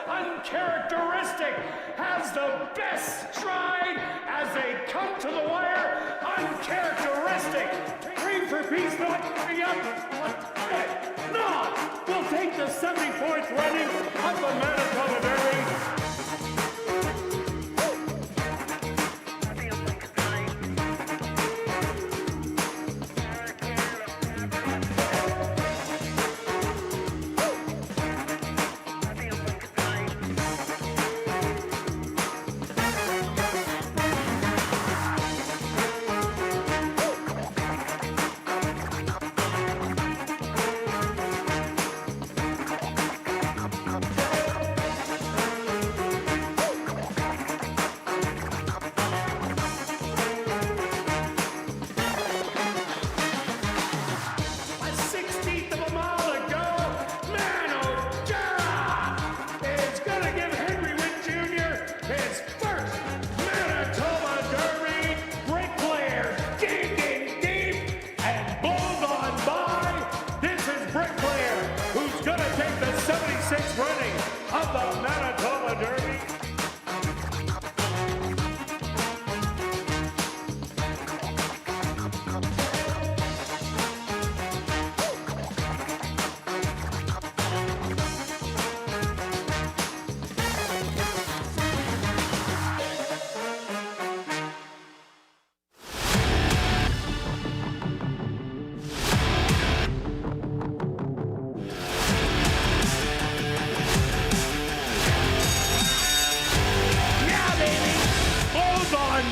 Uncharacteristic has the best stride as they come to the wire. Uncharacteristic. Green for peace, not giving up. Not will take the 74th running of the Manitoba Derby. Running of the Manitoba Derby.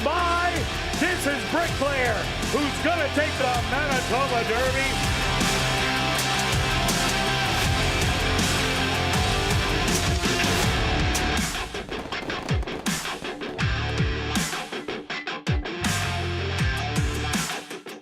By. This is Bricklayer, who's going to take the Manitoba Derby.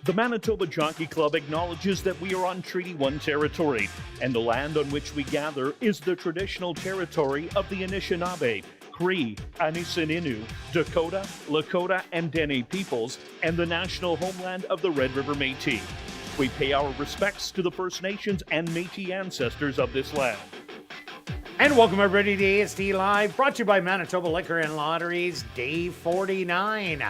The Manitoba Jockey Club acknowledges that we are on Treaty 1 territory, and the land on which we gather is the traditional territory of the Anishinaabe, Cree, Anisininew, Dakota, Lakota, and Dene peoples, and the national homeland of the Red River Métis. We pay our respects to the First Nations and Métis ancestors of this land. And welcome everybody to ASD Live, brought to you by Manitoba Liquor and Lotteries, day 49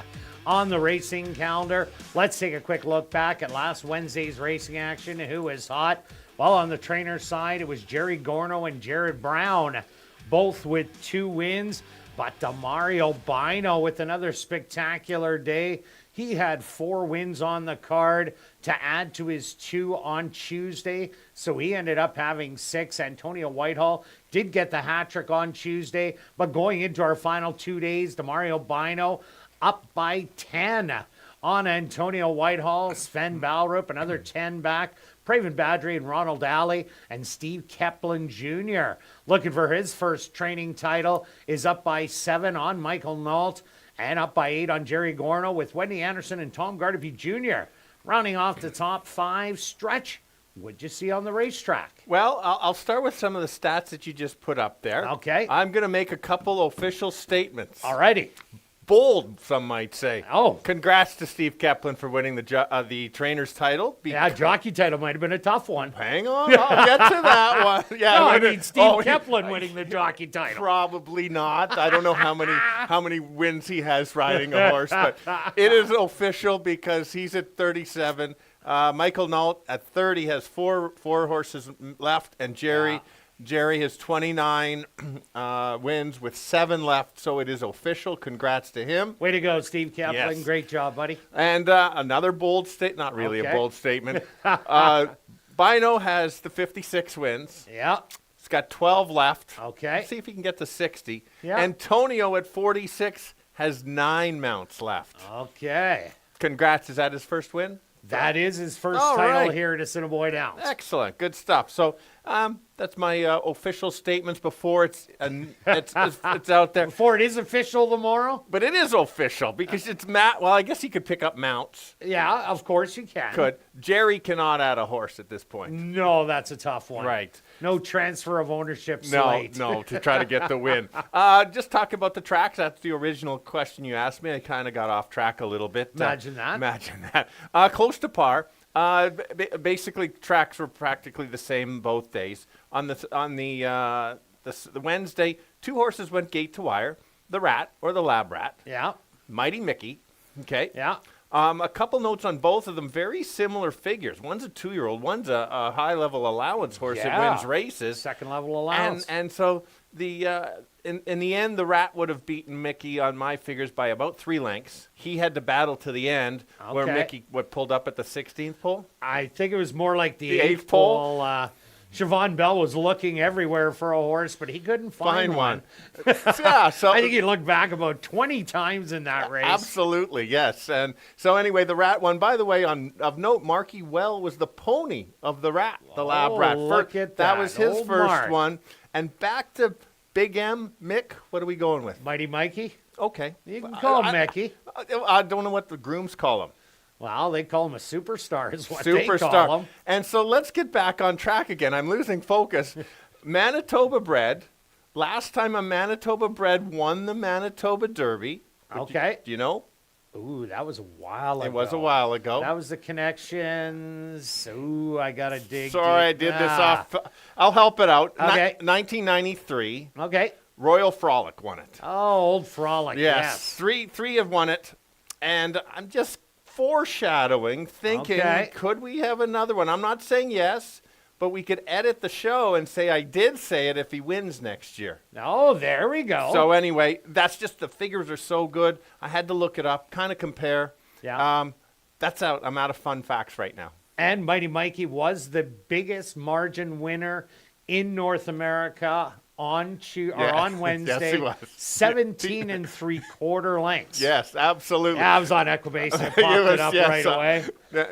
on the racing calendar. Let's take a quick look back at last Wednesday's racing action. Who was hot? Well, on the trainer side, it was Jerry Gorno and Jared Brown, both with 2 wins, but Demario Bino with another spectacular day. He had 4 wins on the card to add to his 2 on Tuesday, so he ended up having 6. Antonio Whitehall did get the hat trick on Tuesday, but going into our final 2 days, Demario Bino up by 10 on Antonio Whitehall. Sven Balrup, another 10 back. Praven Badri and Ronald Alley and Steve Keplin Jr. looking for his first training title is up by 7 on Michael Nault and up by 8 on Jerry Gorno, with Wendy Anderson and Tom Gardepy Jr. rounding off the top 5. Stretch, what'd you see on the racetrack? Well, I'll start with some of the stats that you just put up there. Okay. I'm going to make a couple official statements. Alrighty. Bold, some might say. Oh. Congrats to Steve Keplin for winning the trainer's title. Yeah, jockey title might have been a tough one. Hang on, I'll get to that one. Yeah, no, I mean Steve Keplin winning the jockey title. Probably not. I don't know how many wins he has riding a horse, but it is official because he's at 37. Michael Nault at 30 has four horses left, and Jerry Jerry has 29 wins with 7 left, so it is official. Congrats to him. Way to go, Steve Kaplan. Yes. Great job, buddy. And another bold statement, not really Okay. a bold statement. Bino has the 56 wins. Yeah. He's got 12 left. Okay. Let's see if he can get to 60. Yeah. Antonio at 46 has 9 mounts left. Okay. Congrats. Is that his first win? That is his first All title right. here at Assiniboia Downs. Excellent. Good stuff. So that's my official statements before it's out there. Before it is official tomorrow? But it is official because it's Matt. Well, I guess he could pick up mounts. Yeah, of course you can. Could. Jerry cannot add a horse at this point. No, that's a tough one. Right. No transfer of ownership No, slate. no, to try to get the win. Just talk about the tracks. That's the original question you asked me. I kind of got off track a little bit. Imagine that. Imagine that. Close to par. Basically, tracks were practically the same both days. On the Wednesday, 2 horses went gate to wire. The Rat, or the Lab Rat. Yeah. Mighty Mickey. Okay. Yeah. A couple notes on both of them. Very similar figures. One's a 2-year-old. One's a high-level allowance horse that Yeah. wins races. Second level allowance. And so in the end, the Rat would have beaten Mickey on my figures by about 3 lengths. He had to battle to the end, where Okay. Mickey pulled up at the 16th pole. I think it was more like the The eighth eighth pole? pole. Siobhan Bell was looking everywhere for a horse, but he couldn't find one. Yeah, so I think he looked back about 20 times in that race. absolutely, yes. And so anyway, the Rat won. By the way, of note, Marky Well was the pony of the Rat, the Lab Oh, Rat. look at that. was his Old first Mark. one. And back to Big M, Mick. What are we going with? Mighty Mikey? Okay. You can call him Mickey. I don't know what the grooms call him. Well, they call him a superstar is what they Superstar. call him. And so let's get back on track again. I'm losing focus. Manitoba bred. Last time a Manitoba bred won the Manitoba Derby. Okay. Do you know? Ooh, that was a while ago. It was a while ago. That was the connections. Ooh, I got to dig. Sorry, I deep. did this off. I'll help it out. Okay. 1993, Okay. Royal Frolic won it. Oh, old Frolic. Yes. Three have won it. And I'm just foreshadowing, thinking, Okay. could we have another one? I'm not saying yes, but we could edit the show and say I did say it if he wins next year. Oh, there we go. So anyway, that's just the figures are so good. I had to look it up, kind of compare. Yeah. That's out. I'm out of fun facts right now. And Mighty Mikey was the biggest margin winner in North America on Wednesday. Yes, he was. 17 and 3/4 lengths. Yes, absolutely. Yeah, I was on Equibase and popped it up right away.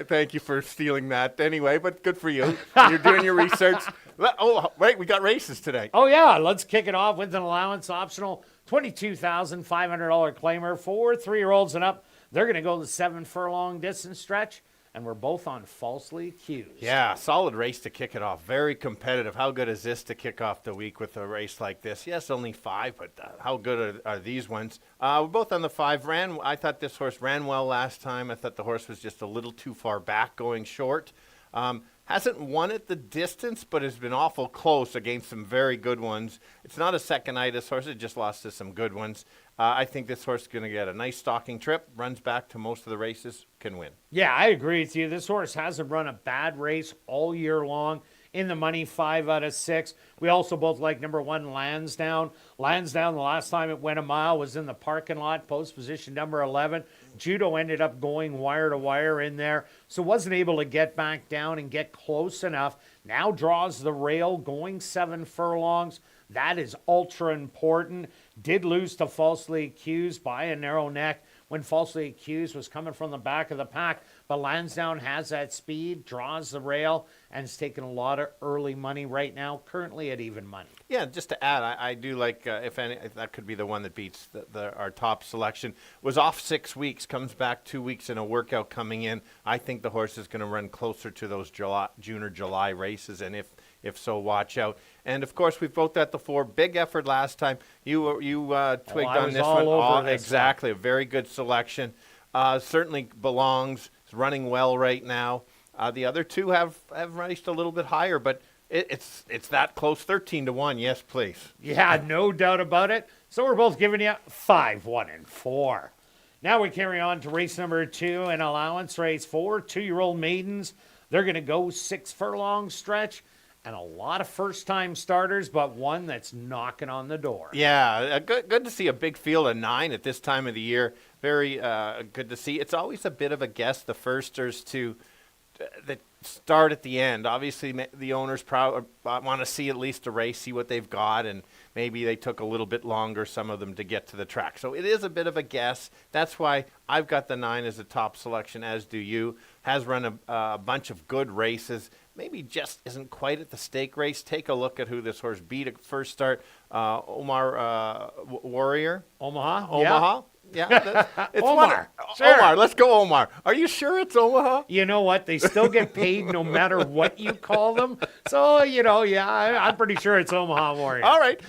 Thank you for stealing that. Anyway, but good for you. You're doing your research. Oh, wait, we got races today. Oh, yeah. Let's kick it off with an allowance optional $22,500 claimer for 3-year-olds and up. They're going to go the 7 furlong distance stretch, and we're both on Falsely Accused. Yeah, solid race to kick it off. Very competitive. How good is this to kick off the week with a race like this? Yes, only 5, but how good are these ones? We're both on the 5. I thought this horse ran well last time. I thought the horse was just a little too far back going short. Hasn't won at the distance, but has been awful close against some very good ones. It's not a second-itis horse. It just lost to some good ones. I think this horse is going to get a nice stalking trip, runs back to most of the races, can win. Yeah, I agree with you. This horse hasn't run a bad race all year long. In the money, 5 out of 6. We also both like number 1, Lansdowne. Lansdowne, the last time it went a mile, was in the parking lot, post position number 11. Judo ended up going wire to wire in there, so wasn't able to get back down and get close enough. Now draws the rail, going 7 furlongs. That is ultra important. Did lose to Falsely Accused by a narrow neck when Falsely Accused was coming from the back of the pack. But Lansdowne has that speed, draws the rail, and is taking a lot of early money right now, currently at even money. Yeah, just to add, I do like, if that could be the one that beats our top selection. Was off 6 weeks, comes back 2 weeks in a workout coming in. I think the horse is going to run closer to those June or July races, and if so, watch out. And, of course, we've both at the 4. Big effort last time. You twigged I on was this all one. over this exactly, a very good selection. Certainly belongs. It's running well right now. The other 2 have raced a little bit higher, but it's that close, 13-1. Yes, please. Yeah, no doubt about it. So we're both giving you 5, 1, and 4. Now we carry on to race number 2, an allowance race 4, 2-year-old maidens. They're going to go 6 furlong stretch. and a lot of first-time starters, but one that's knocking on the door. Yeah, good to see a big field of 9 at this time of the year. Very good to see. It's always a bit of a guess, the firsters that start at the end. Obviously, the owners want to see at least a race, see what they've got, and maybe they took a little bit longer, some of them, to get to the track. So it is a bit of a guess. That's why I've got the 9 as a top selection, as do you. Has run a bunch of good races. Maybe just isn't quite at the stake race. Take a look at who this horse beat at first start. Omar Warrior. Omaha? Yeah, it's Omar. Sure. Omar, let's go Omar. Are you sure it's Omaha? You know what? They still get paid no matter what you call them. So, I'm pretty sure it's Omaha Warrior. All right.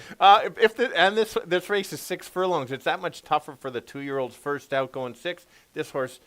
This race is 6 furlongs. It's that much tougher for the 2-year-olds first out going 6. This horse,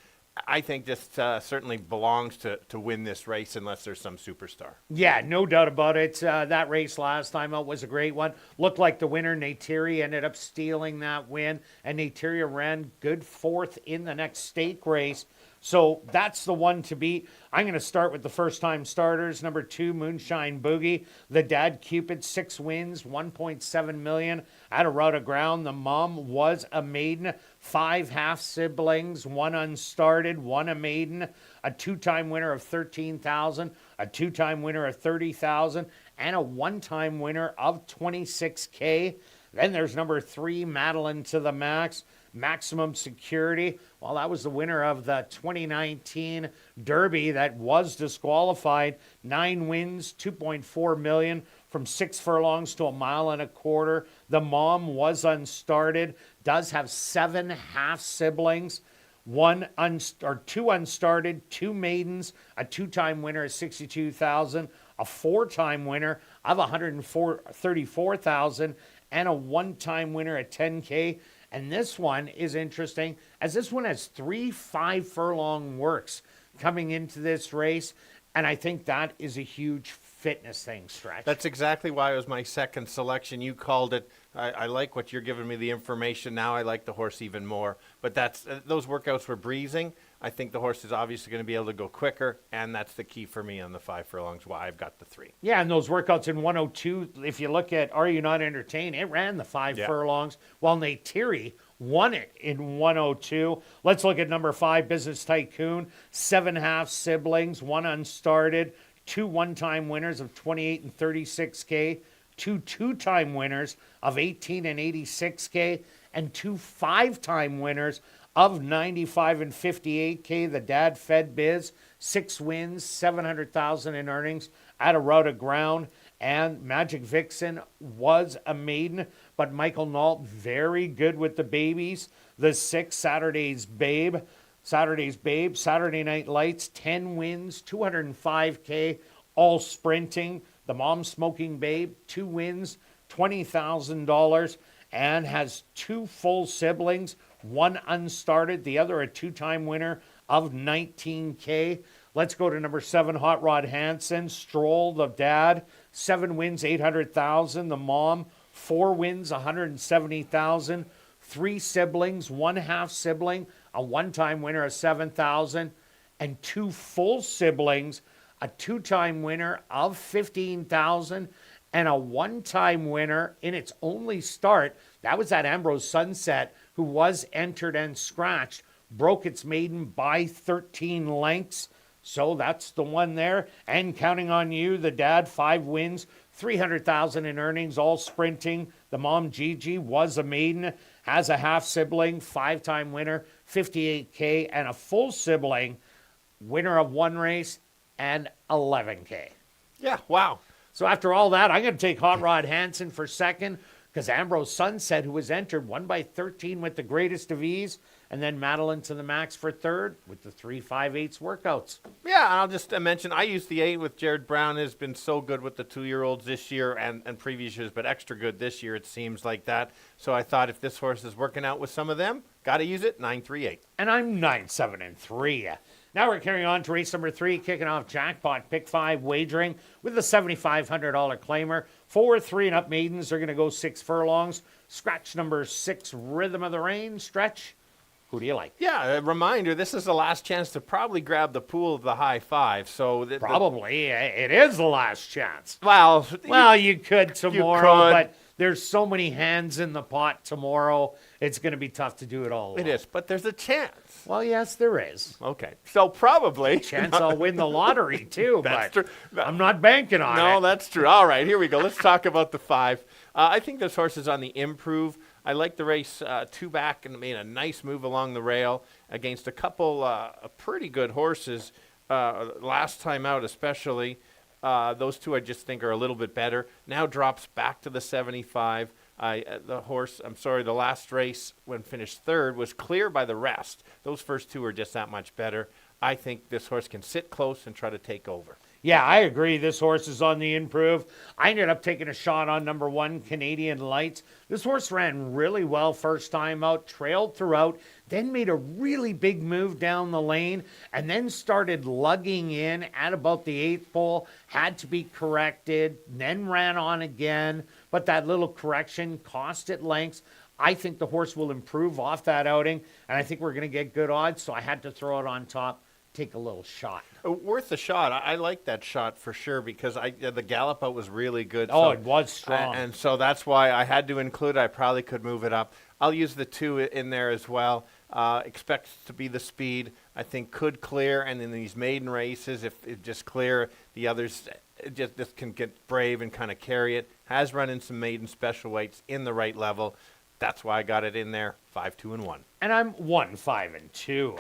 I think, just certainly belongs to win this race unless there's some superstar. Yeah, no doubt about it. That race last time out was a great one. Looked like the winner, Neytiri, ended up stealing that win, and Neytiri ran good 4th in the next stake race. So that's the one to beat. I'm going to start with the first-time starters. Number 2, Moonshine Boogie. The dad, Cupid, 6 wins, $1.7 million at a route of ground. The mom was a maiden. 5 half-siblings, 1 unstarted, 1 a maiden. A 2-time winner of $13,000, a 2-time winner of $30,000, and a 1-time winner of $26K. Then there's number 3, Madeline to the Max. Maximum Security. Well, that was the winner of the 2019 Derby that was disqualified. 9 wins, $2.4 million from 6 furlongs to 1.25 miles. The mom was unstarted, does have 7 half-siblings, 2 unstarted, 2 maidens, a 2-time winner of $62,000, a 4-time winner of $134,000, and a 1-time winner at $10K. And this one is interesting, as this one has 3 5-furlong works coming into this race, and I think that is a huge fitness thing, Stretch. That's exactly why it was my second selection. You called it. I like what you're giving me the information now. I like the horse even more. But those workouts were breezing. I think the horse is obviously going to be able to go quicker, and that's the key for me on the 5 furlongs, why I've got the 3. Yeah, and those workouts in 102, if you look at Are You Not Entertained, it ran the 5 furlongs, while Neytiri won it in 102. Let's look at number 5, Business Tycoon. 7 half-siblings, 1 unstarted, 2 1-time winners of 28 and 36K, 2 2-time winners of 18 and 86K, and 2 5-time winners of 95 and 58K. The dad, Fed Biz, 6 wins, $700,000 in earnings at a route of ground. And Magic Vixen was a maiden, but Michael Nault very good with the babies. The 6, Saturday's Babe, Saturday Night Lights, 10 wins, $205K, all sprinting. The Mom Smoking Babe, 2 wins, $20,000, and has 2 full siblings, 1 unstarted, the other a 2-time winner of $19K. Let's go to number 7, Hot Rod Hansen. Stroll, the dad, 7 wins, $800,000. The mom, 4 wins, $170,000. 3 siblings, 1 half-sibling, a 1-time winner of $7,000, and 2 full siblings, a 2-time winner of $15,000, and a 1-time winner in its only start. That was that Ambrose Sunset, who was entered and scratched, broke its maiden by 13 lengths. So that's the one there. And Counting on You, the dad, 5 wins, $300,000 in earnings, all sprinting. The mom, Gigi, was a maiden, has a half-sibling, 5-time winner, $58K, and a full sibling, winner of 1 race, and $11K. Yeah, wow. So after all that, I'm going to take Hot Rod Hansen for second, because Ambrose Sunset, who was entered, won by 13 with the greatest of ease, and then Madeline to the Max for third with the 3 5/8 workouts. Yeah, I'll just mention, I used the 8 with Jared Brown. Has been so good with the 2-year-olds this year and previous years, but extra good this year, it seems like that. So I thought if this horse is working out with some of them, got to use it, 9-3-8. And I'm 9-7-3. Now we're carrying on to race number 3, kicking off jackpot pick 5 wagering with the $7,500 claimer. 4 3 and up maidens are going to go 6 furlongs. Scratch number 6, Rhythm of the Rain. Stretch. Who do you like? Yeah, a reminder, this is the last chance to probably grab the pool of the high five. So Probably. It is the last chance. well, You could tomorrow, could. but there's so many hands in the pot tomorrow. It's going to be tough to do it all. it is, but there's a chance. Well, yes, there is. Okay, so probably. Chance I'll win the lottery, too, That's but true. I'm not banking on it. No, that's true. All right, here we go. Let's talk about the 5. I think this horse is on the improve. I like the race 2 back and made a nice move along the rail against a couple pretty good horses last time out, especially. Those 2 I just think are a little bit better. Now drops back to the 75. The last race when finished 3rd was clear by the rest. Those first 2 are just that much better. I think this horse can sit close and try to take over. Yeah, I agree. This horse is on the improve. I ended up taking a shot on number 1, Canadian Lights. This horse ran really well first time out, trailed throughout, then made a really big move down the lane, and then started lugging in at about the 8th pole, had to be corrected, then ran on again, but that little correction cost it lengths. I think the horse will improve off that outing, and I think we're going to get good odds, so I had to throw it on top. Take a little shot. Worth a shot. I like that shot for sure because the gallop out was really good. Oh, it was strong. And so that's why I had to include it. I probably could move it up. I'll use the 2 in there as well. Expects to be the speed. I think could clear. And in these maiden races, if it just clear, the others this can get brave and kind of carry it. Has run in some maiden special weights in the right level. That's why I got it in there. 5, 2, and 1. And I'm 1, 5, and 2.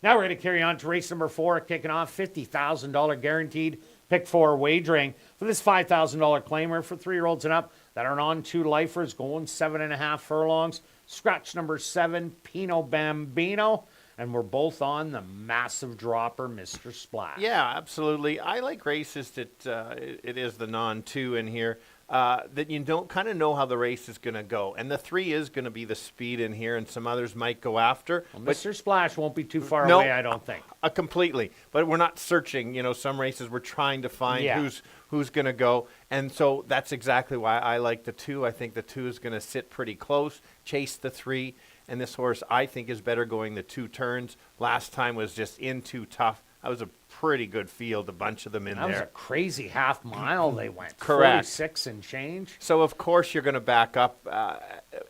Now we're going to carry on to race number 4, kicking off $50,000 guaranteed pick 4 wagering for this $5,000 claimer for 3-year-olds and up that are on 2 lifers going 7.5 furlongs. Scratch number 7, Pino Bambino. And we're both on the massive dropper, Mr. Splash. Yeah, absolutely. I like races that it is the non-2 in here. That you don't kind of know how the race is going to go. And the 3 is going to be the speed in here, and some others might go after. Well, Mr. Splash won't be too far No, away, I don't think. Completely. But we're not searching. You know, some races we're trying to find Yeah. who's going to go. And so that's exactly why I like the 2. I think the 2 is going to sit pretty close, chase the 3. And this horse, I think, is better going the 2 turns. Last time was just in too tough. That was a pretty good field, a bunch of them in That was there. a crazy half mile they went. Correct. 46 and change. So, of course, you're going to back up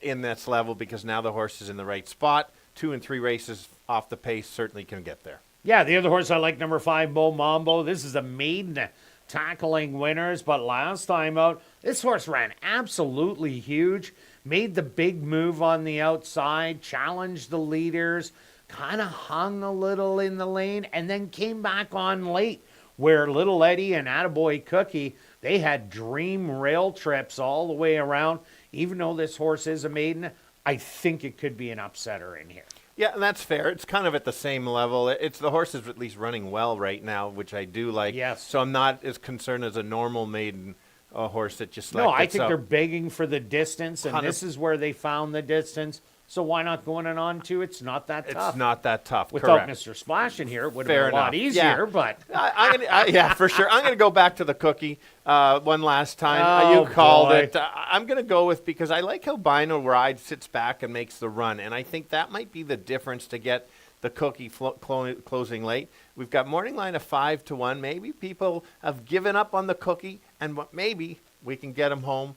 in this level because now the horse is in the right spot. 2 and 3 races off the pace certainly can get there. Yeah, the other horse I like, number 5, Bo Mambo. This is a maiden tackling winners, but last time out, this horse ran absolutely huge, made the big move on the outside, challenged the leaders, kind of hung a little in the lane, and then came back on late, where Little Eddie and Attaboy Cookie, they had dream rail trips all the way around. Even though this horse is a maiden, I think it could be an upsetter in here. Yeah, and that's fair. It's kind of at the same level. It's the horse is at least running well right now, which I do like. Yes. So I'm not as concerned as a normal maiden horse that just No, like I think they're begging for the distance, and 100 this is where they found the distance. So why not going in on 2? It's not that tough. It's not that tough. Without Correct. Mr. Splash in here, it would have Fair been a lot enough. easier, Yeah. but Yeah, for sure. I'm going to go back to the Cookie one last time. Oh, You called boy. it. I'm going to go with because I like how Bino Ride sits back and makes the run, and I think that might be the difference to get the Cookie closing late. We've got morning line of 5 to 1. Maybe people have given up on the Cookie, and maybe we can get them home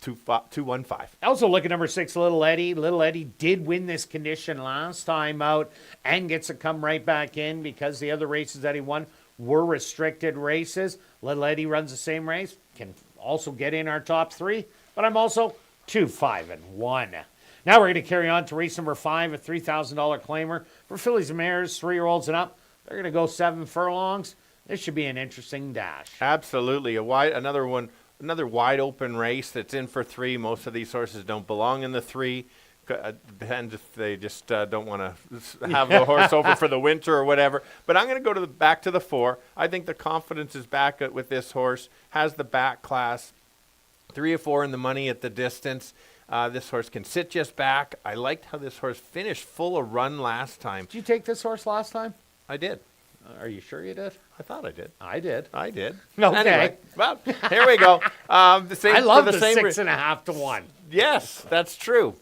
2-1-5. also look at number 6, Little Eddie. Little Eddie did win this condition last time out and gets to come right back in because the other races that he won were restricted races. Little Eddie runs the same race, can also get in our top 3, but I'm also 2-5-1. Now we're going to carry on to race number 5, a $3,000 claimer for fillies and mares, 3-year-olds and up. They're going to go 7 furlongs. This should be an interesting dash. Absolutely. Another wide open race that's in for 3. Most of these horses don't belong in the 3. Depends if they just don't want to have the horse over for the winter or whatever. But I'm going to go back to the 4. I think the confidence is back with this horse. Has the back class. 3 or 4 in the money at the distance. This horse can sit just back. I liked how this horse finished full of run last time. Did you take this horse last time? I did. Are you sure you did? I thought I did. I did. I did. Okay. Anyway, well, here we go. The same, I love for the same 6.5 to 1. Yes, that's true.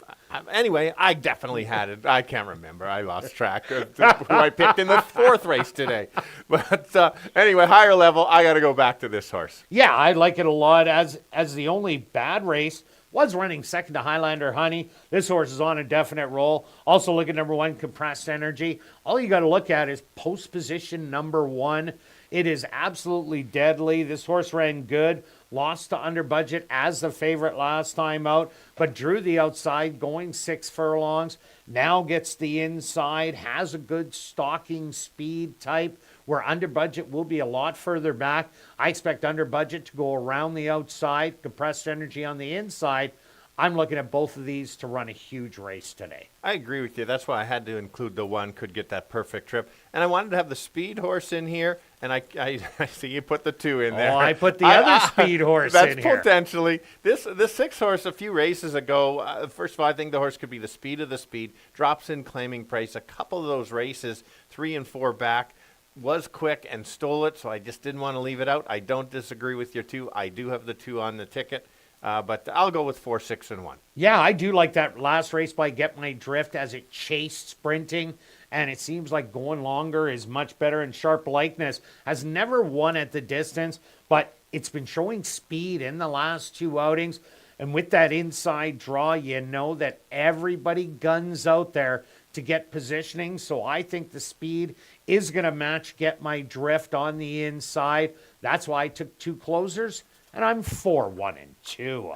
Anyway, I definitely had it. I can't remember. I lost track of who I picked in the 4th race today. But anyway, higher level, I got to go back to this horse. Yeah, I like it a lot. As the only bad race was running second to Highlander Honey. This horse is on a definite roll. Also look at number 1, Compressed Energy. All you got to look at is post position number 1. It is absolutely deadly. This horse ran good, lost to under budget as the favorite last time out, but drew the outside going 6 furlongs. Now gets the inside, has a good stalking speed type, where under budget will be a lot further back. I expect under budget to go around the outside, Compressed Energy on the inside. I'm looking at both of these to run a huge race today. I agree with you. That's why I had to include the 1, could get that perfect trip. And I wanted to have the speed horse in here, and I see you put the 2 in there. Oh, I put the other speed horse in here. That's potentially. This 6 horse a few races ago, first of all, I think the horse could be the speed of the speed. Drops in claiming price. A couple of those races, 3 and 4 back, was quick and stole it, so I just didn't want to leave it out. I don't disagree with your 2. I do have the 2 on the ticket. But I'll go with 4, 6, and 1. Yeah, I do like that last race by Get My Drift as it chased sprinting, and it seems like going longer is much better. And Sharp Likeness has never won at the distance, but it's been showing speed in the last 2 outings. And with that inside draw, you know that everybody guns out there to get positioning. So I think the speed is going to match Get My Drift on the inside. That's why I took 2 closers. And I'm 4, 1, and 2.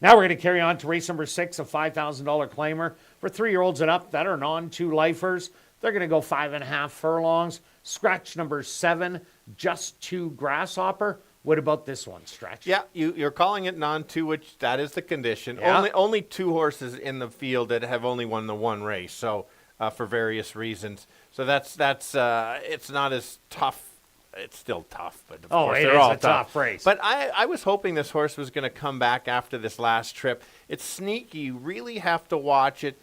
Now we're going to carry on to race number 6, a $5,000 claimer for 3-year-olds and up that are non-2 lifers. They're going to go 5.5 furlongs. Scratch number 7, Just 2 Grasshopper. What about this one, Stretch? Yeah, you're calling it non-2, which that is the condition. Yeah. Only 2 horses in the field that have only won the 1 race, so for various reasons. So that's it's not as tough. It's still tough, but of course they're all a tough race. But I was hoping this horse was going to come back after this last trip. It's sneaky. You really have to watch it.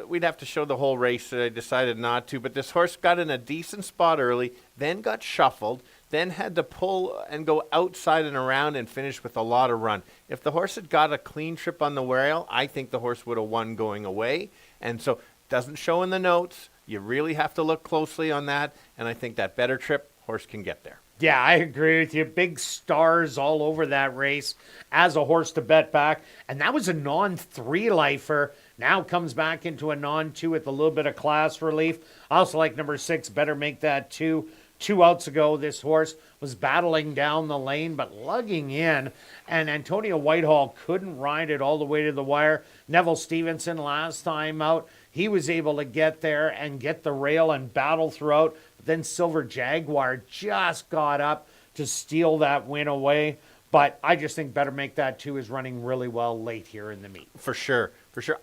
We'd have to show the whole race. I decided not to. But this horse got in a decent spot early, then got shuffled, then had to pull and go outside and around and finish with a lot of run. If the horse had got a clean trip on the rail, I think the horse would have won going away. And so it doesn't show in the notes. You really have to look closely on that. And I think that better trip, horse can get there. Yeah, I agree with you. Big stars all over that race as a horse to bet back. And that was a non-3 lifer. Now comes back into a non-2 with a little bit of class relief. I also like number 6, Better Make That 2. 2 outs ago, this horse was battling down the lane, but lugging in. And Antonio Whitehall couldn't ride it all the way to the wire. Neville Stevenson last time out, he was able to get there and get the rail and battle throughout. Then Silver Jaguar just got up to steal that win away. But I just think Better Make That 2 is running really well late here in the meet. For sure.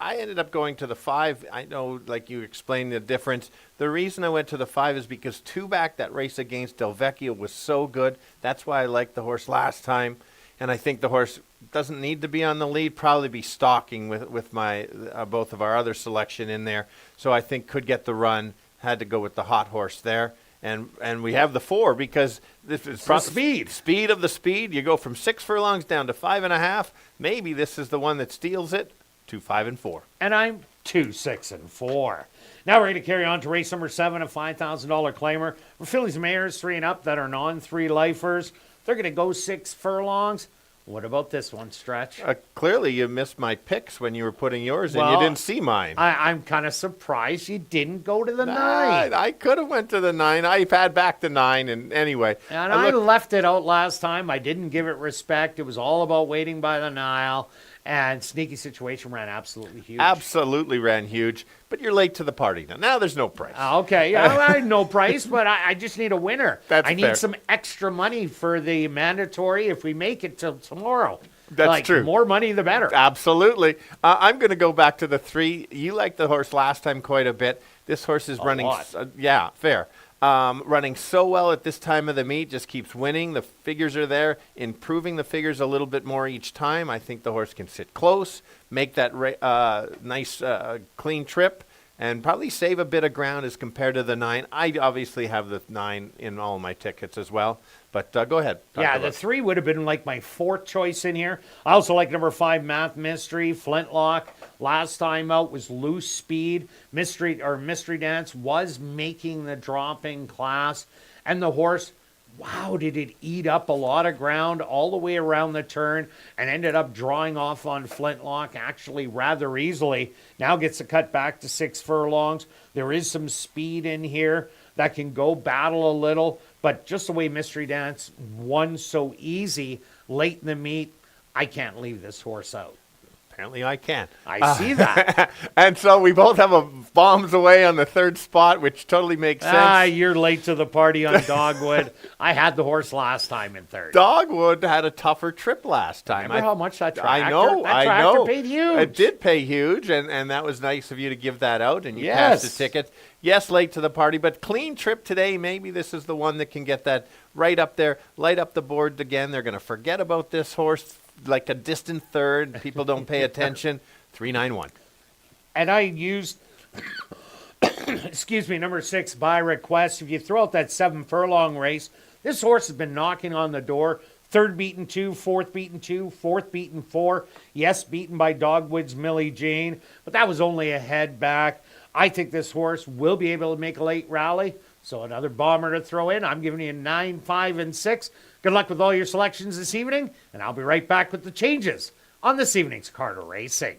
I ended up going to the 5. I know, like you explained the difference. The reason I went to the 5 is because 2 back, that race against Del Vecchio was so good. That's why I liked the horse last time. And I think the horse doesn't need to be on the lead, probably be stalking with my both of our other selection in there. So I think could get the run. Had to go with the hot horse there. And we have the 4 because this is speed of the speed. You go from 6 furlongs down to 5.5. Maybe this is the one that steals it to 5 and 4. And I'm 2, 6, and 4. Now we're going to carry on to race number 7, a $5,000 claimer for fillies and mares 3 and up that are non-3 lifers. They're going to go 6 furlongs. What about this one, Stretch? Clearly, you missed my picks when you were putting yours, and you didn't see mine. I'm kind of surprised you didn't go to the 9. I could have went to the 9. I've had back the 9, and anyway. And I left it out last time. I didn't give it respect. It was all about waiting by the Nile. And Sneaky Situation ran absolutely huge. Absolutely ran huge. But you're late to the party now. Now there's no price. Okay. I no price, but I just need a winner. I need some extra money for the mandatory if we make it till tomorrow. That's true. More money, the better. Absolutely. I'm going to go back to the 3. You liked the horse last time quite a bit. This horse is running. Yeah, fair. Running so well at this time of the meet, just keeps winning. The figures are there, improving the figures a little bit more each time. I think the horse can sit close, make that nice clean trip, and probably save a bit of ground as compared to the 9. I obviously have the 9 in all my tickets as well. But go ahead. Yeah, the 3 would have been like my 4th choice in here. I also like number 5, Math Mystery. Flintlock, last time out, was Loose Speed. Mystery Dance was making the dropping class. And the horse, wow, did it eat up a lot of ground all the way around the turn and ended up drawing off on Flintlock actually rather easily. Now gets to cut back to 6 furlongs. There is some speed in here that can go battle a little. But just the way Mystery Dance won so easy late in the meet, I can't leave this horse out. Apparently I can. I see that. And so we both have a bombs away on the 3rd spot, which totally makes sense. You're late to the party on Dogwood. I had the horse last time in 3rd. Dogwood had a tougher trip last time. Remember how much that tractor, I know. paid huge. It did pay huge, and that was nice of you to give that out, and you Yes. cashed the ticket. Yes, late to the party, but clean trip today. Maybe this is the one that can get that right up there, light up the board again. They're going to forget about this horse like a distant third. People don't pay attention. 391. And I used, excuse me, number 6 by request. If you throw out that 7 furlong race, this horse has been knocking on the door. 3rd beaten 2, 4th beaten 2, 4th beaten 4. Yes, beaten by Dogwood's Millie Jane, but that was only a head back. I think this horse will be able to make a late rally. So another bomber to throw in. I'm giving you 9, 5, and 6. Good luck with all your selections this evening, and I'll be right back with the changes on this evening's Carter Racing.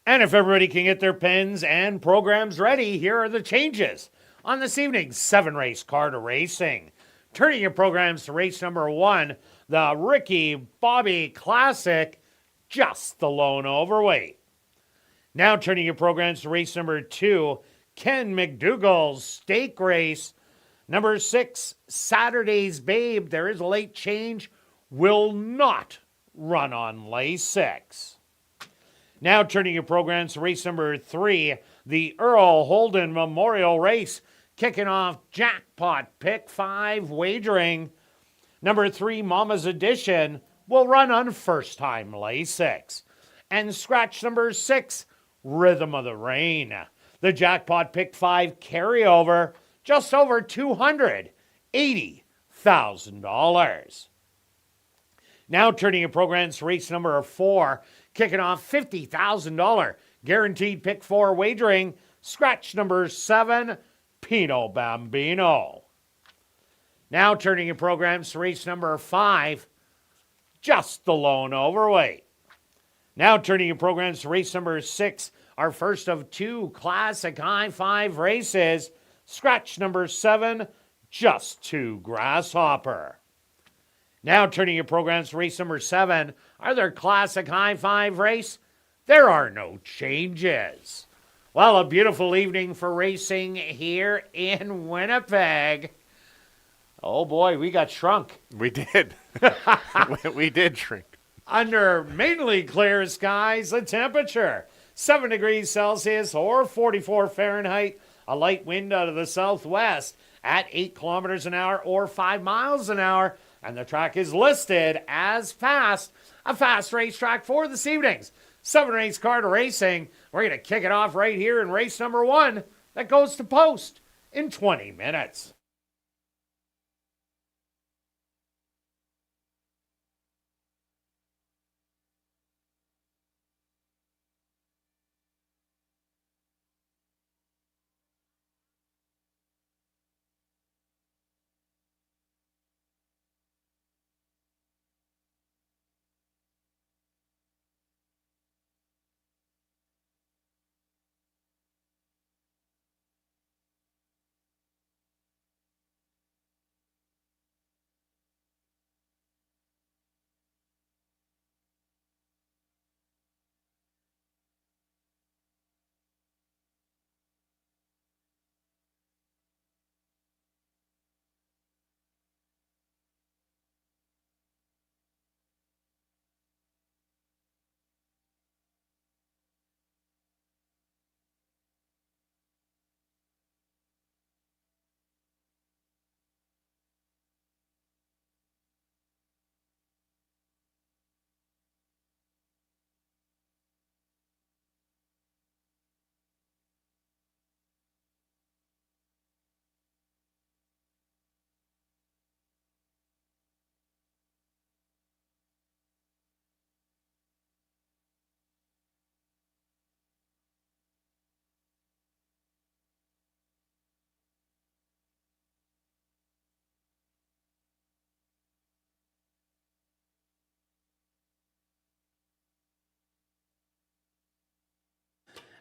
And if everybody can get their pens and programs ready, here are the changes on this evening's 7-race Carter Racing. Turning your programs to race number 1, the Ricky Bobby Classic, just the lone overweight. Now turning your programs to race number 2, Ken McDougall's stake race. Number 6, Saturday's Babe, there is a late change, will not run on lay 6. Now turning your programs to race number 3, the Earl Holden Memorial Race, kicking off jackpot pick 5 wagering. Number 3, Mama's Edition, will run on first time lay 6. And scratch number 6, Rhythm of the Rain. The jackpot pick 5 carryover, just over $280,000. Now turning your programs to race number 4, kicking off $50,000 guaranteed pick 4 wagering. Scratch number 7, Pino Bambino. Now turning your programs to race number 5, just the lone overweight. Now turning your programs to race number 6, our first of 2 classic high 5 races. Scratch number 7, just 2 Grasshopper. Now turning your programs to race number 7, are there classic high 5 race? There are no changes. Well, a beautiful evening for racing here in Winnipeg. Oh boy, we got shrunk. We did. We did shrink. Under mainly clear skies, the temperature 7 degrees Celsius or 44 Fahrenheit. A light wind out of the southwest at 8 kilometers an hour or 5 miles an hour. And the track is listed as fast, a fast racetrack for this evening's 7-race Carter Racing. We're going to kick it off right here in race number 1 that goes to post in 20 minutes.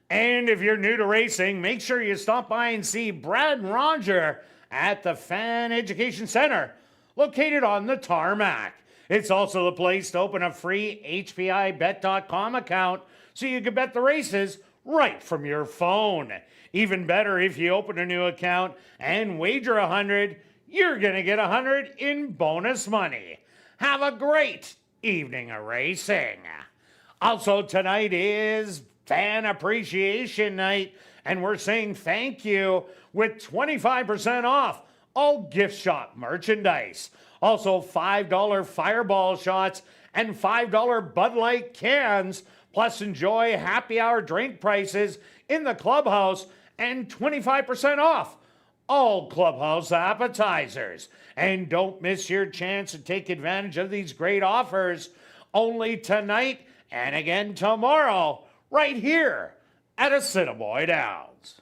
And if you're new to racing, make sure you stop by and see Brad and Roger at the Fan Education Center, located on the tarmac. It's also the place to open a free HPIBet.com account so you can bet the races right from your phone. Even better, if you open a new account and wager 100, you're going to get 100 in bonus money. Have a great evening of racing. Also, tonight is Fan Appreciation Night, and we're saying thank you with 25% off all gift shop merchandise. Also, $5 Fireball shots and $5 Bud Light cans. Plus, enjoy happy hour drink prices in the clubhouse and 25% off all clubhouse appetizers. And don't miss your chance to take advantage of these great offers only tonight and again tomorrow, right here at Assiniboia Downs.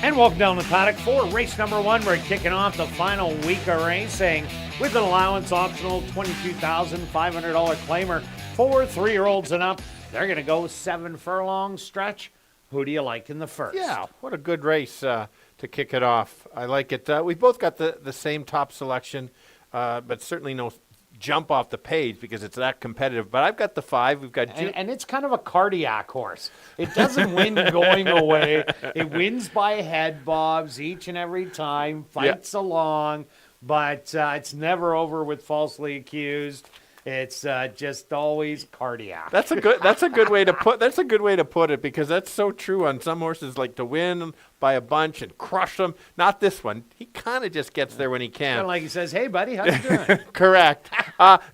And welcome down the paddock for race number 1. We're kicking off the final week of racing with an allowance optional $22,500 claimer for 3-year-olds and up. They're going to go 7 furlong stretch. Who do you like in the first? Yeah, what a good race to kick it off. I like it. We've both got the same top selection, but certainly no jump off the page because it's that competitive. But I've got the 5. We've got and it's kind of a cardiac horse. It doesn't win going away. It wins by head bobs each and every time, fights along, but it's never over with falsely accused. It's just always cardiac. That's a good way to put it because that's so true on some horses, like to win by a bunch and crush them. Not this one. He kind of just gets there when he can. Kind of like he says, "Hey, buddy, how you doing?" Correct.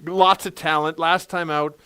Lots of talent. Last time out,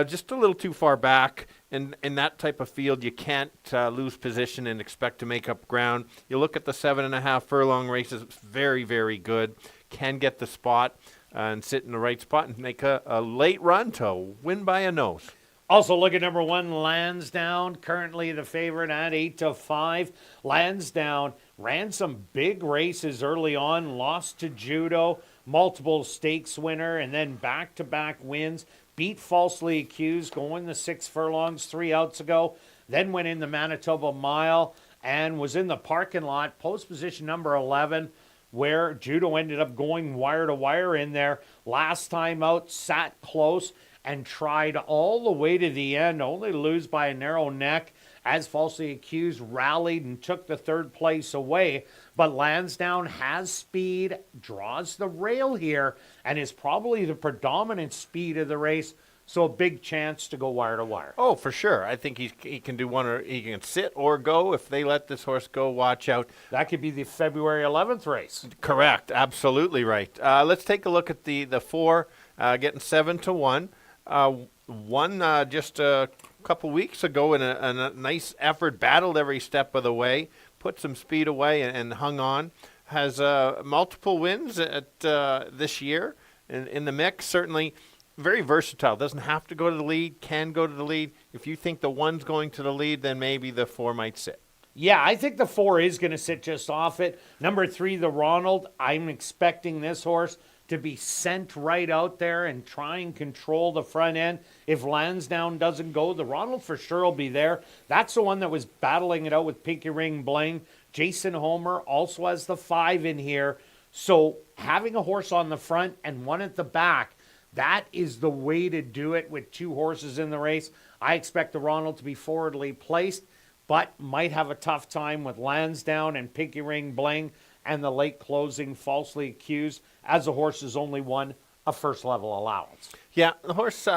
just a little too far back. And in that type of field, you can't lose position and expect to make up ground. You look at the 7.5 furlong races, it's very, very good. Can get the spot and sit in the right spot and make a late run to win by a nose. Also, look at number 1, Lansdowne, currently the favorite at 8-5. Lansdowne ran some big races early on, lost to Judo, multiple stakes winner, and then back-to-back wins. Beat Falsely Accused, going the 6 furlongs 3 outs ago. Then went in the Manitoba Mile and was in the parking lot, post position number 11, where Judo ended up going wire to wire in there. Last time out, sat close and tried all the way to the end, only to lose by a narrow neck as Falsely Accused rallied and took the 3rd place away. But Lansdowne has speed, draws the rail here, and is probably the predominant speed of the race. So a big chance to go wire to wire. Oh, for sure. I think he can do one, or he can sit or go. If they let this horse go, watch out. That could be the February 11th race. Correct. Absolutely right. Let's take a look at the 4, getting 7-1. Won just a couple weeks ago in a nice effort, battled every step of the way, put some speed away and hung on. Has multiple wins at this year in the mix. Certainly very versatile. Doesn't have to go to the lead, can go to the lead. If you think the 1's going to the lead, then maybe the 4 might sit. Yeah, I think the 4 is going to sit just off it. Number 3, the Ronald. I'm expecting this horse to be sent right out there and try and control the front end. If Lansdowne doesn't go, the Ronald for sure will be there. That's the one that was battling it out with Pinky Ring Bling. Jason Homer also has the 5 in here. So having a horse on the front and one at the back, that is the way to do it with 2 horses in the race. I expect the Ronald to be forwardly placed, but might have a tough time with Lansdowne and Pinky Ring Bling and the late closing Falsely Accused, as the horse has only won a first-level allowance. Yeah, the horse,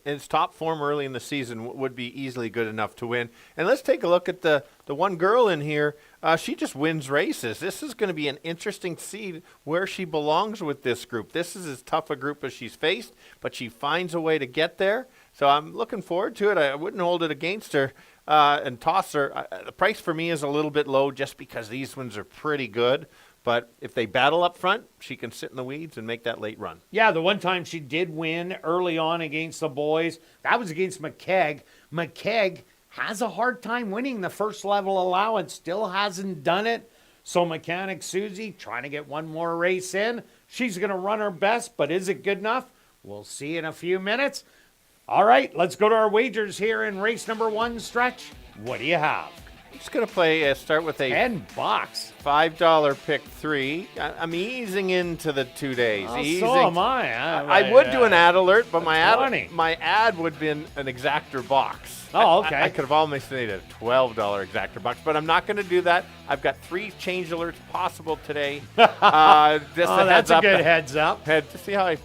his top form early in the season would be easily good enough to win. And let's take a look at the one girl in here. She just wins races. This is going to be an interesting to see where she belongs with this group. This is as tough a group as she's faced, but she finds a way to get there. So I'm looking forward to it. I wouldn't hold it against her and toss her. The price for me is a little bit low just because these ones are pretty good. But if they battle up front, she can sit in the weeds and make that late run. Yeah, the one time she did win early on against the boys, that was against McKegg. McKegg has a hard time winning the first level allowance, still hasn't done it. So Mechanic Susie trying to get one more race in. She's going to run her best, but is it good enough? We'll see in a few minutes. All right, let's go to our wagers here in race number 1 stretch. What do you have? I'm just going to play, start with a $10. $5 pick 3. I'm easing into the 2 days. Oh, easing. so am I. I would do an ad alert, but my 20. ad would have been an exacter box. Oh, okay. I could have almost made a $12 exacter box, but I'm not going to do that. I've got 3 change alerts possible today. Just that's a good heads up. See how I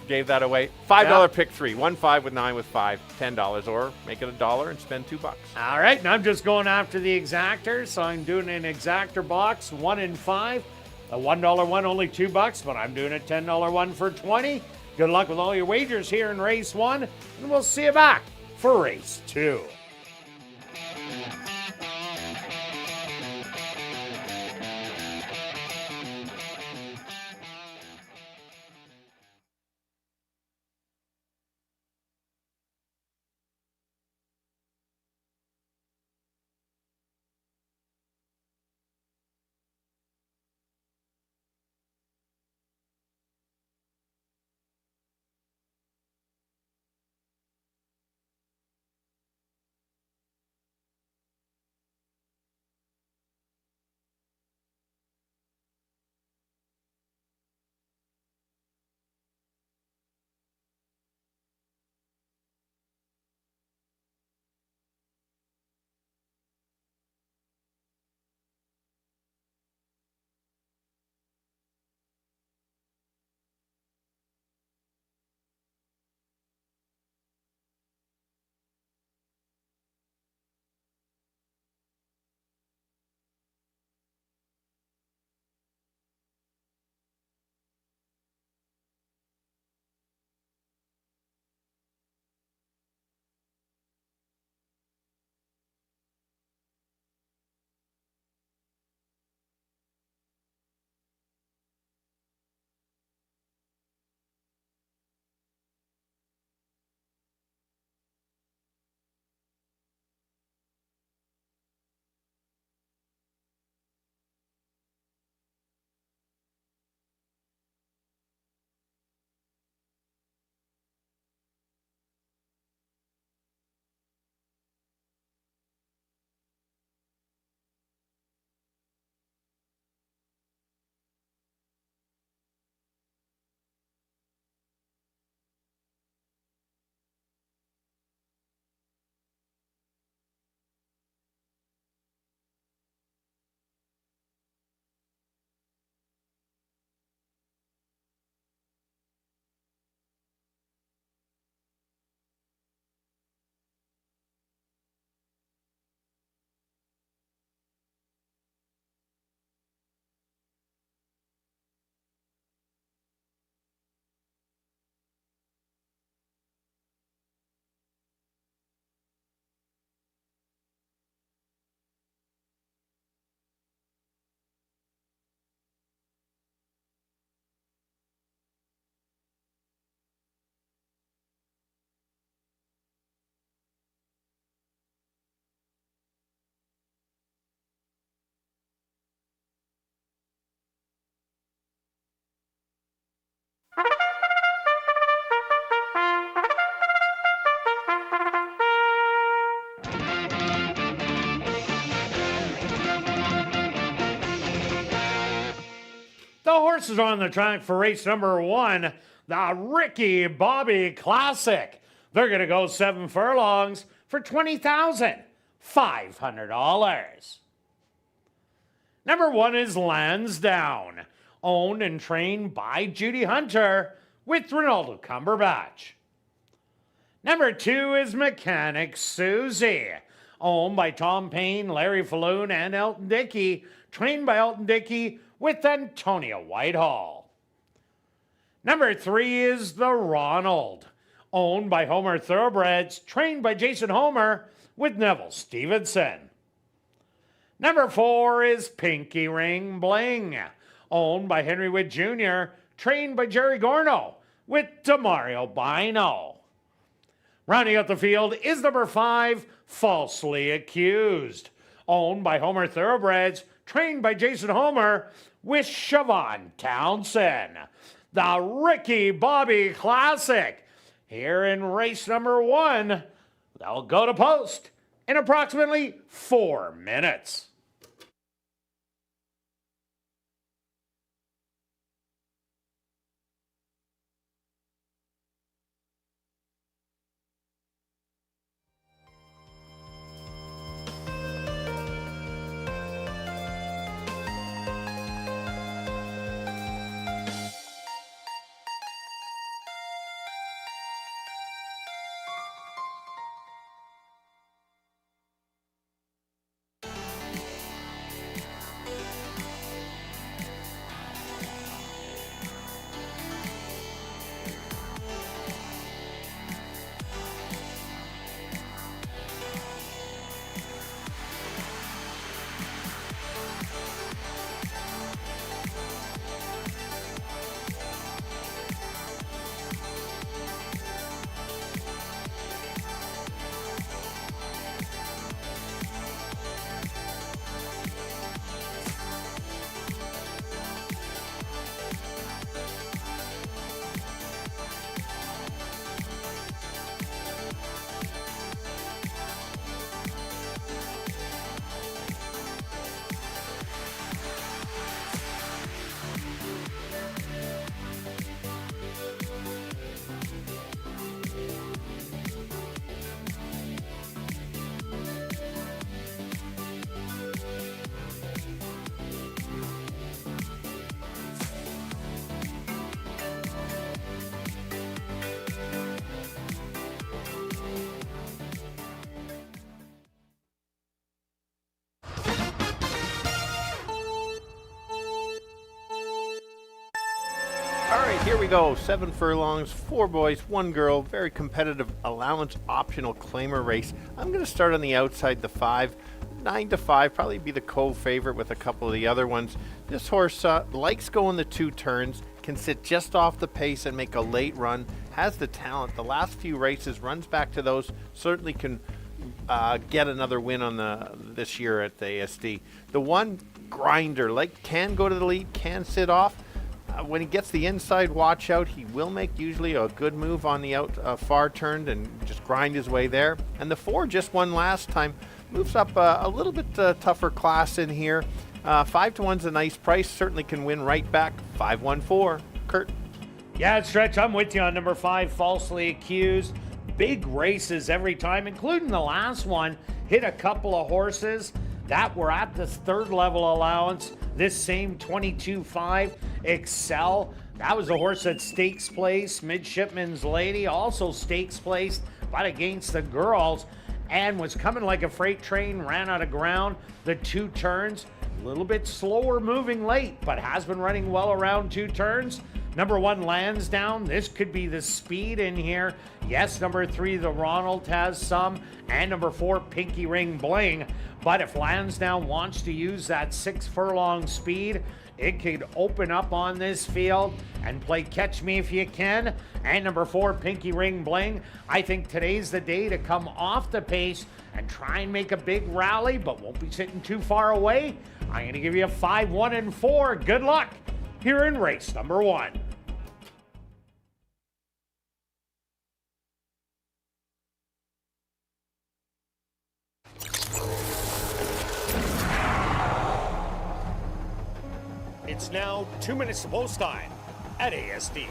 gave that away? $5 pick 3. 1 5 with 9 with 5. $10, or make it $1 and spend $2. All right, and I'm just going after the exactor, so I'm doing an exactor box, 1 and 5. A $1 one, only $2, but I'm doing a $10 one for 20. Good luck with all your wagers here in race 1, and we'll see you back for race 2. The horses on the track for race number 1, the Ricky Bobby Classic. They're going to go 7 furlongs for $20,500. Number 1 is Lansdowne, owned and trained by Judy Hunter with Ronaldo Cumberbatch. Number 2 is Mechanic Susie, owned by Tom Payne, Larry Falloon, and Elton Dickey, trained by Elton Dickey with Antonia Whitehall. Number 3 is the Ronald, owned by Homer Thoroughbreds, trained by Jason Homer with Neville Stevenson. Number 4 is Pinky Ring Bling, owned by Henry Witt Jr., trained by Jerry Gorno with Demario Bino. Rounding out the field is number 5, Falsely Accused, owned by Homer Thoroughbreds, trained by Jason Homer with Siobhan Townsend. The Ricky Bobby Classic. Here in race number 1, they'll go to post in approximately 4 minutes. All right, here we go. 7 furlongs, 4 boys, 1 girl. Very competitive allowance optional claimer race. I'm going to start on the outside, the 5. 9 to 5, probably be the co-favorite with a couple of the other ones. This horse likes going the 2 turns, can sit just off the pace and make a late run, has the talent. The last few races runs back to those, certainly can get another win on this year at the ASD. The 1 grinder, can go to the lead, can sit off. When he gets the inside watch out, he will make usually a good move on the out far turned and just grind his way there. And the 4 just won last time, moves up a little bit tougher class in here. 5 to 1's a nice price, certainly can win right back. 5-1-4, Kirt. Yeah, Stretch, I'm with you on number 5, Falsely Accused. Big races every time, including the last one. Hit a couple of horses that were at this 3rd level allowance. This same 22-5 Excel. That was a horse that stakes place. Midshipman's Lady also stakes place, but against the girls, and was coming like a freight train, ran out of ground. The 2 turns, a little bit slower moving late, but has been running well around 2 turns. Number 1, Lansdowne. This could be the speed in here. Yes, number 3, the Ronald has some. And number 4, Pinky Ring Bling. But if Lansdowne wants to use that 6 furlong speed, it could open up on this field and play catch me if you can. And number 4, Pinky Ring Bling. I think today's the day to come off the pace and try and make a big rally, but won't be sitting too far away. I'm going to give you a 5-1-4. Good luck here in race number 1. It's now 2 minutes to post time at ASD.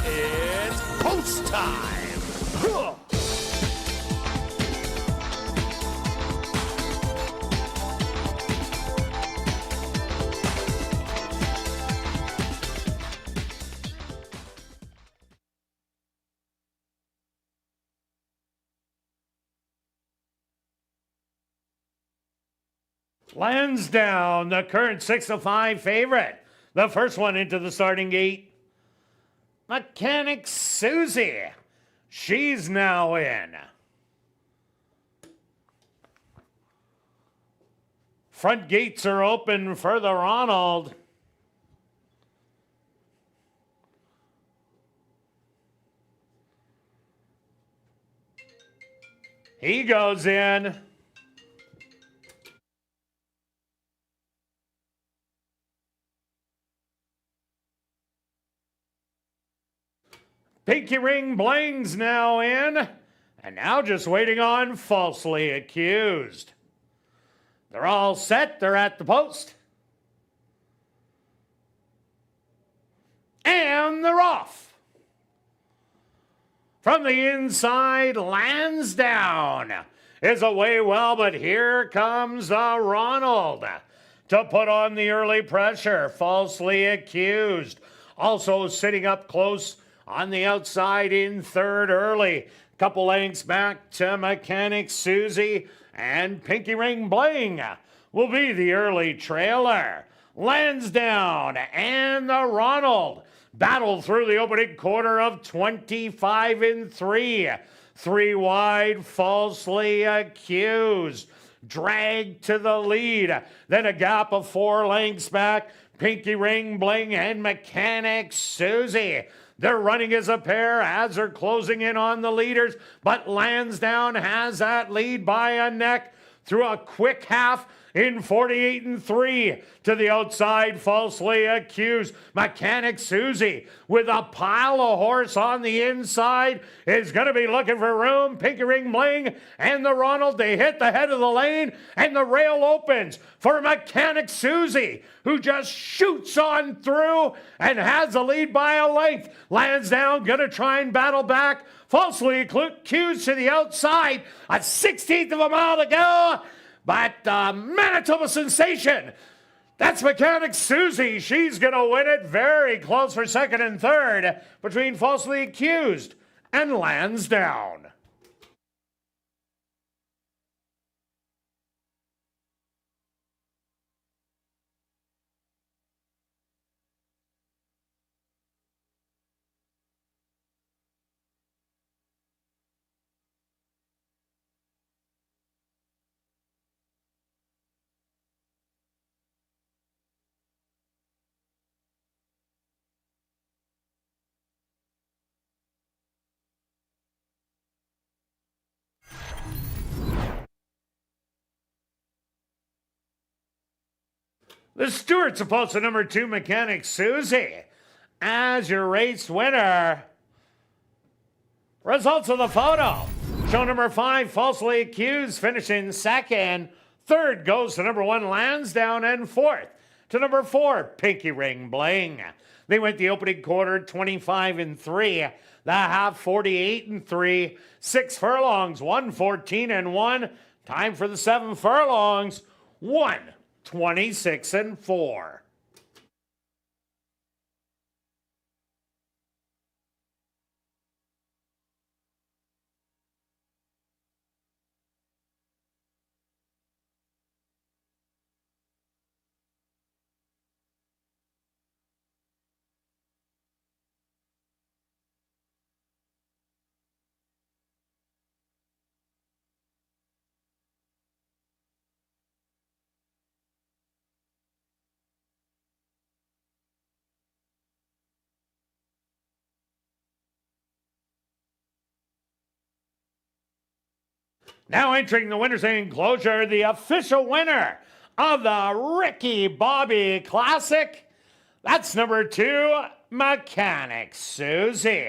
It's post time. Huh. Lansdowne, the current 6-5 favorite. The first one into the starting gate. Mechanic Susie. She's now in. Front gates are open for the Ronald. He goes in. Pinky Ring Bling's now in, and now just waiting on Falsely Accused. They're all set, they're at the post. And they're off. From the inside, Lansdowne is away well, but here comes the Ronald to put on the early pressure. Falsely Accused also sitting up close on the outside in third early. Couple lengths back to Mechanic Susie, and Pinky Ring Bling will be the early trailer. Lansdowne and the Ronald battle through the opening quarter of 25 and 3. 3 wide, Falsely Accused. Dragged to the lead. Then a gap of 4 lengths back. Pinky Ring Bling and Mechanic Susie. They're running as a pair as they're closing in on the leaders, but Lansdowne has that lead by a neck through a quick half. in 48-3 to the outside, falsely accused. Mechanic Susie with a pile of horse on the inside is going to be looking for room. Pinky Ring Bling and the Ronald, they hit the head of the lane, and the rail opens for Mechanic Susie, who just shoots on through and has the lead by a length. Lands down, going to try and battle back. Falsely accused to the outside. A 16th of a mile to go. But Manitoba sensation. That's Mechanic Susie. She's going to win it. Very close for second and third between Falsely Accused and Lansdowne. The Stewart's opposed to number 2, Mechanic Susie, as your race winner. Results of the photo. Show number 5, Falsely Accused, finishing second. Third goes to number 1, Lansdowne, and fourth to number 4, Pinky Ring Bling. They went the opening quarter 25-3, the half 48-3, 6 furlongs, 114-1. Time for the 7 furlongs, 126-4. Now entering the winner's enclosure, the official winner of the Ricky Bobby Classic. That's number 2, Mechanic Susie.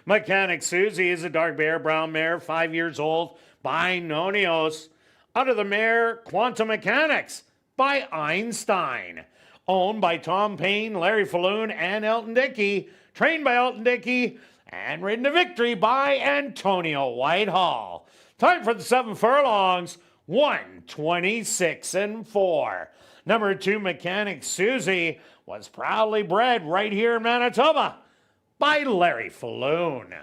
Mechanic Susie is a dark bear brown mare, 5 years old, by Nonios. Under the mare, Quantum Mechanics by Einstein. Owned by Tom Payne, Larry Falloon, and Elton Dickey. Trained by Elton Dickey and ridden to victory by Antonio Whitehall. Time for the 7 furlongs, 126-4. Number 2, Mechanic Susie, was proudly bred right here in Manitoba by Larry Falloon.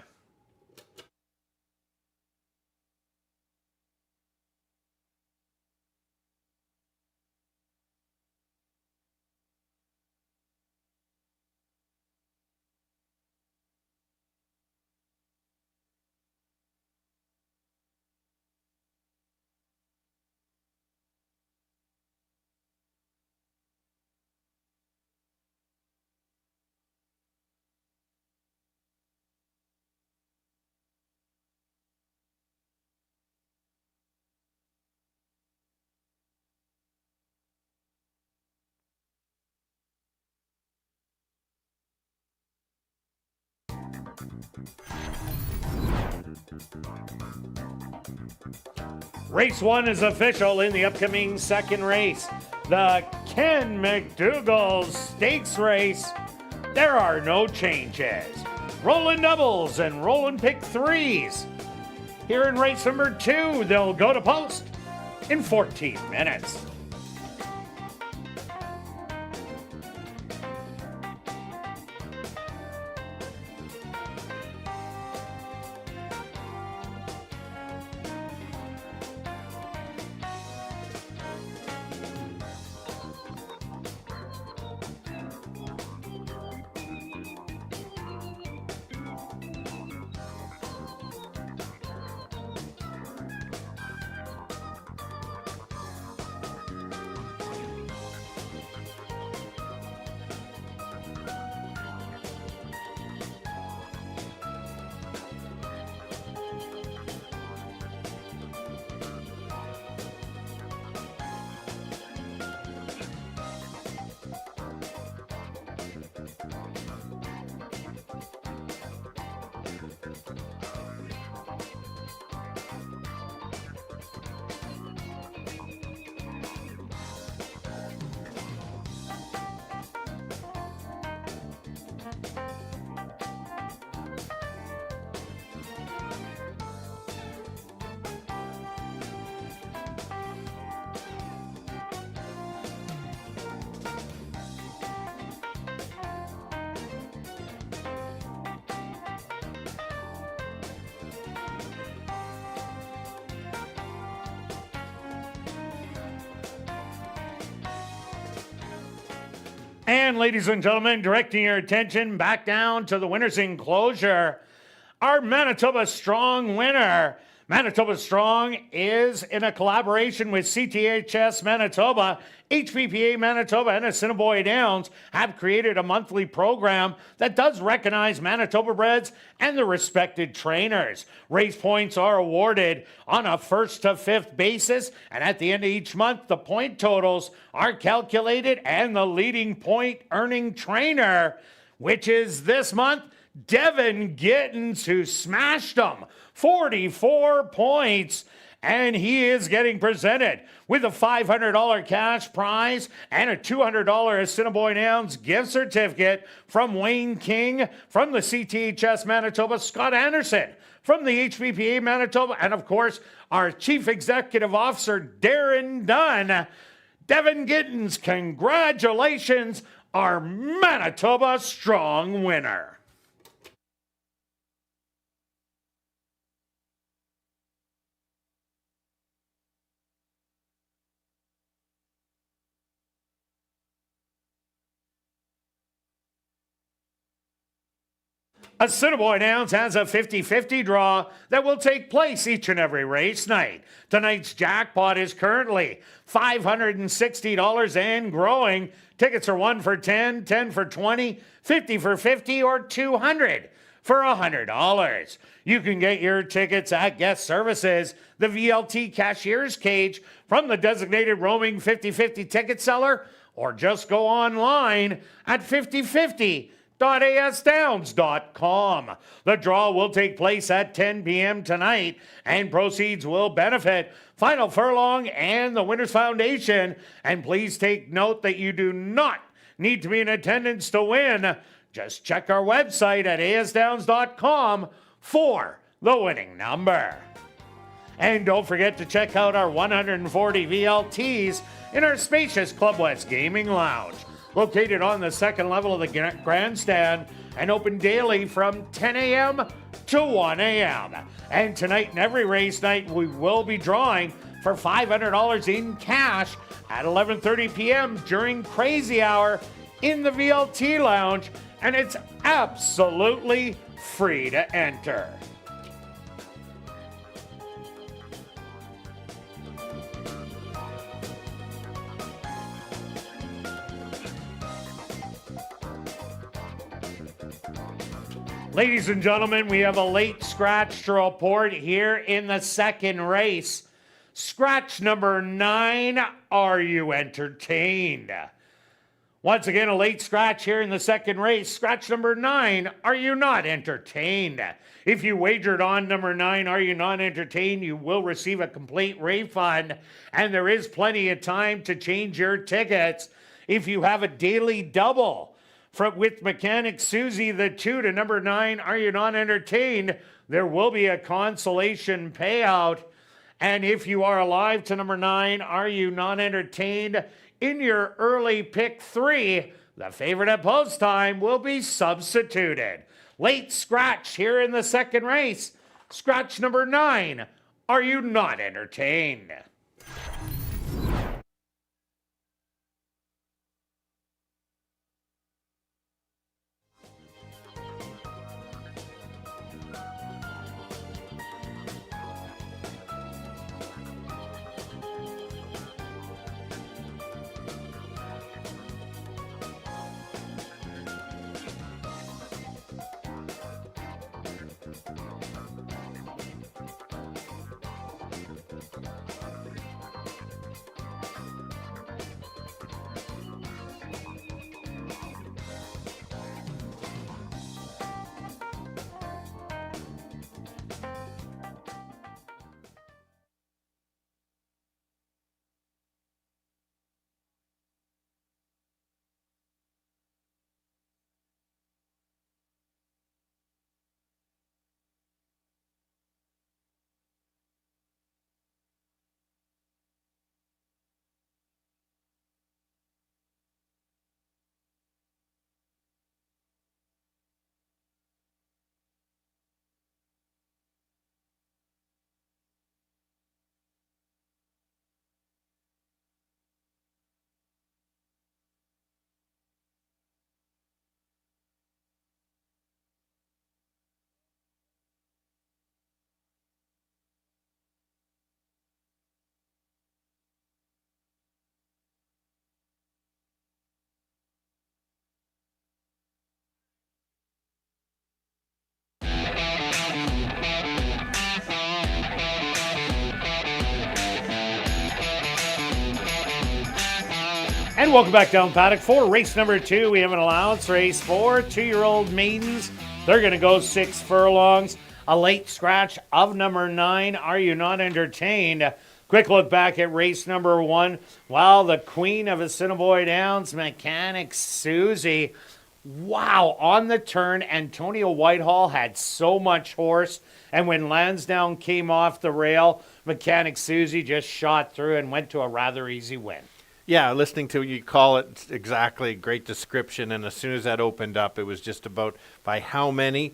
Race 1 is official in the upcoming second race. The Ken McDougall Stakes Race. There are no changes. Rolling doubles and rolling pick threes. Here in race number 2, they'll go to post in 14 minutes. And ladies and gentlemen, directing your attention back down to the winner's enclosure, our Manitoba Strong winner. Manitoba Strong is in a collaboration with CTHS Manitoba. HPPA Manitoba and Assiniboia Downs have created a monthly program that does recognize Manitoba breds and the respected trainers. Race points are awarded on a first to fifth basis, and at the end of each month, the point totals are calculated, and the leading point earning trainer, which is this month, Devin Gittins, who smashed them 44 points, and he is getting presented with a $500 cash prize and a $200 Assiniboia Downs gift certificate from Wayne King, from the CTHS Manitoba, Scott Anderson, from the HPPA Manitoba, and of course, our Chief Executive Officer, Darren Dunn. Devin Gittins, congratulations, our Manitoba Strong winner. Assiniboia Downs has a 50-50 draw that will take place each and every race night. Tonight's jackpot is currently $560 and growing. Tickets are 1 for 10, 10 for 20, 50 for 50, or 200 for $100. You can get your tickets at Guest Services, the VLT Cashier's Cage, from the designated roaming 50-50 ticket seller, or just go online at 5050.asdowns.com. The draw will take place at 10 p.m. tonight, and proceeds will benefit Final Furlong and the Winners Foundation. And please take note that you do not need to be in attendance to win. Just check our website at asdowns.com for the winning number. And don't forget to check out our 140 VLTs in our spacious Club West Gaming Lounge, located on the second level of the grandstand and open daily from 10 a.m. to 1 a.m. And tonight and every race night, we will be drawing for $500 in cash at 11:30 p.m. during Crazy Hour in the VLT Lounge, and it's absolutely free to enter. Ladies and gentlemen, we have a late scratch to report here in the second race. Scratch number 9, are you entertained? Once again, a late scratch here in the second race. Scratch number 9, are you not entertained? If you wagered on number 9, are you not entertained, you will receive a complete refund, and there is plenty of time to change your tickets. If you have a daily double with Mechanic Susie, the 2 to number 9, are you not entertained, there will be a consolation payout. And if you are alive to number 9, are you not entertained, in your early pick 3, the favorite at post time will be substituted. Late scratch here in the second race. Scratch number 9, are you not entertained? And welcome back down paddock 4, race number 2. We have an allowance, race 4, 2-year-old maidens. They're going to go 6 furlongs. A late scratch of number 9. Are you not entertained? Quick look back at race number 1. Well, the queen of Assiniboia Downs, Mechanic Susie. Wow, on the turn, Antonio Whitehall had so much horse. And when Lansdowne came off the rail, Mechanic Susie just shot through and went to a rather easy win. Yeah, listening to you call it exactly, great description. And as soon as that opened up, it was just about by how many.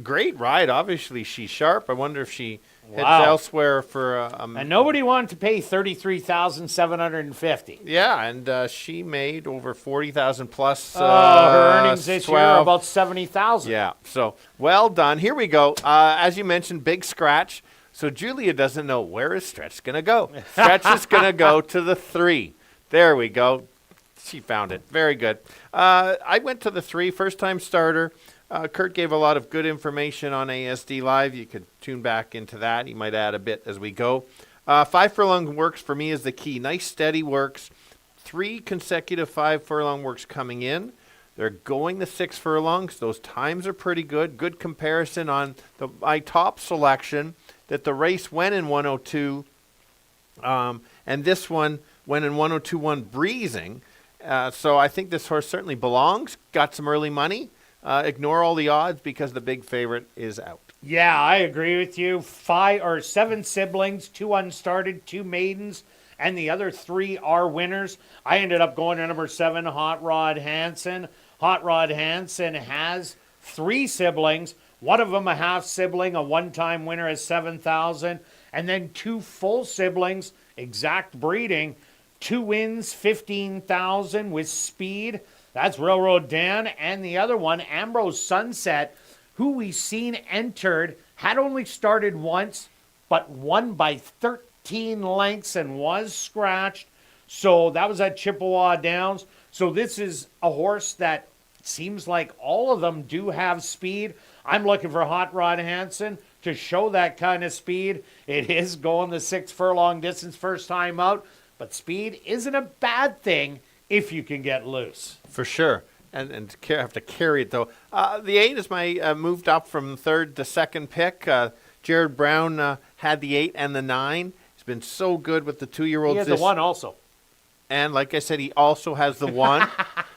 Great ride. Obviously, she's sharp. I wonder if she heads elsewhere for and nobody wanted to pay $33,750. Yeah, and she made over 40,000 plus. Her earnings this year are about 70,000. Yeah, so well done. Here we go. As you mentioned, big scratch. So Julia doesn't know where is Stretch going to go. Stretch is going to go to the 3. There we go. She found it. Very good. I went to the 3, first-time starter. Kirt gave a lot of good information on ASD Live. You could tune back into that. He might add a bit as we go. 5 furlong works for me is the key. Nice, steady works. 3 consecutive 5 furlong works coming in. They're going the 6 furlongs. Those times are pretty good. Good comparison on my top selection that the race went in 102. And this one went in 102.1 breezing. So I think this horse certainly belongs. Got some early money. Ignore all the odds because the big favorite is out. Yeah, I agree with you. 7 siblings, 2 unstarted, 2 maidens, and the other 3 are winners. I ended up going to number 7, Hot Rod Hansen. Hot Rod Hansen has 3 siblings. One of them a half sibling, a one-time winner at 7,000, and then 2 full siblings, exact breeding. 2 wins, 15,000 with speed. That's Railroad Dan. And the other one, Ambrose Sunset, who we've seen entered, had only started once, but won by 13 lengths and was scratched. So that was at Chippewa Downs. So this is a horse that seems like all of them do have speed. I'm looking for Hot Rod Hansen to show that kind of speed. It is going the 6 furlong distance first time out. But speed isn't a bad thing if you can get loose. For sure. And have to carry it, though. The 8 is my moved up from 3rd to 2nd pick. Jared Brown had the 8 and the 9. He's been so good with the 2-year-olds. He has the 1 also. And like I said, he also has the 1.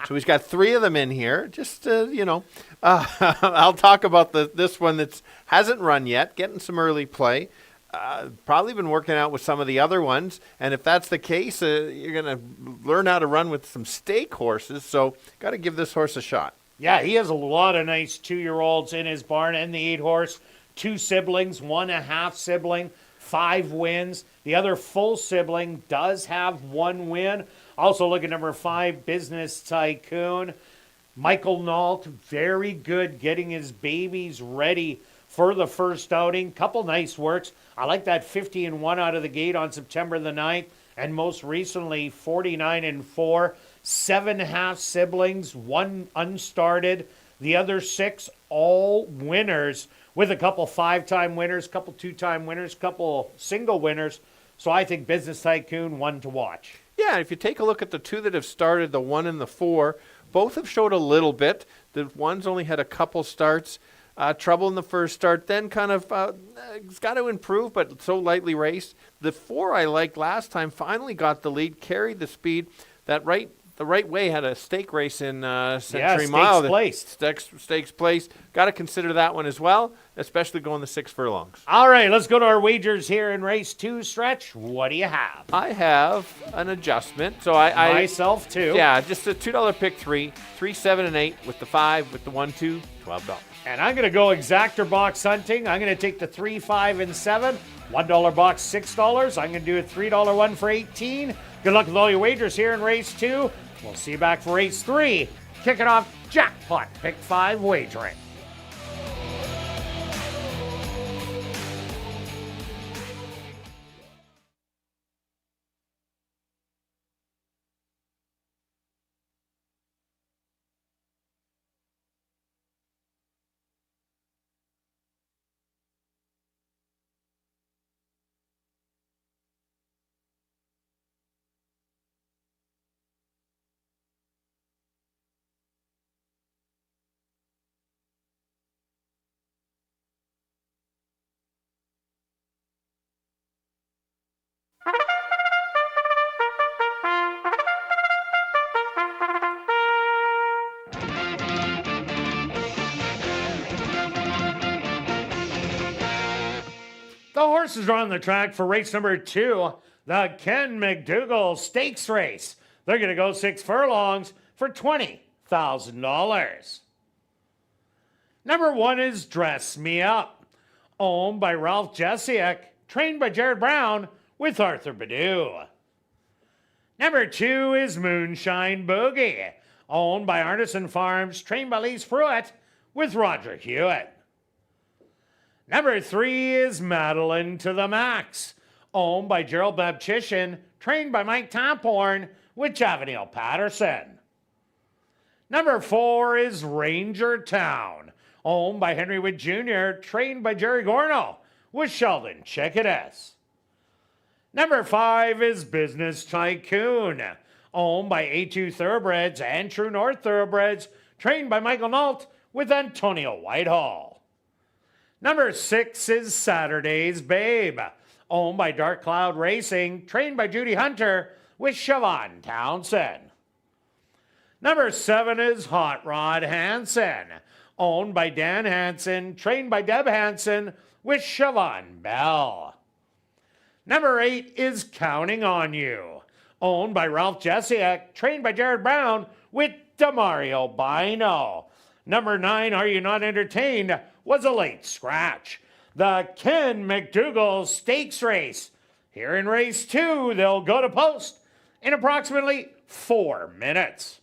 So he's got 3 of them in here. Just, I'll talk about this one that hasn't run yet, getting some early play. Probably been working out with some of the other ones. And if that's the case, you're going to learn how to run with some stake horses. So got to give this horse a shot. Yeah, he has a lot of nice 2-year-olds in his barn and the 8 horse. 2 siblings, 1 a half sibling, 5 wins. The other full sibling does have 1 win. Also look at number 5, Business Tycoon. Michael Nault, very good getting his babies ready for the first outing. Couple nice works. I like that 50-1 out of the gate on September the 9th. And most recently, 49-4. 7 half siblings, 1 unstarted. The other 6 all winners, with a couple 5-time winners, couple 2-time winners, couple single winners. So I think Business Tycoon, 1 to watch. Yeah, if you take a look at the 2 that have started, the 1 and the 4, both have showed a little bit. The one's only had a couple starts. Trouble in the first start, then kind of it's got to improve, but so lightly raced. The 4 I liked last time finally got the lead, carried the speed. The right way had a stake race in Century Mile. Stakes Place. Got to consider that one as well, especially going the 6 furlongs. All right, let's go to our wagers here in race 2. Stretch, what do you have? I have an adjustment. So Myself too. Yeah, just a $2 pick 3, 7, and 8 with the 5, with the 1, 2, $12. And I'm going to go exactor box hunting. I'm going to take the 3, 5, and 7. $1 box, $6. I'm going to do a $3 one for 18. Good luck with all your wagers here in race 2. We'll see you back for race 3. Kicking off jackpot pick 5 wagering. The horses are on the track for race number 2, the Ken McDougall Stakes Race. They're going to go 6 furlongs for $20,000. Number 1 is Dress Me Up, owned by Ralph Jessiak, trained by Jared Brown with Arthur Badu. Number 2 is Moonshine Boogie, owned by Artisan Farms, trained by Lise Pruitt with Roger Hewitt. Number 3 is Madeline to the Max, owned by Gerald Babchishin, trained by Mike Tamporn with Javanil Patterson. Number 4 is Ranger Town, owned by Henry Wood Jr., trained by Jerry Gorno with Sheldon Chickadas. Number 5 is Business Tycoon, owned by A2 Thoroughbreds and True North Thoroughbreds, trained by Michael Nault with Antonio Whitehall. Number 6 is Saturday's Babe, owned by Dark Cloud Racing, trained by Judy Hunter with Siobhan Townsend. Number 7 is Hot Rod Hansen, owned by Dan Hansen, trained by Deb Hansen with Siobhan Bell. Number 8 is Counting on You, owned by Ralph Jessiak, trained by Jared Brown with Demario Bino. Number 9, Are You Not Entertained, was a late scratch. The Ken McDougall Stakes Race. Here in race 2, they'll go to post in approximately 4 minutes.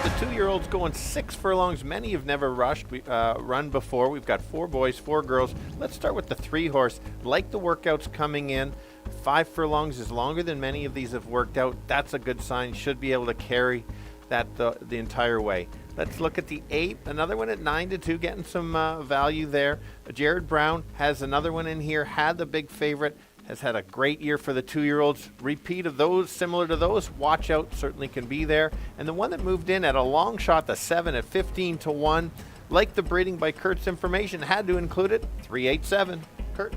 The 2-year-olds going 6 furlongs. Many have never run before. We've got 4 boys, 4 girls. Let's start with the 3-horse. Like the workouts coming in, 5 furlongs is longer than many of these have worked out. That's a good sign. Should be able to carry that the entire way. Let's look at the 8. Another one at 9-2, getting some value there. Jared Brown has another one in here. Had the big favorite. Has had a great year for the 2-year-olds. Repeat of those, similar to those, Watch Out certainly can be there. And the one that moved in at a long shot, the 7 at 15-1, like the breeding by Kirt's information, had to include it, 387. Kirt.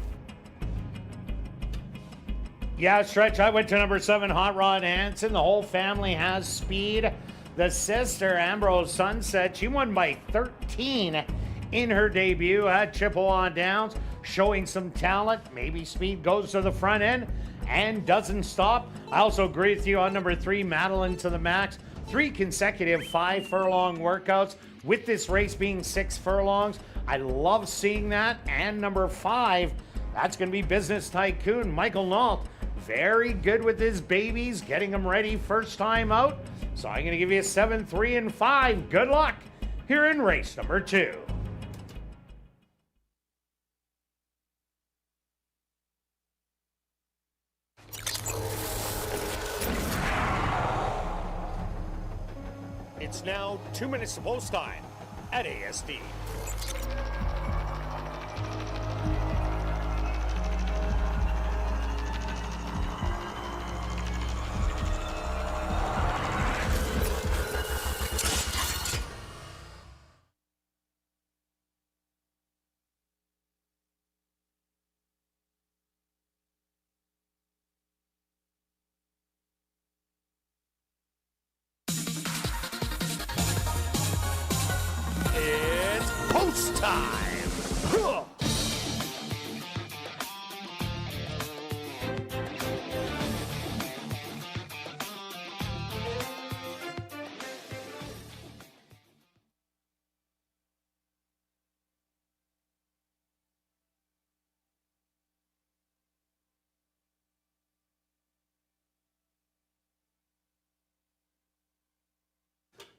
Yeah, Stretch, I went to number 7, Hot Rod Hansen. The whole family has speed. The sister, Ambrose Sunset, she won by 13 in her debut at Chippewa Downs, showing some talent. Maybe speed goes to the front end and doesn't stop. I also agree with you on number 3, Madeline to the Max. 3 consecutive 5 furlong workouts with this race being 6 furlongs. I love seeing that. And number 5, that's going to be Business Tycoon, Michael Nault. Very good with his babies, getting them ready first time out. So I'm going to give you a 7, 3, and 5. Good luck here in race number 2. It's now 2 minutes to post time at ASD. time.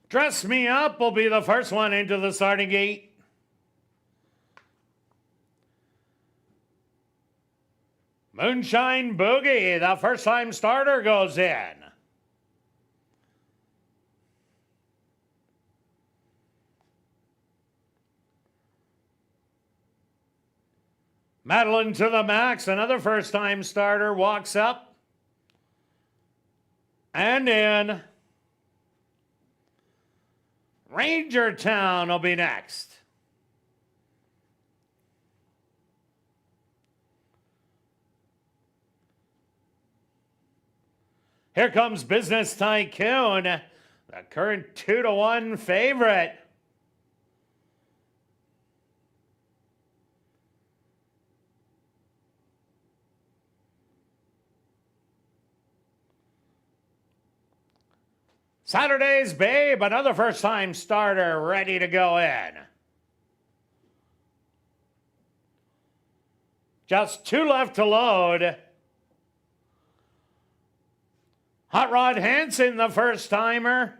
Dress Me Up will be the first one into the starting gate. Moonshine Boogie, the first time starter, goes in. Madeline to the Max, another first time starter, walks up and in. Ranger Town will be next. Here comes Business Tycoon, the current 2-1 favorite. Saturday's Babe, another first-time starter, ready to go in. Just 2 left to load. Hot Rod Hansen, the first-timer.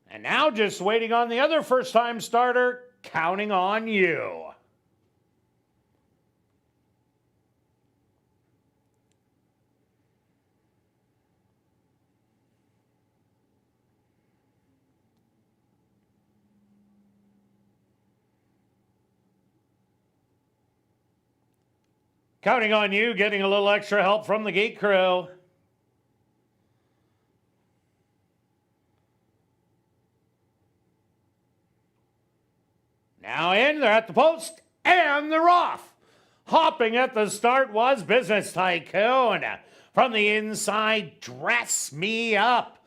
And now just waiting on the other first-time starter, Counting on You. Counting on You, getting a little extra help from the gate crew. Now in, they're at the post, and they're off. Hopping at the start was Business Tycoon. From the inside, Dress Me Up.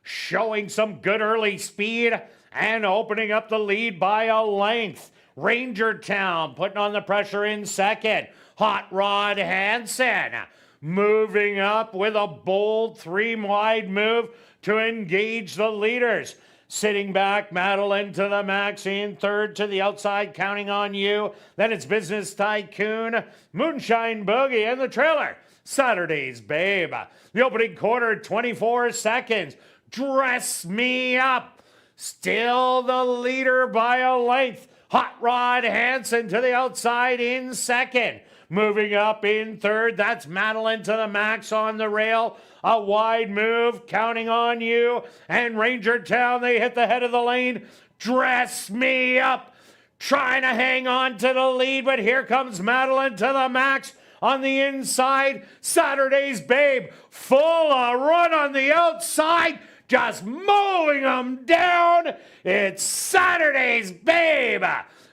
Showing some good early speed and opening up the lead by a length. Ranger Town putting on the pressure in second. Hot Rod Hansen moving up with a bold 3-wide move to engage the leaders. Sitting back, Madeline to the Max in third, to the outside, Counting on You. Then it's Business Tycoon, Moonshine Boogie, and the trailer, Saturday's Babe. The opening quarter, 24 seconds. Dress Me Up, still the leader by a length. Hot Rod Hansen to the outside in second. Moving up in third, that's Madeline to the Max on the rail. A wide move, Counting on You. And Ranger Town, they hit the head of the lane. Dress Me Up, trying to hang on to the lead, but here comes Madeline to the Max on the inside. Saturday's Babe, full of run on the outside, just mowing them down. It's Saturday's Babe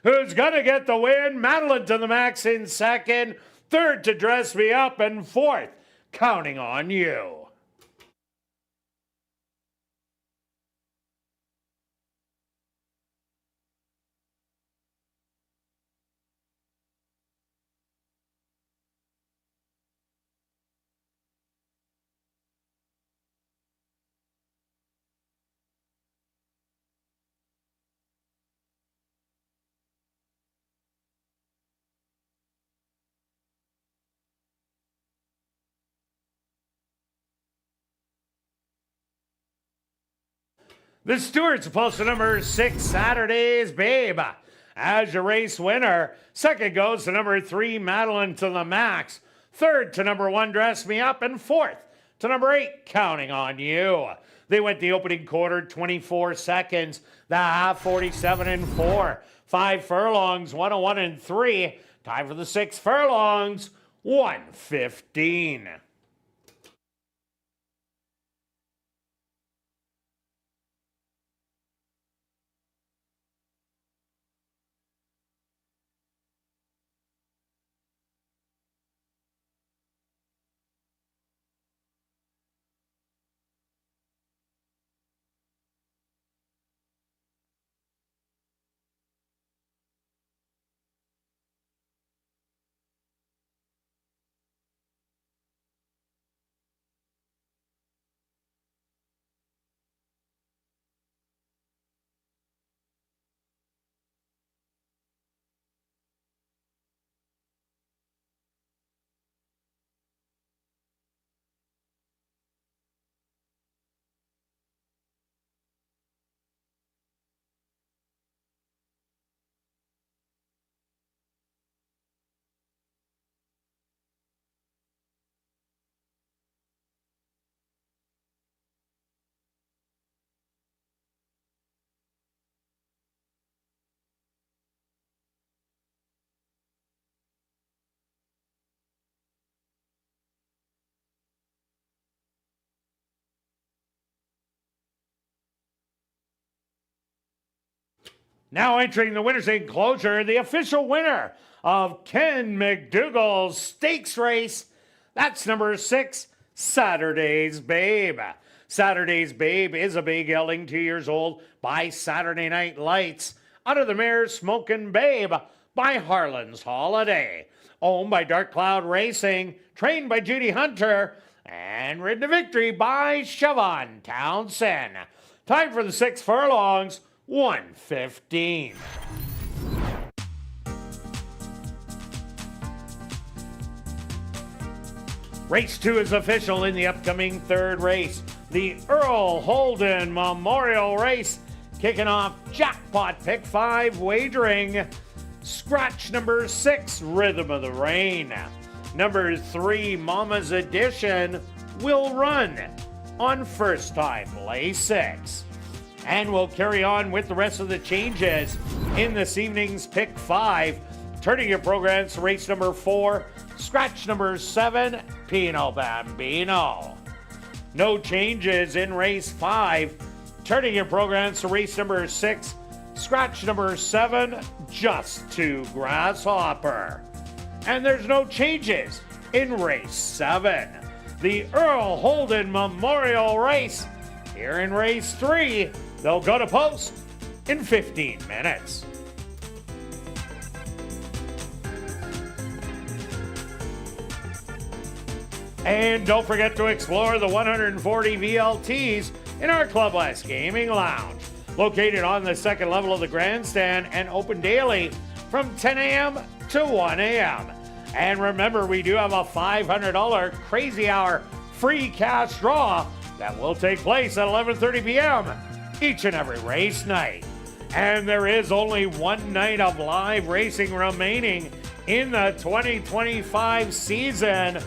who's going to get the win. Madeline to the Max in second. Third to Dress Me Up. And fourth, Counting on You. The Stewart's post to number 6, Saturday's Babe. As your race winner, second goes to number 3, Madeline to the Max. Third to number 1, Dress Me Up. And fourth to number 8, Counting on You. They went the opening quarter, 24 seconds. The half, 47-4. 5 furlongs, 101-3. Time for the 6 furlongs, 1:15. Now entering the winner's enclosure, the official winner of Ken McDougall's stakes race. That's number 6, Saturday's Babe. Saturday's Babe is a bay gelding 2 years old by Saturday Night Lights. Out of the mare Smokin' Babe by Harlan's Holiday. Owned by Dark Cloud Racing, trained by Judy Hunter, and ridden to victory by Siobhan Townsend. Time for the 6 furlongs, 1:15. Race 2 is official in the upcoming third race. The Earl Holden Memorial Race, kicking off jackpot pick 5 wagering. Scratch number 6, Rhythm of the Rain. Number 3, Mama's Edition, will run on first time lay 6. And we'll carry on with the rest of the changes in this evening's pick 5. Turning your programs to race number 4, scratch number 7, Pino Bambino. No changes in race 5. Turning your programs to race number 6, scratch number 7, Just to Grasshopper. And there's no changes in race 7. The Earl Holden Memorial Race. Here in race 3, they'll go to post in 15 minutes. And don't forget to explore the 140 VLTs in our Club West Gaming Lounge, located on the second level of the grandstand and open daily from 10 a.m. to 1 a.m. And remember, we do have a $500 Crazy Hour free cash draw that will take place at 11:30 p.m. each and every race night. And there is only one night of live racing remaining in the 2025 season.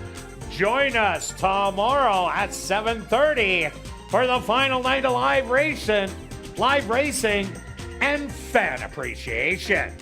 Join us tomorrow at 7:30 for the final night of live racing and fan appreciation.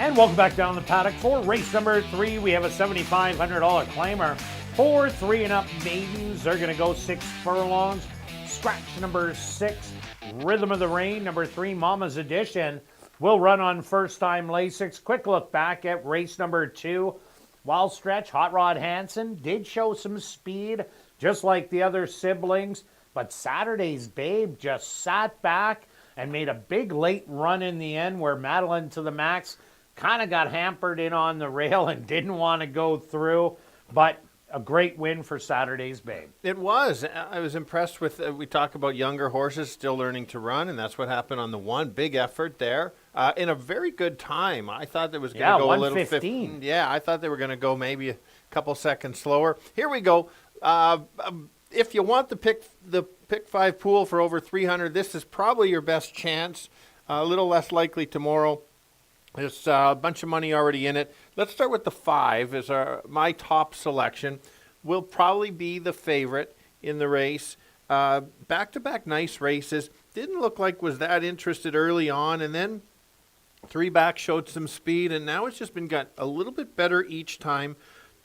And welcome back down the paddock for race number 3. We have a $7,500 claimer. 4 3 and up maidens. They're going to go 6 furlongs. Scratch number 6, Rhythm of the Rain. Number 3, Mama's Edition, will run on first-time Lasix. Quick look back at race number 2. Wild Stretch, Hot Rod Hansen did show some speed, just like the other siblings. But Saturday's Babe just sat back and made a big late run in the end where Madeline to the Max kind of got hampered in on the rail and didn't want to go through, but a great win for Saturday's Babe. It was. I was impressed with, we talk about younger horses still learning to run, and that's what happened on the one. Big effort there. In a very good time. I thought it was going to go a little 1:15. Yeah, I thought they were going to go maybe a couple seconds slower. Here we go. If you want the pick 5 pool for over 300, this is probably your best chance. A little less likely tomorrow. There's a bunch of money already in it. Let's start with the 5 as my top selection. Will probably be the favorite in the race. Back-to-back nice races. Didn't look like was that interested early on, and then 3 back showed some speed, and now it's just been got a little bit better each time.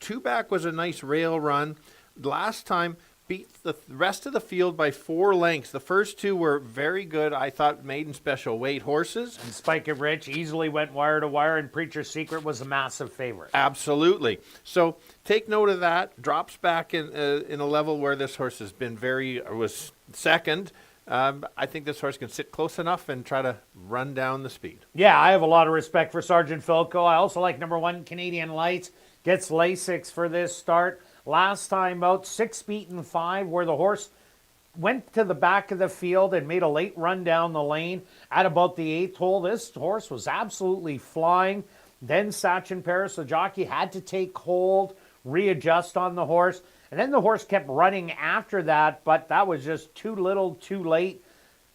2 back was a nice rail run. Last time beat the rest of the field by 4 lengths. The first 2 were very good. I thought maiden special weight horses. And Spike and Rich easily went wire to wire, and Preacher's Secret was a massive favorite. Absolutely. So take note of that. Drops back in a level where this horse has been was second. I think this horse can sit close enough and try to run down the speed. Yeah, I have a lot of respect for Sergeant Philco. I also like number 1, Canadian Lights. Gets Lasix for this start. Last time out, 6 beaten 5, where the horse went to the back of the field and made a late run down the lane at about the 8th hole. This horse was absolutely flying. Then Sachin Paris, the jockey, had to take hold, readjust on the horse. And then the horse kept running after that, but that was just too little, too late,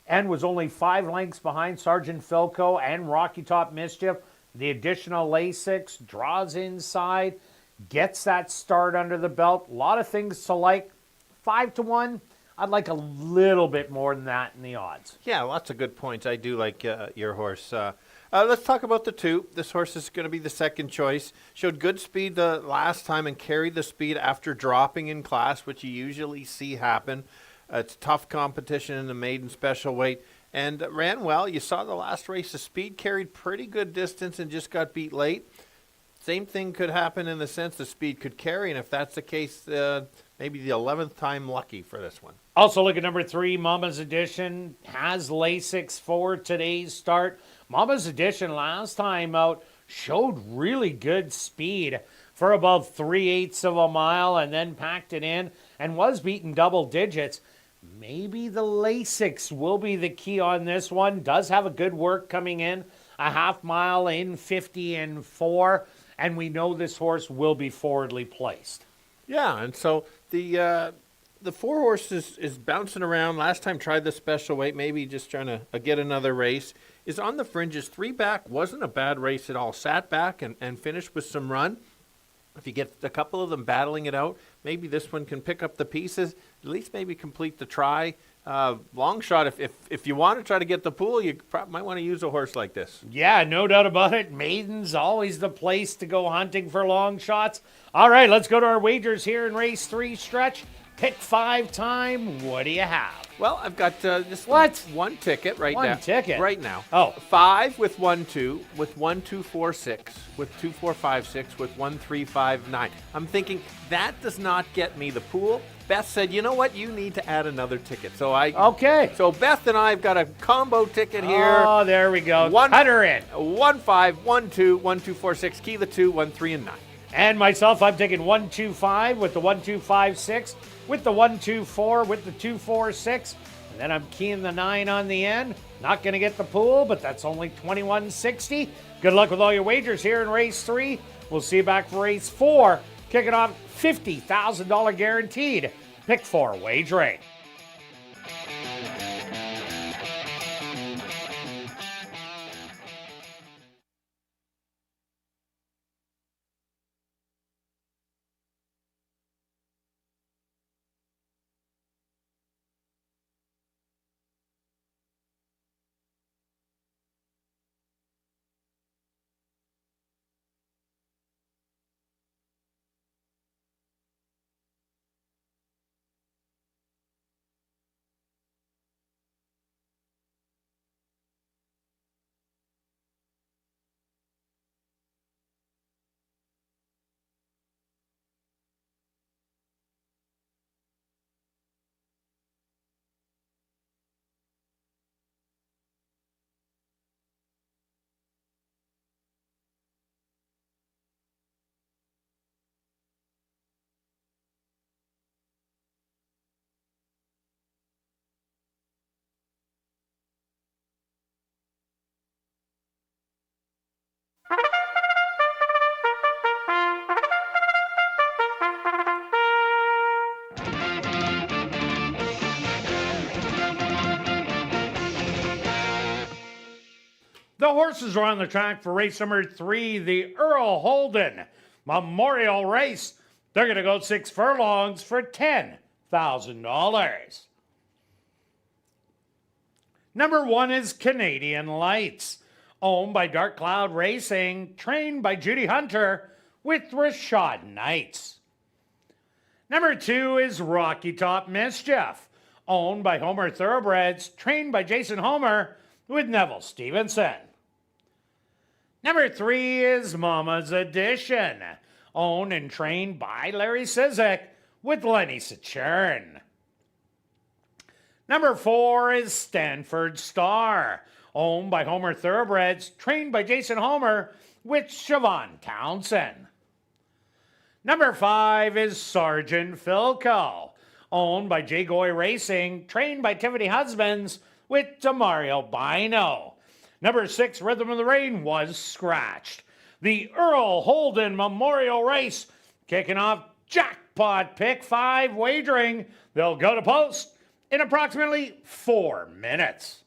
and was only 5 lengths behind Sergeant Philco and Rocky Top Mischief. The additional Lasix draws inside, gets that start under the belt. A lot of things to like. 5-1. I'd like a little bit more than that in the odds. Yeah, lots of good points. I do like your horse. Let's talk about the 2. This horse is going to be the second choice. Showed good speed the last time and carried the speed after dropping in class, which you usually see happen. It's tough competition in the maiden special weight. And ran well. You saw the last race. The speed carried pretty good distance and just got beat late. Same thing could happen in the sense the speed could carry, and if that's the case, maybe the 11th time lucky for this one. Also look at number 3, Mama's Edition. Has Lasix for today's start. Mama's Edition last time out showed really good speed for about 3/8 of a mile and then packed it in and was beaten double digits. Maybe the Lasix will be the key on this one. Does have a good work coming in. A half mile in 50 and 4. And we know this horse will be forwardly placed. Yeah, and so the 4 horses is bouncing around. Last time tried the special weight, maybe just trying to get another race. Is on the fringes. 3 back wasn't a bad race at all. Sat back and finished with some run. If you get a couple of them battling it out, maybe this one can pick up the pieces, at least maybe complete the try. Long shot, if you want to try to get the pool, you might want to use a horse like this. Yeah, no doubt about it. Maiden's always the place to go hunting for long shots. All right, let's go to our wagers here in race 3 stretch. Pick 5 time. What do you have? Well, I've got just one ticket right now. One ticket? Right now. Oh. 5 with 1-2, with 1-2-4-6, with 2-4-5-6, with 1-3-5-9. I'm thinking that does not get me the pool. Beth said, you know what? You need to add another ticket. Okay. So Beth and I have got a combo ticket here. Oh, there we go. Cut her in. 1-5, 1-2, 1-2-4-6, key the 2, 1-3, and 9. And myself, I'm taking 1-2-5 with the 1-2-5-6, with the 1-2-4, with the 2-4-6. And then I'm keying the 9 on the end. Not going to get the pool, but that's only $21.60. Good luck with all your wagers here in race 3. We'll see you back for race 4. Kicking off $50,000 guaranteed. Pick 4 wagering. horses are on the track for race number 3, the Earl Holden Memorial Race. They're going to go 6 furlongs for $10,000. Number 1 is Canadian Lights, owned by Dark Cloud Racing, trained by Judy Hunter with Rashad Knights. Number 2 is Rocky Top Mischief, owned by Homer Thoroughbreds, trained by Jason Homer with Neville Stevenson. Number 3 is Mama's Edition, owned and trained by Larry Sizik with Lenny Saturn. Number 4 is Stanford Star, owned by Homer Thoroughbreds, trained by Jason Homer with Siobhan Townsend. Number 5 is Sergeant Philco, owned by Jay Goy Racing, trained by Tiffany Husbands with Demario Bino. Number 6, Rhythm of the Rain, was scratched. The Earl Holden Memorial Race, kicking off jackpot pick 5 wagering. They'll go to post in approximately 4 minutes.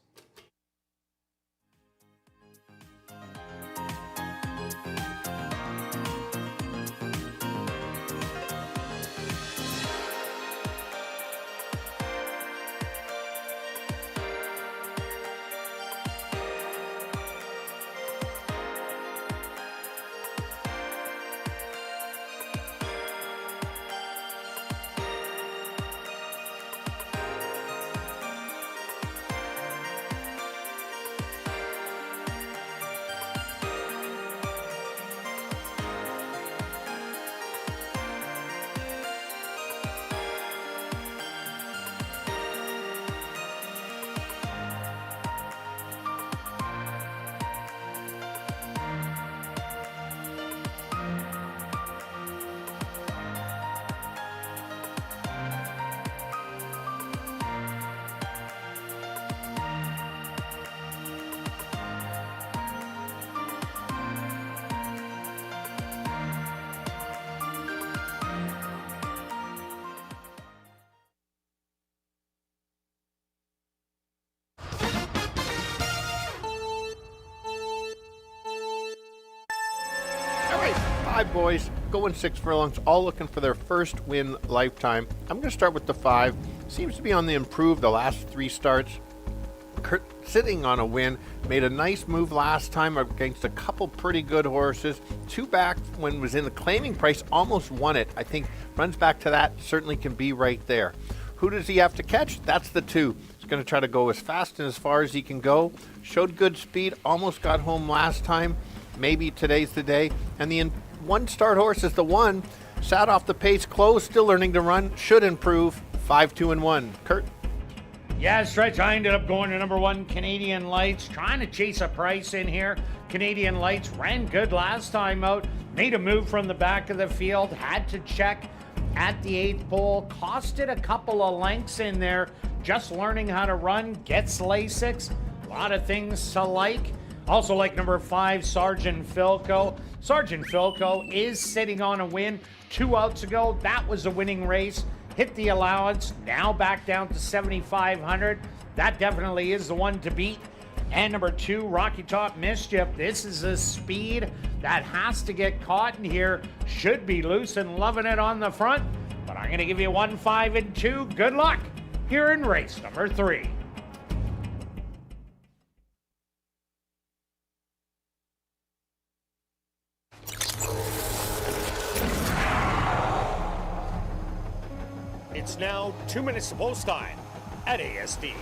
Five boys going 6 furlongs, all looking for their first win lifetime. I'm going to start with the 5. Seems to be on the improve the last 3 starts. Kirt sitting on a win, made a nice move last time against a couple pretty good horses. 2 back when was in the claiming price, almost won it. I think runs back to that, certainly can be right there. Who does he have to catch? That's the 2. He's going to try to go as fast and as far as he can go. Showed good speed, almost got home last time. Maybe today's the day. And the 1-start horse is the 1. Sat off the pace, close, still learning to run. Should improve. 5-2-1. Kirt. Yeah, Stretch, I ended up going to number 1, Canadian Lights, trying to chase a price in here. Canadian Lights ran good last time out, made a move from the back of the field, had to check at the 8th pole, costed a couple of lengths in there, just learning how to run, gets Lasix, a lot of things to like. Also like number 5, Sergeant Philco. Sergeant Philco is sitting on a win 2 outs ago. That was a winning race. Hit the allowance, now back down to 7,500. That definitely is the one to beat. And number 2, Rocky Top Mischief. This is a speed that has to get caught in here. Should be loose and loving it on the front. But I'm going to give you 1, 5, and 2. Good luck here in race number 3. It's now 2 minutes to post time at ASD.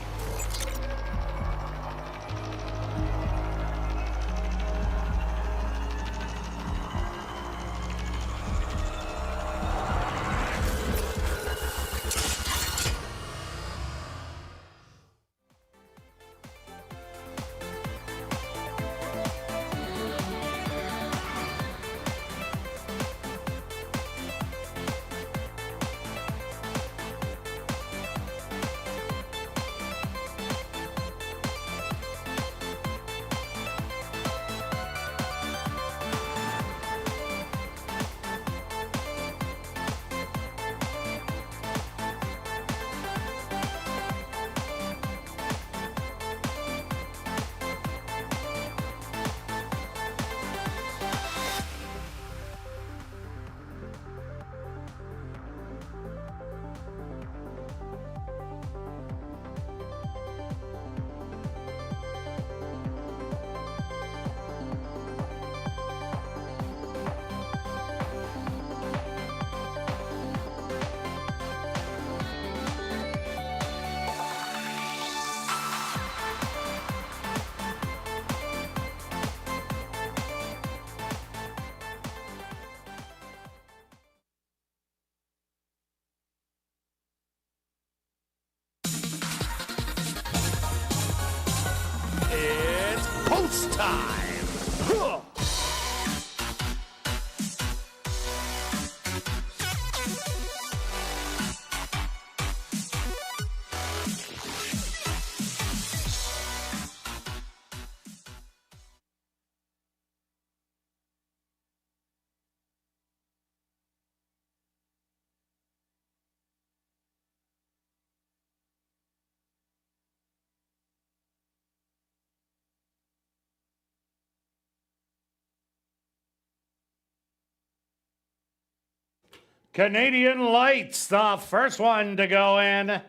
Canadian Lights, the first one to go in.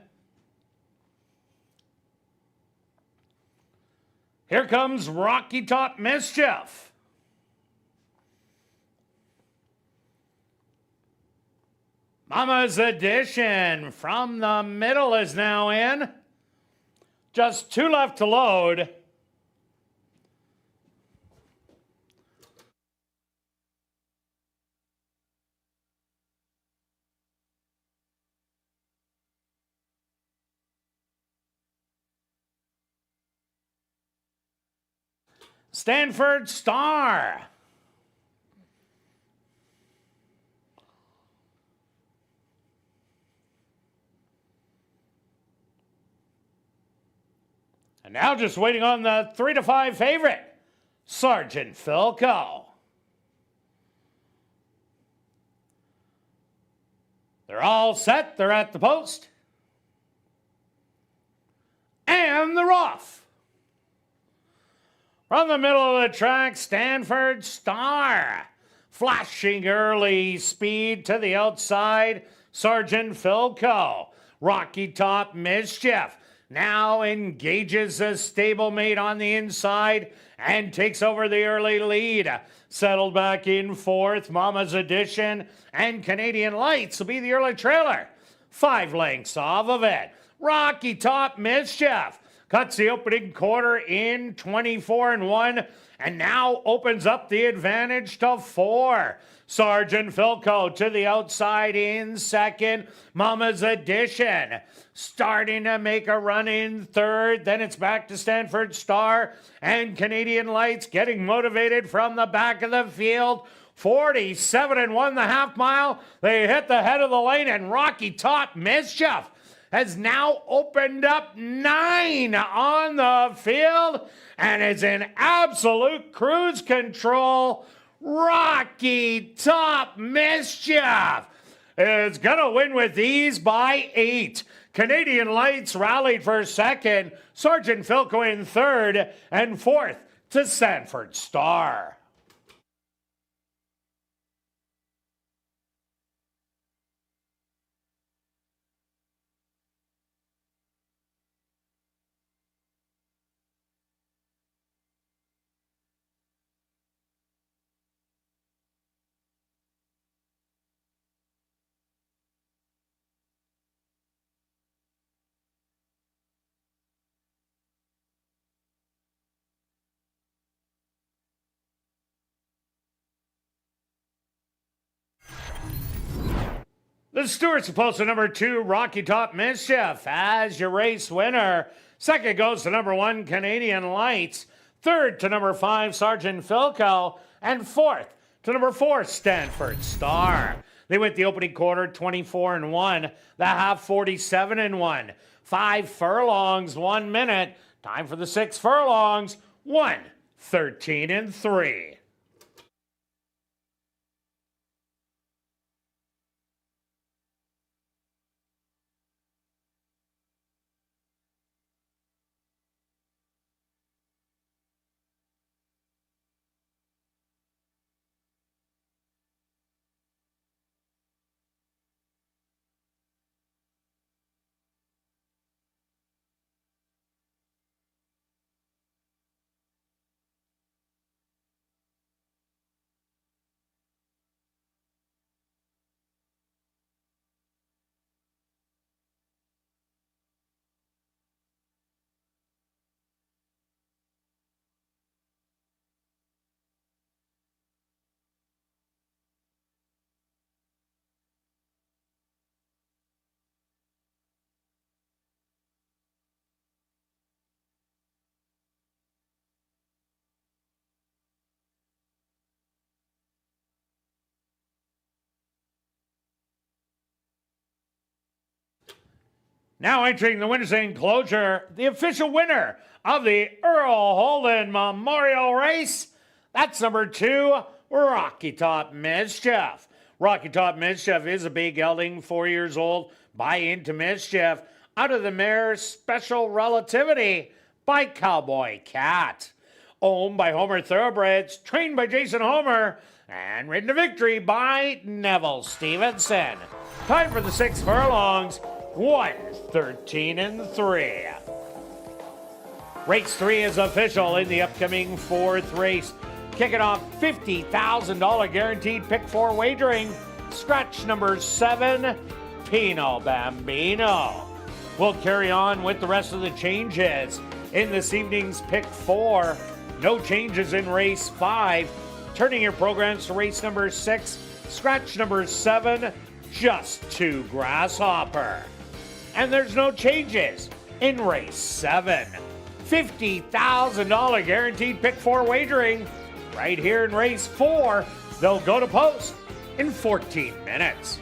Here comes Rocky Top Mischief. Mama's Edition from the middle is now in. Just 2 left to load. Stanford Star. And now just waiting on the 3 to 5 favorite, Sergeant Philco. They're all set. They're at the post. And they're off. From the middle of the track, Stanford Star. Flashing early speed to the outside, Sergeant Philco. Rocky Top Mischief now engages a stablemate on the inside and takes over the early lead. Settled back in fourth, Mama's Edition and Canadian Lights will be the early trailer. 5 lengths off of it. Rocky Top Mischief cuts the opening quarter in 24-1 and now opens up the advantage to 4. Sergeant Philco to the outside in second. Mama's Edition starting to make a run in third. Then it's back to Stanford Star and Canadian Lights getting motivated from the back of the field. 47-1 the half mile. They hit the head of the lane and Rocky Top Mischief has now opened up 9 on the field and is in absolute cruise control. Rocky Top Mischief is going to win with ease by 8. Canadian Lights rallied for second. Sergeant Philco in third and fourth to Stanford Star. The Stewart's supposed to number 2, Rocky Top Mischief as your race winner. Second goes to number 1, Canadian Lights. Third to number 5, Sergeant Philco. And fourth to number 4, Stanford Star. They went the opening quarter 24-1, the half 47-1. 5 furlongs, 1 minute. Time for the 6 furlongs, 1:13-3. Now entering the winner's enclosure, the official winner of the Earl Holden Memorial Race. That's number 2, Rocky Top Mischief. Rocky Top Mischief is a big gelding, 4 years old. Buy into Mischief out of the mare Special Relativity by Cowboy Cat. Owned by Homer Thoroughbreds, trained by Jason Homer. and ridden to victory by Neville Stevenson. Time for the 6 furlongs, 1:13 and 3. Race 3 is official in the upcoming 4th race. Kicking off $50,000 guaranteed pick 4 wagering. Scratch number 7, Pino Bambino. We'll carry on with the rest of the changes in this evening's pick 4. No changes in race 5. Turning your programs to race number 6, scratch number 7, Just 2 Grasshopper. And there's no changes in race 7. $50,000 guaranteed pick 4 wagering. Right here in race 4, they'll go to post in 14 minutes.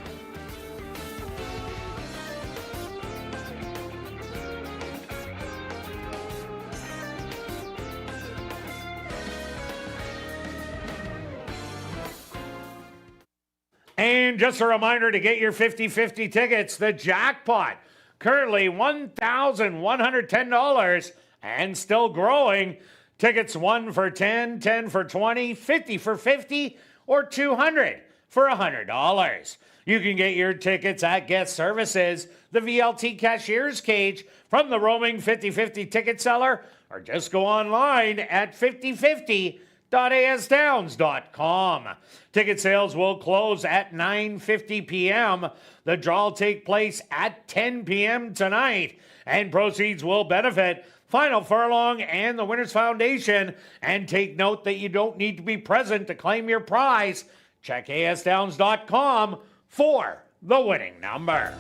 And just a reminder to get your 50-50 tickets, the jackpot, currently $1,110 and still growing. Tickets 1 for 10, 10 for 20, 50 for 50, or 200 for $100. You can get your tickets at Guest Services, the VLT Cashier's Cage, from the roaming 50-50 ticket seller, or just go online at 5050.asdowns.com. Ticket sales will close at 9:50 p.m. The draw will take place at 10 p.m. tonight, and proceeds will benefit Final Furlong and the Winners Foundation. And take note that you don't need to be present to claim your prize. Check asdowns.com for the winning number.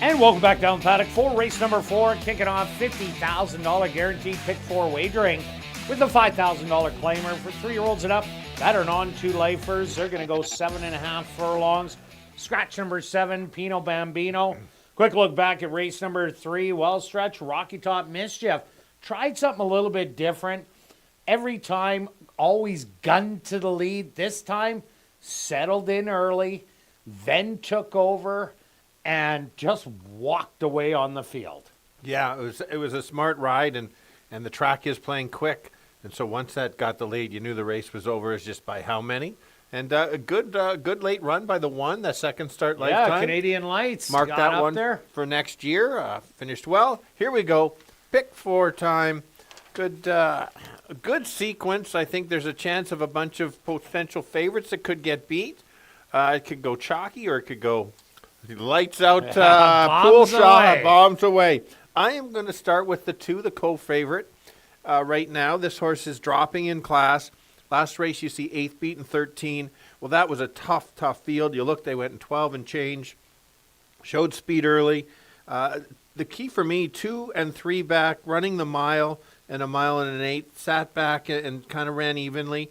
And welcome back down paddock 4, race number 4, kicking off $50,000 guaranteed pick 4 wagering with the $5,000 claimer for 3-year-olds and up that are non-2 lifers. They're going to go 7.5 furlongs. Scratch number 7, Pino Bambino. Quick look back at race number 3, well stretch, Rocky Top Mischief. Tried something a little bit different. Every time, always gunned to the lead. This time, settled in early, then took over, and just walked away on the field. Yeah, it was a smart ride, and the track is playing quick. And so once that got the lead, you knew the race was over. It's just by how many. And a good late run by the one, that second start lifetime. Yeah, Canadian Lights. Mark got that up one there for next year. Finished well. Here we go. Pick 4 time. Good sequence. I think there's a chance of a bunch of potential favorites that could get beat. It could go chalky or it could go lights out, pool shot, bombs away. I am going to start with the 2, the co-favorite. Right now, this horse is dropping in class. Last race, you see 8th beat in 13. Well, that was a tough field. You look, they went in 12 and change. Showed speed early. The key for me, 2 and 3 back, running the mile and a mile and an 8, sat back and kind of ran evenly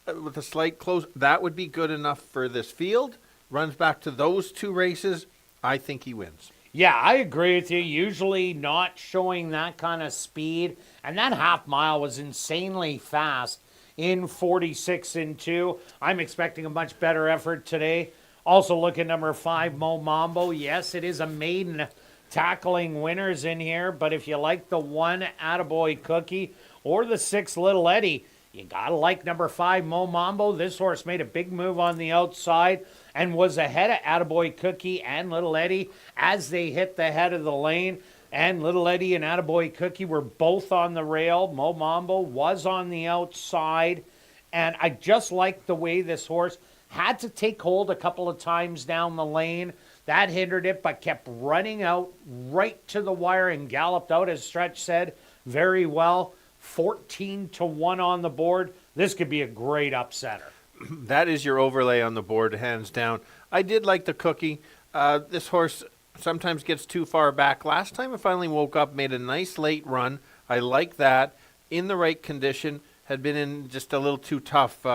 with a slight close. That would be good enough for this field. Runs back to those 2 races. I think he wins. Yeah, I agree with you. Usually not showing that kind of speed. And that half mile was insanely fast in 46 and 2. I'm expecting a much better effort today. Also look at number 5, Mo Mambo. Yes, it is a maiden tackling winners in here. But if you like the 1, Attaboy Cookie, or the 6, Little Eddie, you got to like number 5, Mo Mambo. This horse made a big move on the outside and was ahead of Attaboy Cookie and Little Eddie as they hit the head of the lane. And Little Eddie and Attaboy Cookie were both on the rail. Mo Mambo was on the outside. And I just like the way this horse had to take hold a couple of times down the lane. That hindered it, but kept running out right to the wire and galloped out, as Stretch said, very well. 14-1 on the board. This could be a great upsetter. That is your overlay on the board, hands down. I did like the Cookie. This horse sometimes gets too far back. Last time it finally woke up, made a nice late run. I like that. In the right condition. Had been in just a little too tough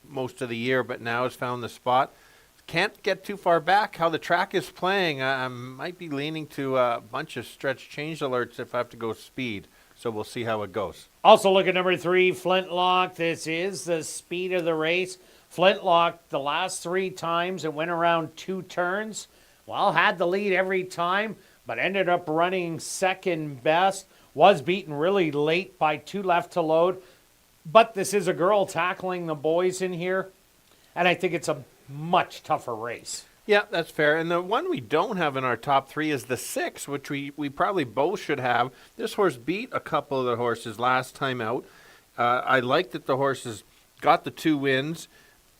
most of the year, but now has found the spot. Can't get too far back. How the track is playing, I might be leaning to a bunch of stretch change alerts if I have to go speed. So we'll see how it goes. Also look at number 3, Flintlock. This is the speed of the race. Flintlock, the last 3 times, it went around 2 turns. Well, had the lead every time, but ended up running second best. Was beaten really late by 2 left to load. But this is a girl tackling the boys in here. And I think it's a much tougher race. Yeah, that's fair. And the one we don't have in our top 3 is the 6, which we probably both should have. This horse beat a couple of the horses last time out. I like that the horses got the 2 wins,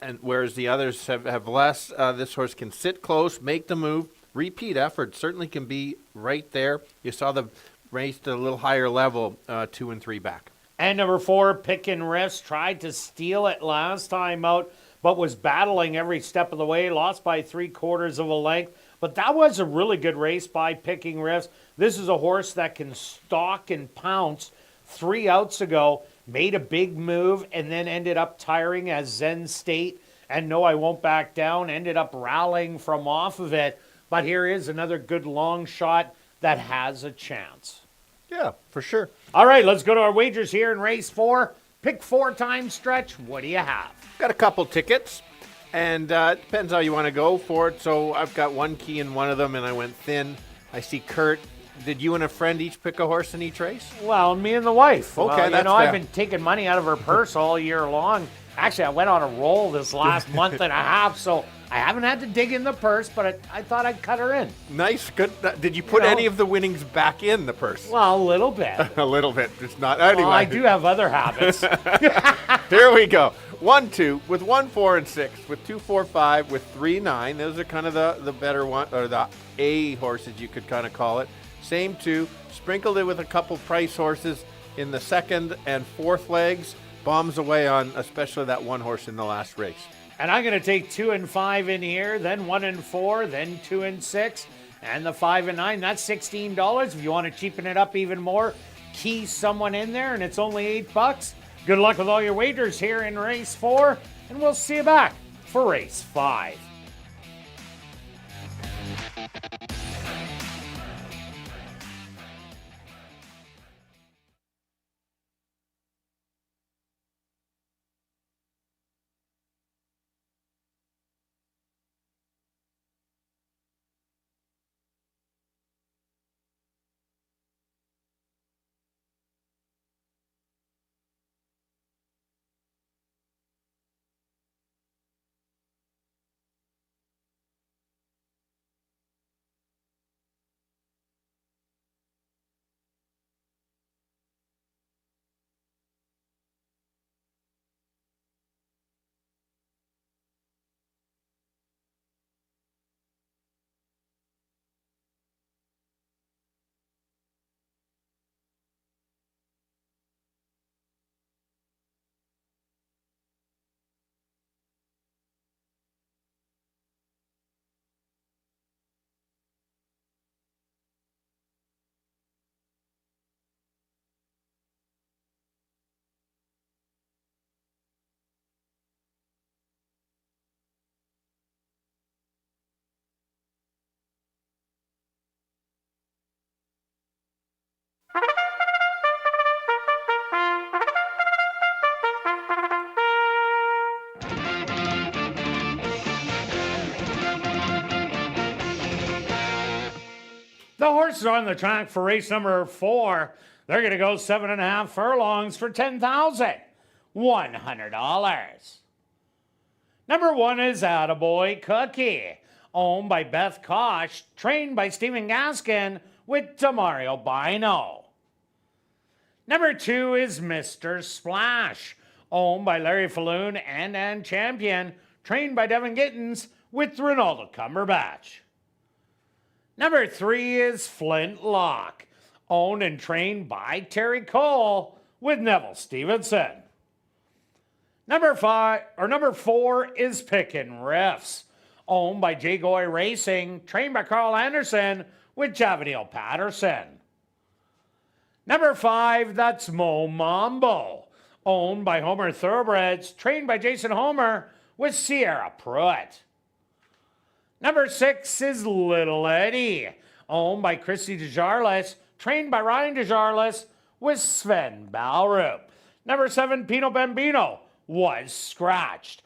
and whereas the others have less. This horse can sit close, make the move. Repeat effort certainly can be right there. You saw the race at a little higher level, 2 and 3 back. And number 4, Pickin' Riffs, tried to steal it last time out, but was battling every step of the way, lost by 3/4 of a length. But that was a really good race by Picking Riffs. This is a horse that can stalk and pounce. 3 outs ago, made a big move, and then ended up tiring as Zen State. And No, I Won't Back Down ended up rallying from off of it. But here is another good long shot that has a chance. Yeah, for sure. All right, let's go to our wagers here in race 4. Pick 4 time stretch. What do you have? Got a couple tickets, and it depends how you want to go for it. So I've got 1 key in one of them, and I went thin. I see Kirt. Did you and a friend each pick a horse in each race? Well, me and the wife. Okay, well, that's fair. I've been taking money out of her purse all year long. Actually, I went on a roll this last month and a half, so I haven't had to dig in the purse, but I thought I'd cut her in. Nice, good. Did you put any of the winnings back in the purse? Well, a little bit. A little bit. It's not. Anyway. Well, I do have other habits. Here we go. 1, 2 with 1, 4, and 6 with 2, 4, 5 with 3, 9. Those are kind of the better one, or the A horses you could kind of call it. Same 2. Sprinkled it with a couple price horses in the 2nd and 4th legs. Bombs away on especially that 1 horse in the last race. And I'm going to take 2 and 5 in here, then 1 and 4, then 2 and 6. And the 5 and 9, that's $16. If you want to cheapen it up even more, key someone in there and it's only $8. Good luck with all your wagers here in race 4, and we'll see you back for race 5. The horses are on the track for race number 4. They're going to go 7.5 furlongs for $10,100. Number 1 is Attaboy Cookie, owned by Beth Koch, trained by Stephen Gaskin with Demario Bino. Number 2 is Mr. Splash, owned by Larry Falloon and Champion, trained by Devin Gittins with Ronaldo Cumberbatch. Number 3 is Flintlock, owned and trained by Terry Cole with Neville Stevenson. Number 4 is Pickin' Riffs, owned by Jay Goy Racing, trained by Carl Anderson with Javadil Patterson. Number 5, that's Mo Mambo, owned by Homer Thoroughbreds, trained by Jason Homer with Sierra Pruitt. Number 6 is Little Eddie, owned by Christy DeJarlis, trained by Ryan DeJarlis with Sven Balrup. Number 7, Pino Bambino, was scratched.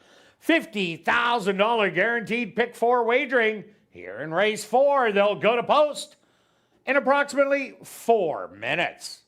$50,000 guaranteed pick 4 wagering. Here in race 4, they'll go to post in approximately 4 minutes.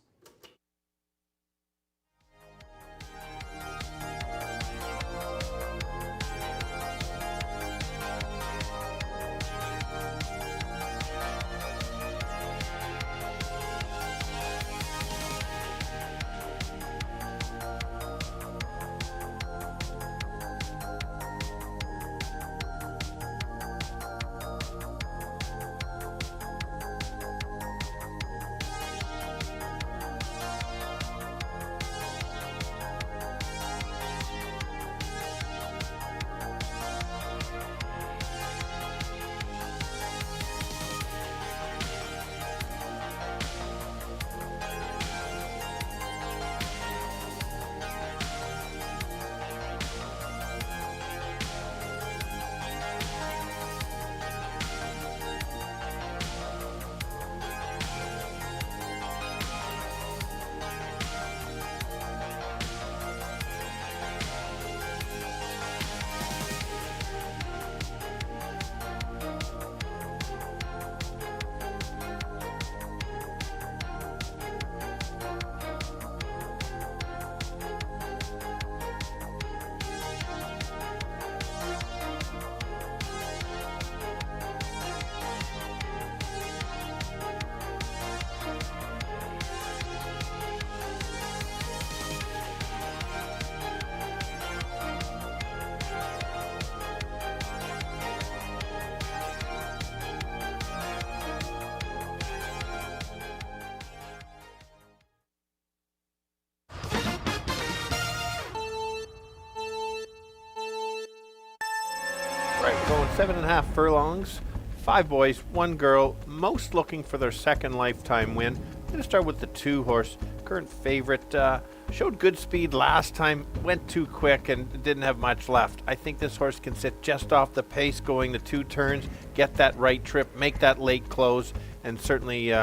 Right, we're going 7.5 furlongs 5 boys, 1 girl, most looking for their second lifetime win. I'm going to start with the 2 horse, current favorite. Showed good speed last time, went too quick and didn't have much left. I think this horse can sit just off the pace going the 2 turns, get that right trip, make that late close, and certainly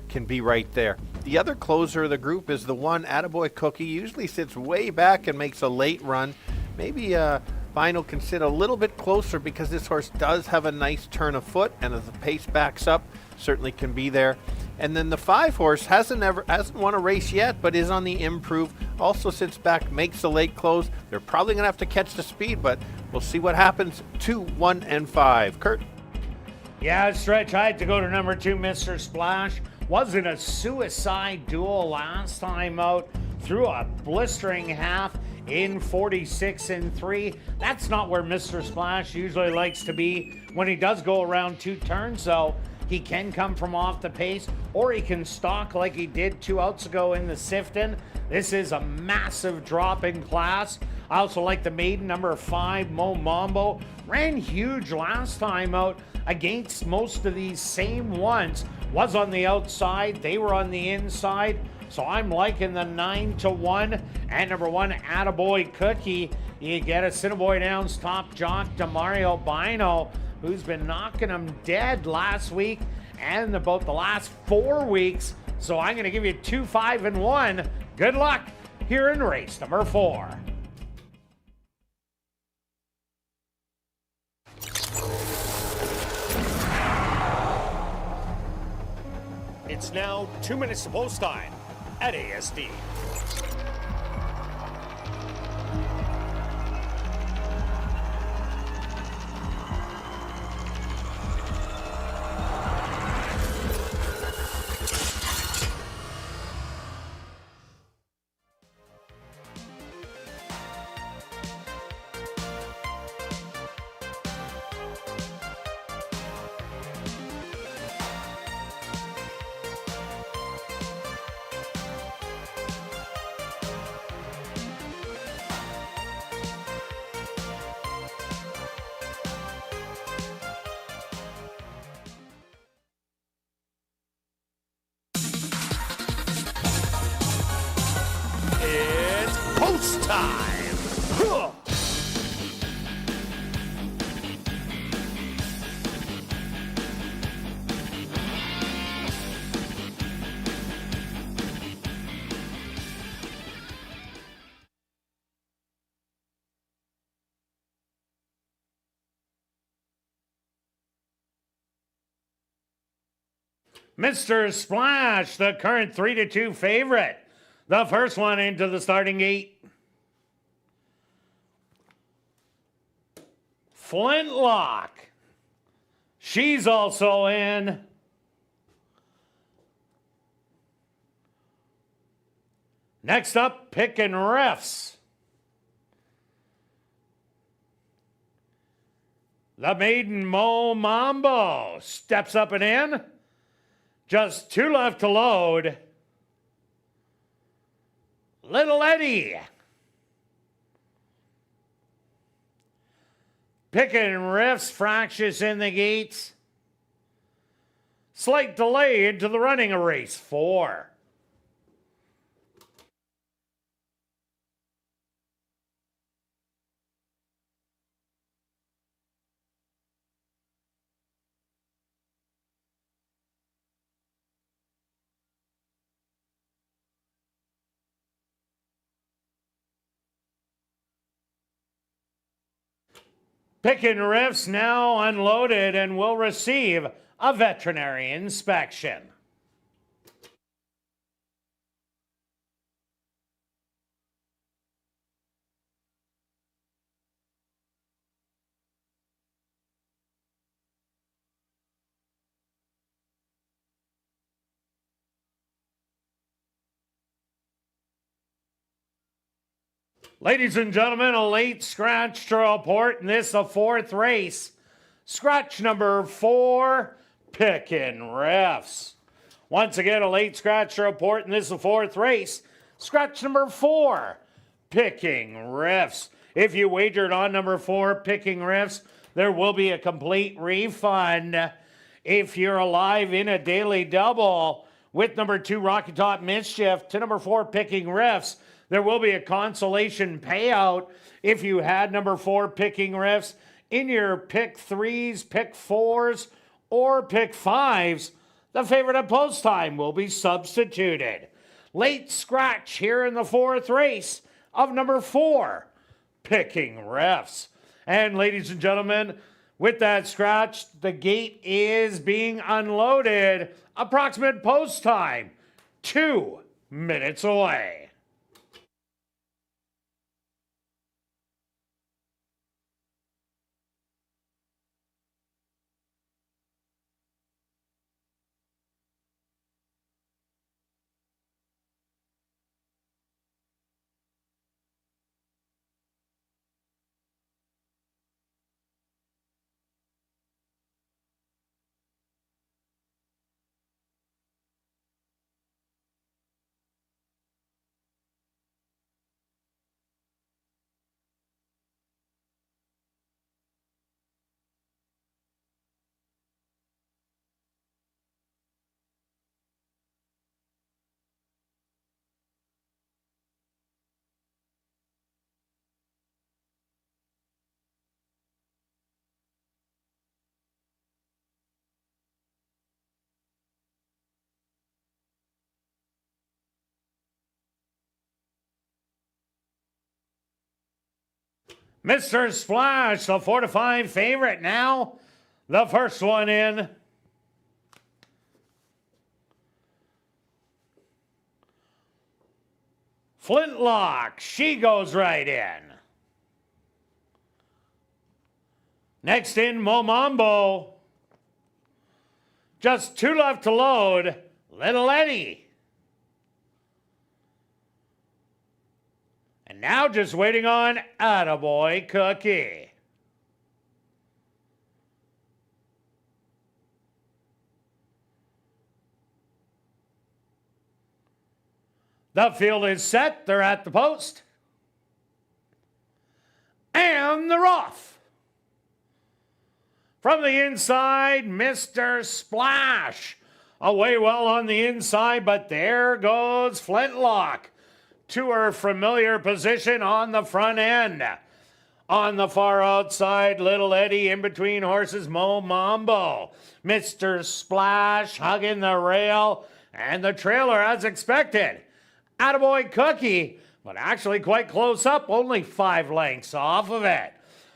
can be right there. The other closer of the group is the 1 Attaboy Cookie. Usually sits way back and makes a late run. Maybe Vinyl can sit a little bit closer because this horse does have a nice turn of foot, and as the pace backs up, certainly can be there. And then the 5 horse hasn't won a race yet, but is on the improve. Also sits back, makes a late close. They're probably going to have to catch the speed, but we'll see what happens. 2, 1, and 5. Kirt? Yeah, Stretch, I had to go to number 2, Mr. Splash. Wasn't a suicide duel last time out. Threw a blistering half in 46 and 3. That's not where Mr. Splash usually likes to be when he does go around 2 turns, though. He can come from off the pace, or he can stalk like he did 2 outs ago in the Sifton. This is a massive drop in class. I also like the maiden, number 5, Mo Mambo. Ran huge last time out against most of these same ones. Was on the outside, they were on the inside. So I'm liking the 9-1 and number 1 Attaboy Cookie. You get Assiniboia Downs top jock Demario Bino, who's been knocking them dead last week and about the last 4 weeks. So I'm going to give you 2, 5, and 1. Good luck here in race number 4. It's now 2 minutes to post time at ASD. It's post time. Huh. Mr. Splash, the current 3-2 favorite. The first one into the starting gate. Flintlock. She's also in. Next up, Pickin' Riffs. The maiden Mo Mambo steps up and in. Just 2 left to load. Little Eddie. Pickin' Riffs fractious in the gates. Slight delay into the running of race 4. Pickin' Riffs now unloaded and will receive a veterinary inspection. Ladies and gentlemen, a late scratch to report, and this is the 4th race. Scratch number 4, Pickin' Riffs. Once again, a late scratch to report, and this is the 4th race. Scratch number 4, Pickin' Riffs. If you wagered on number 4, Pickin' Riffs, there will be a complete refund. if you're alive in a daily double with number 2 Rocky Top Mischief to number 4 Picking Riffs. There will be a consolation payout if you had number 4 Picking Riffs in your pick 3s, pick 4s, or pick 5s. The favorite at post time will be substituted. Late scratch here in the 4th race of number 4 Picking Riffs. And ladies and gentlemen, with that scratch, the gate is being unloaded. Approximate post time, 2 minutes away. Mr. Splash, the 4-5 favorite now. The first one in. Flintlock, she goes right in. Next in, Momambo. Just 2 left to load. Little Eddie. And now just waiting on Attaboy Cookie. The field is set. They're at the post. And they're off. From the inside, Mr. Splash. Away well on the inside, but there goes Flintlock to her familiar position on the front end. On the far outside, Little Eddie in between horses, Momambo. Mr. Splash hugging the rail and the trailer as expected. Attaboy Cookie, but actually quite close up, only 5 lengths off of it.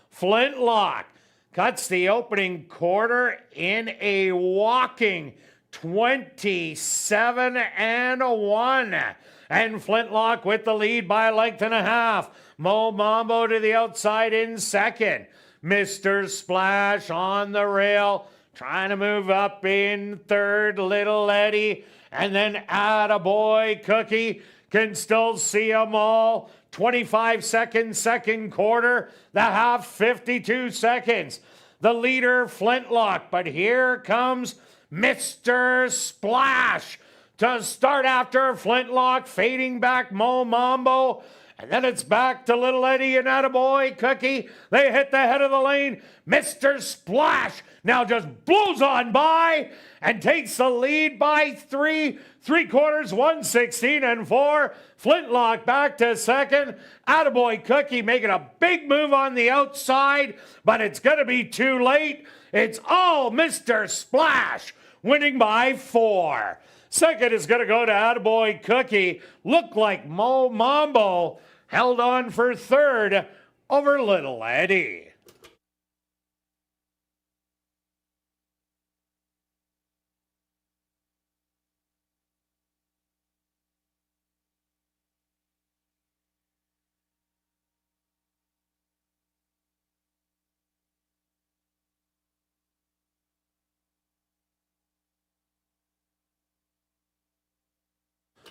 Flintlock cuts the opening quarter in a walking 27-1. And Flintlock with the lead by a length and a half. Momambo to the outside in second. Mr. Splash on the rail, trying to move up in third. Little Eddie, and then Attaboy Cookie can still see them all. 25 seconds, second quarter. The half, 52 seconds. The leader, Flintlock, but here comes Mr. Splash to start after Flintlock, fading back Momambo, and then it's back to Little Eddie and Attaboy Cookie. They hit the head of the lane. Mr. Splash now just blows on by and takes the lead by 3 3/4, 1:16 Flintlock back to second. Attaboy Cookie making a big move on the outside, but it's going to be too late. It's all Mr. Splash winning by 4. Second is going to go to Attaboy Cookie. Looked like Momambo held on for third over Little Eddie.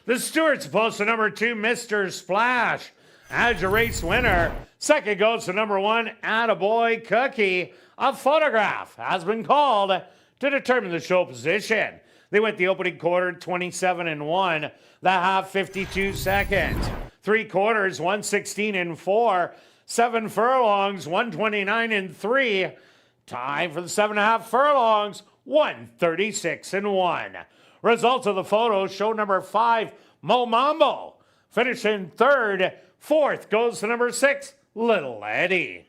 The Stewart's opposed to number 2, Mr. Splash, as your race winner. Second goes to number 1, Attaboy Cookie. A photograph has been called to determine the show position. They went the opening quarter 27-1, the half 52 seconds. 3/4, 1:16 7 furlongs, 1:29 3. Time for the 7.5 furlongs, 136-1. Results of the photos show number 5, Mo Mambo, finishing third. Fourth goes to number 6, Little Eddie.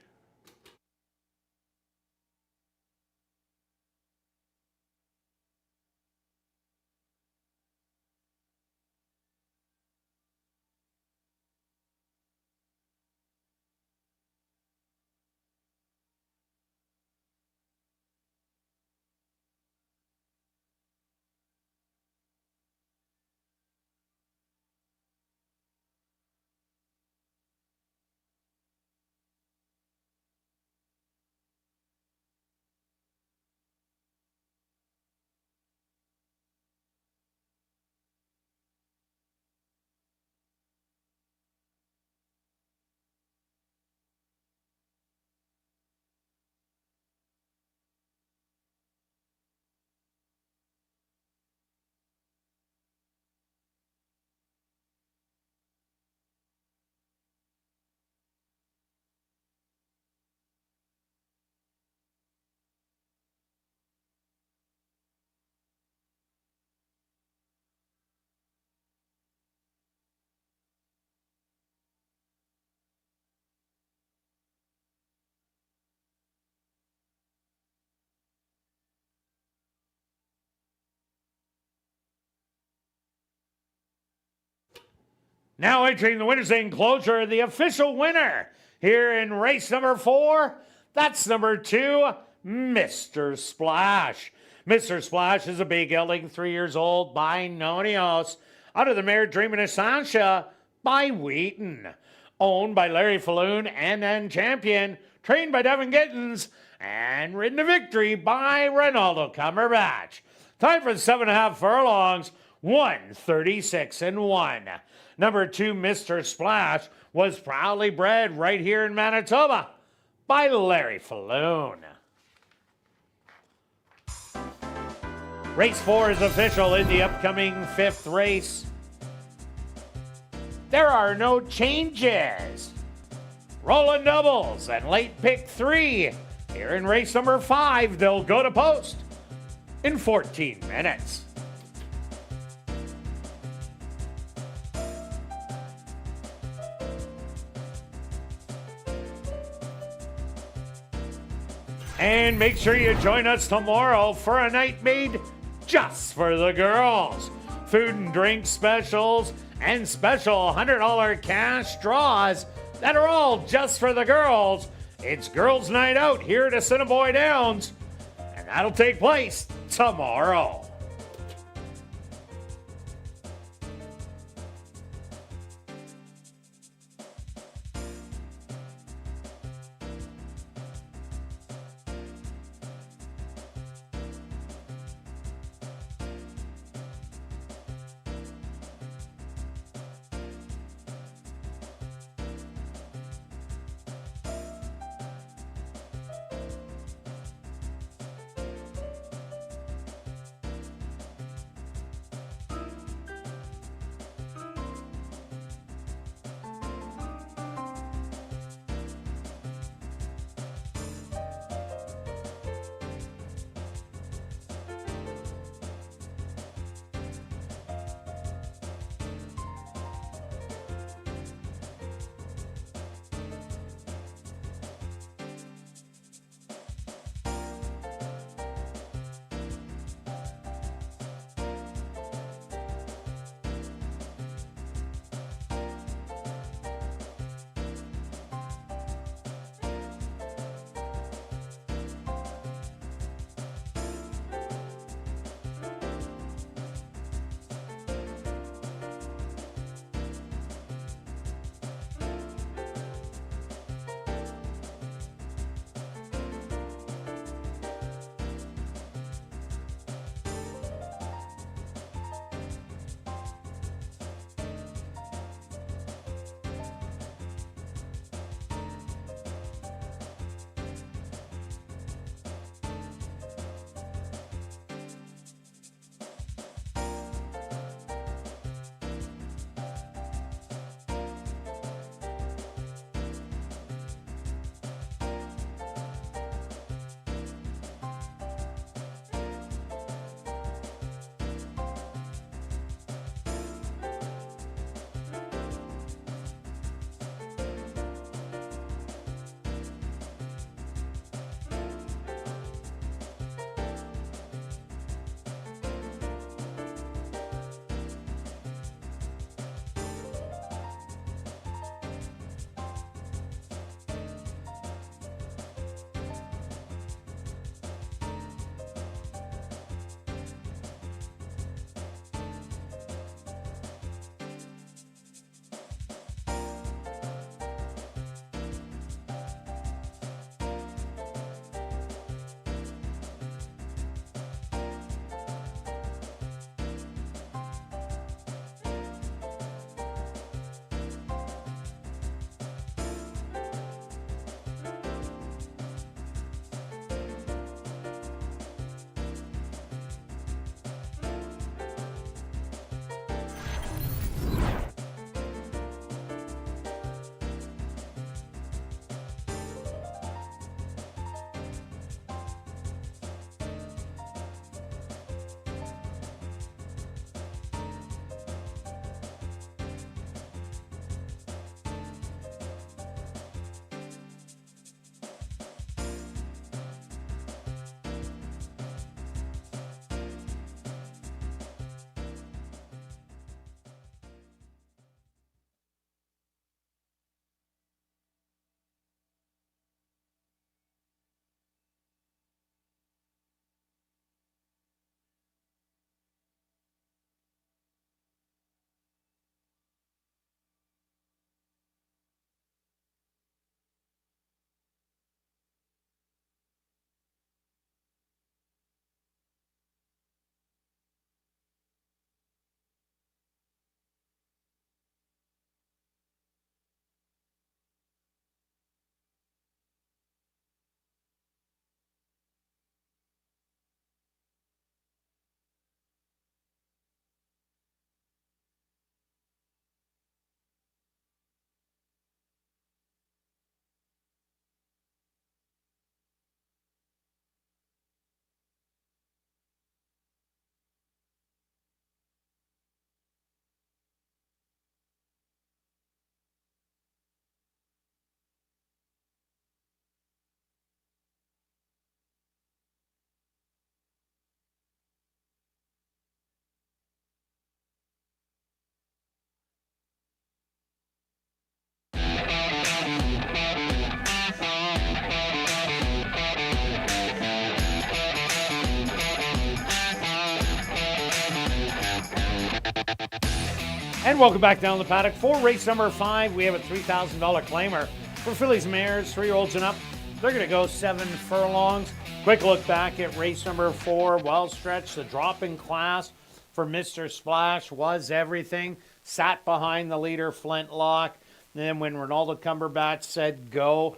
Now entering the winner's enclosure, the official winner here in race number 4, that's number 2, Mr. Splash. Mr. Splash is a big gelding, 3 years old, by Nonios, out of the mare Dreamin' of Sasha by Wheaton. Owned by Larry Falloon and champion, trained by Devin Gittins, and ridden to victory by Ronaldo Cumberbatch. Time for 7.5 furlongs, 136-1. Number 2, Mr. Splash, was proudly bred right here in Manitoba by Larry Falloon. Race 4 is official in the upcoming 5th race. There are no changes. Rolling doubles and late pick 3. Here in race number 5, they'll go to post in 14 minutes. And make sure you join us tomorrow for a night made just for the girls. Food and drink specials and special $100 cash draws that are all just for the girls. It's Girls' Night Out here at Assiniboia Downs, and that'll take place tomorrow. And welcome back down the paddock for race number 5. We have a $3,000 claimer for fillies and mares, 3-year-olds and up. They're going to go 7 furlongs. Quick look back at race number 4. Well stretched. The drop in class for Mr. Splash was everything. Sat behind the leader, Flintlock. And then when Ronaldo Cumberbatch said go,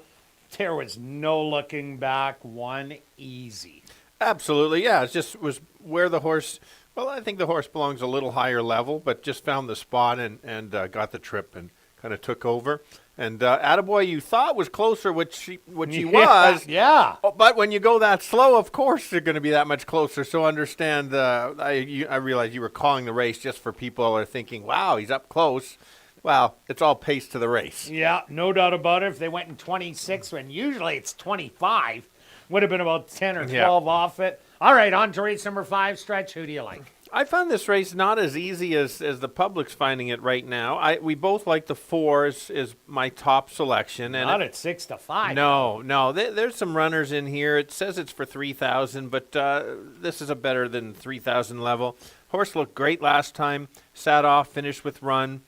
there was no looking back. One easy. Absolutely, yeah. It just was where the horse. Well, I think the horse belongs a little higher level, but just found the spot and got the trip and kind of took over. And Attaboy, you thought was closer, which he was. Yeah. But when you go that slow, of course they're going to be that much closer. So understand, I realized you were calling the race just for people who are thinking, wow, he's up close. Well, it's all pace to the race. Yeah, no doubt about it. If they went in 26, when usually it's 25, would have been about 10 or 12 off it. All right, on to race number 5. Stretch, who do you like? I found this race not as easy as the public's finding it right now. We both like the 4 is my top selection. And Not at 6 to 5. No. There's some runners in here. It says it's for 3,000, but this is a better than 3,000 level. Horse looked great last time. Sat off, finished with run.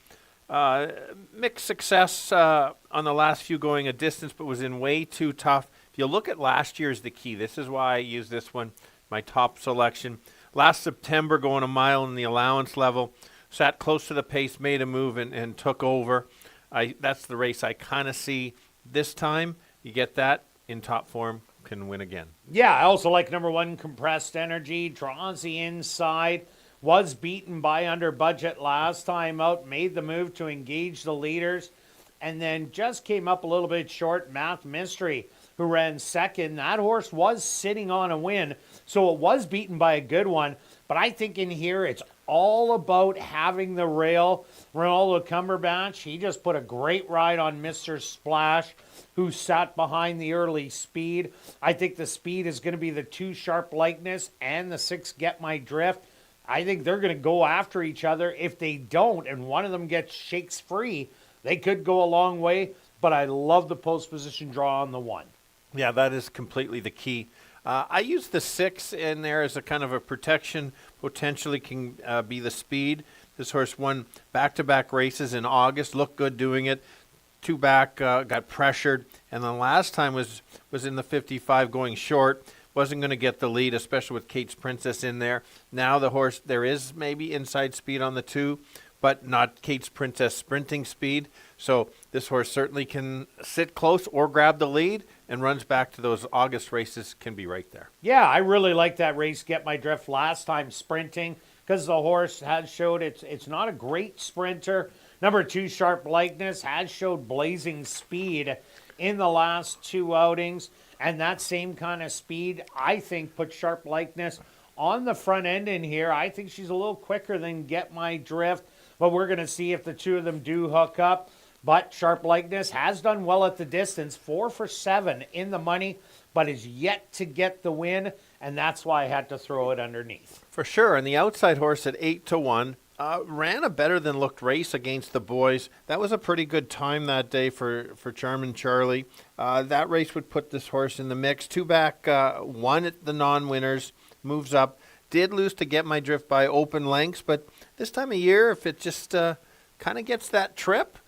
Mixed success on the last few going a distance, but was in way too tough. If you look at last year's the key, this is why I use this one, my top selection. Last September, going a mile in the allowance level, sat close to the pace, made a move, and took over. That's the race I kind of see this time. You get that in top form, can win again. Yeah, I also like number 1, Compressed Energy. Draws the inside. Was beaten by under budget last time out. Made the move to engage the leaders. And then just came up a little bit short. Math Mystery, who ran second. That horse was sitting on a win, so it was beaten by a good one. But I think in here it's all about having the rail. Ronaldo Cumberbatch, he just put a great ride on Mr. Splash, who sat behind the early speed. I think the speed is going to be the 2 Sharp Likeness and the 6 Get My Drift. I think they're going to go after each other. If they don't, and one of them gets shakes free, they could go a long way. But I love the post position draw on the 1. Yeah, that is completely the key. I use the 6 in there as a kind of a protection, potentially can be the speed. This horse won back-to-back races in August, looked good doing it. 2 back, got pressured, and the last time was in the 55 going short. Wasn't going to get the lead, especially with Kate's Princess in there. Now the horse, there is maybe inside speed on the 2, but not Kate's Princess sprinting speed. So this horse certainly can sit close or grab the lead, and runs back to those August races, can be right there. Yeah, I really like that race, Get My Drift, last time sprinting, because the horse has showed it's not a great sprinter. Number 2, Sharp Likeness, has showed blazing speed in the last 2 outings. And that same kind of speed, I think, puts Sharp Likeness on the front end in here. I think she's a little quicker than Get My Drift, but we're going to see if the 2 of them do hook up. But Sharp Likeness has done well at the distance, 4 for 7 in the money, but is yet to get the win, and that's why I had to throw it underneath. For sure, and the outside horse at 8 to 1 ran a better than looked race against the boys. That was a pretty good time that day for Charmin Charlie. That race would put this horse in the mix. 2 back, 1 at the non-winners, moves up. Did lose to Get My Drift by open lengths, but this time of year, if it just kind of gets that trip,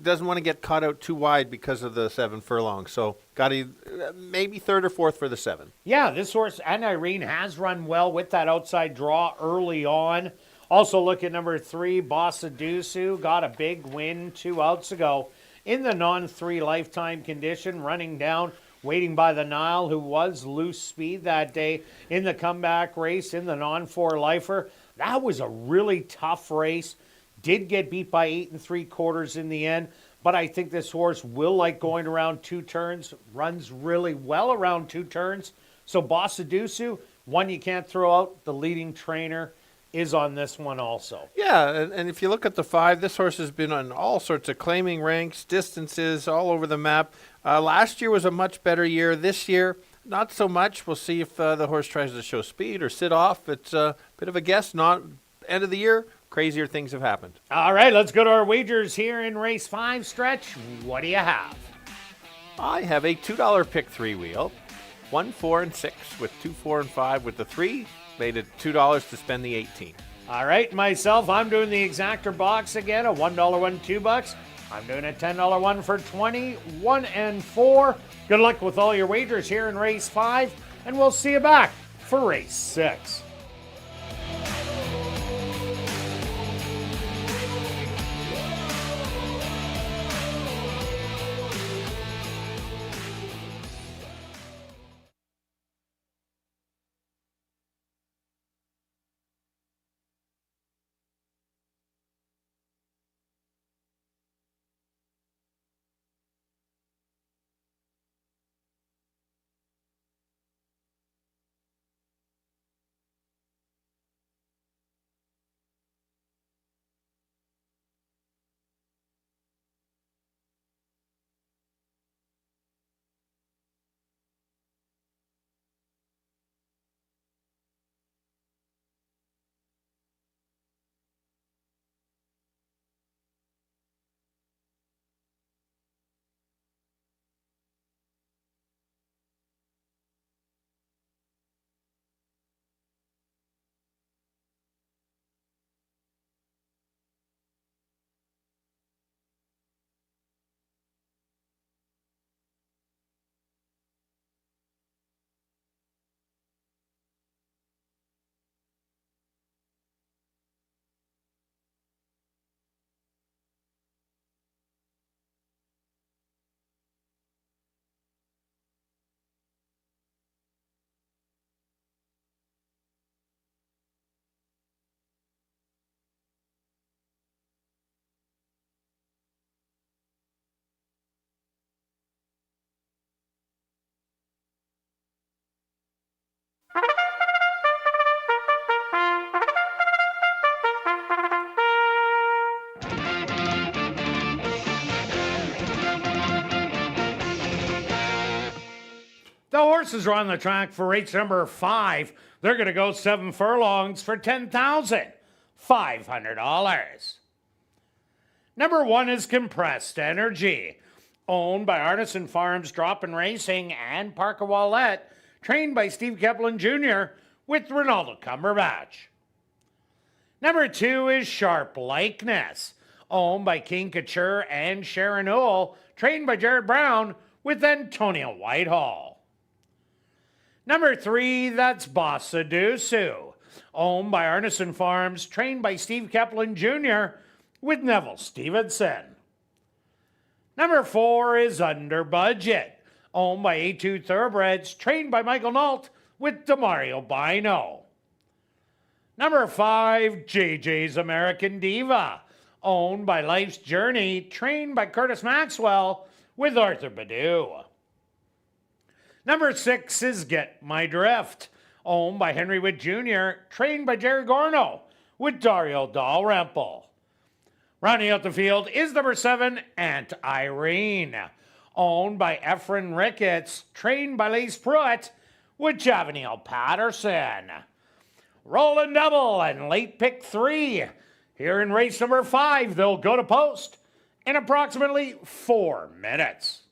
doesn't want to get caught out too wide because of the 7 furlongs. So got to maybe 3rd or 4th for the 7. Yeah, this horse and Irene has run well with that outside draw early on. Also look at number 3, Bossadusu, got a big win 2 outs ago in the non-3 lifetime condition, running down, waiting by the Nile, who was loose speed that day in the comeback race in the non-4 lifer. That was a really tough race. Did get beat by 8 3/4 in the end, but I think this horse will like going around 2 turns, runs really well around 2 turns. So Bossadusu, one you can't throw out, the leading trainer is on this one also. Yeah, and if you look at the 5, this horse has been on all sorts of claiming ranks, distances, all over the map. Last year was a much better year. This year, not so much. We'll see if the horse tries to show speed or sit off. It's a bit of a guess. Not end of the year, crazier things have happened. All right, let's go to our wagers here in race 5. Stretch, what do you have? I have a $2 pick 3 wheel, 1, 4, and 6 with 2, 4, and 5 with the 3. Made it $2 to spend the 18. All right, myself, I'm doing the exactor box again, a $1 one, $2. I'm doing a $10 one for 20, 1 and 4. Good luck with all your wagers here in race 5, and we'll see you back for race 6. The horses are on the track for race number 5. They're going to go 7 furlongs for $10,500. Number 1 is Compressed Energy, owned by Artisan Farms Drop and Racing and Parker Wallette, trained by Steve Keplin Jr. with Ronaldo Cumberbatch. Number 2 is Sharp Likeness, owned by King Couture and Sharon Owl, trained by Jared Brown with Antonio Whitehall. Number 3, that's Bossa Dusu, owned by Artisan Farms, trained by Steve Keplin Jr. with Neville Stevenson. Number 4 is Under Budget, owned by A2 Thoroughbreds, trained by Michael Nault with Demario Bino. Number 5, JJ's American Diva, owned by Life's Journey, trained by Curtis Maxwell with Arthur Badu. Number 6 is Get My Drift, owned by Henry Witt Jr., trained by Jerry Gorno with Dario Dalrymple. Rounding out the field is number 7, Aunt Irene, owned by Efren Ricketts, trained by Lace Pruitt with Javaniel Patterson. Rolling double and late pick 3. Here in race number 5, they'll go to post in approximately 4 minutes.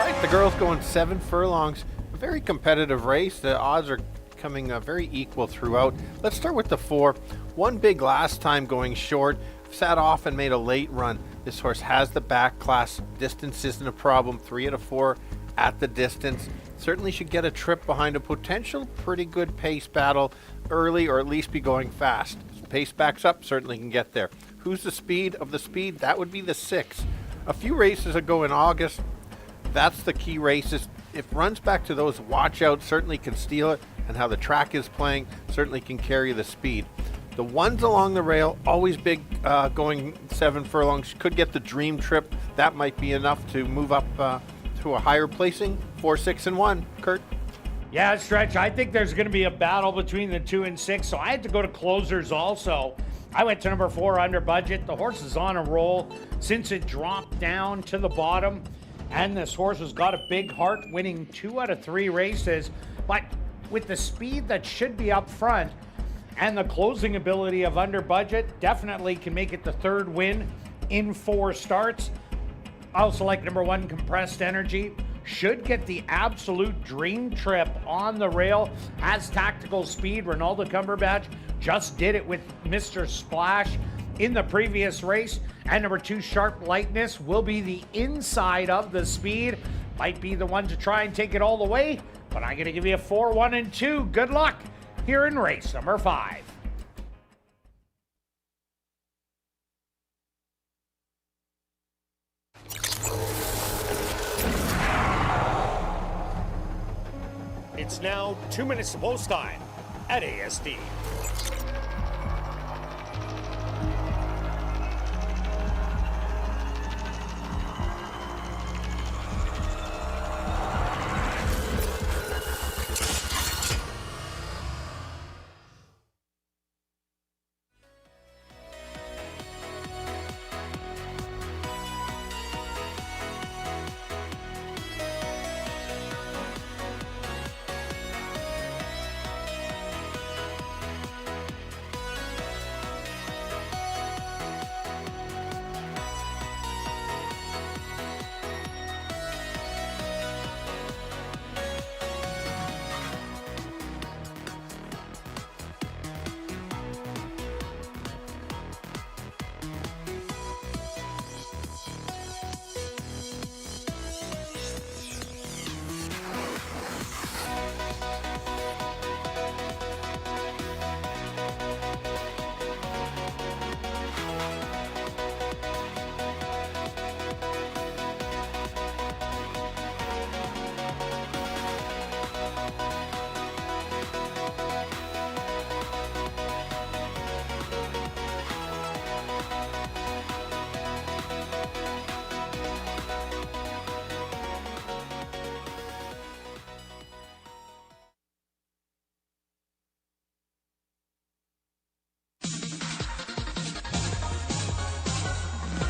All right, the girls going 7 furlongs. A very competitive race. The odds are coming very equal throughout. Let's start with the 4. One big last time going short. Sat off and made a late run. This horse has the back class. Distance isn't a problem. 3 out of 4 at the distance. Certainly should get a trip behind a potential pretty good pace battle early, or at least be going fast. Pace backs up, certainly can get there. Who's the speed of the speed? That would be the 6. A few races ago in August, that's the key races. If runs back to those, watch out, certainly can steal it, and how the track is playing certainly can carry the speed. The ones along the rail, always big, going 7 furlongs, could get the dream trip. That might be enough to move up to a higher placing. 4, 6, and 1. Kirt? Yeah, Stretch, I think there's going to be a battle between the 2 and 6, so I had to go to closers also. I went to number 4 under budget. The horse is on a roll since it dropped down to the bottom, and this horse has got a big heart, winning 2 out of 3 races, but with the speed that should be up front and the closing ability of under budget, definitely can make it the 3rd win in 4 starts. I also like number 1, Compressed Energy. Should get the absolute dream trip on the rail. Has tactical speed. Ronaldo Cumberbatch just did it with Mr. Splash in the previous race. And number 2, Sharp Lightness, will be the inside of the speed. Might be the one to try and take it all the way, but I'm going to give you a 4, 1, and 2. Good luck here in race number 5. It's now 2 minutes to post time at ASD.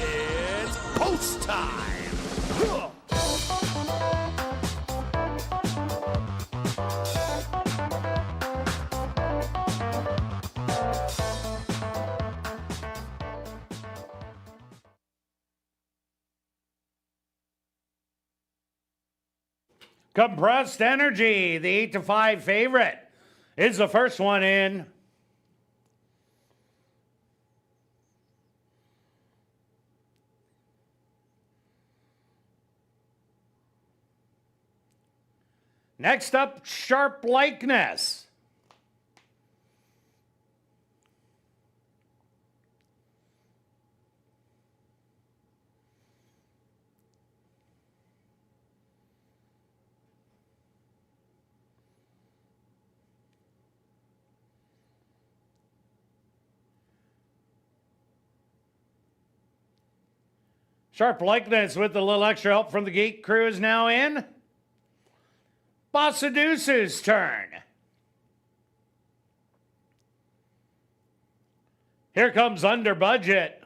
It's post time. Compressed Energy, the 8 to 5 favorite, is the first one in. Next up, Sharp Likeness. Sharp Likeness with a little extra help from the gate crew is now in. Bossadeuce's turn. Here comes Under Budget.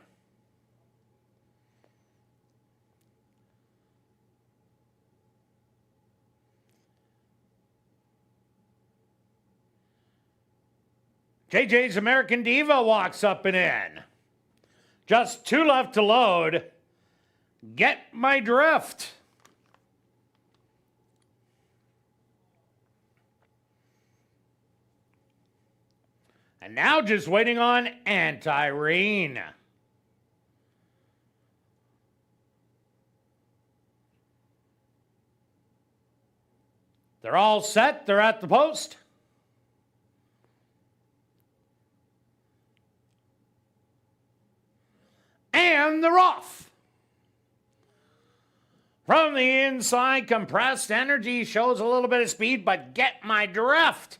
JJ's American Diva walks up and in. Just 2 left to load. Get my drift. And now just waiting on Anti-Reen. They're all set. They're at the post. And they're off. From the inside, Compressed Energy shows a little bit of speed, but Get My Drift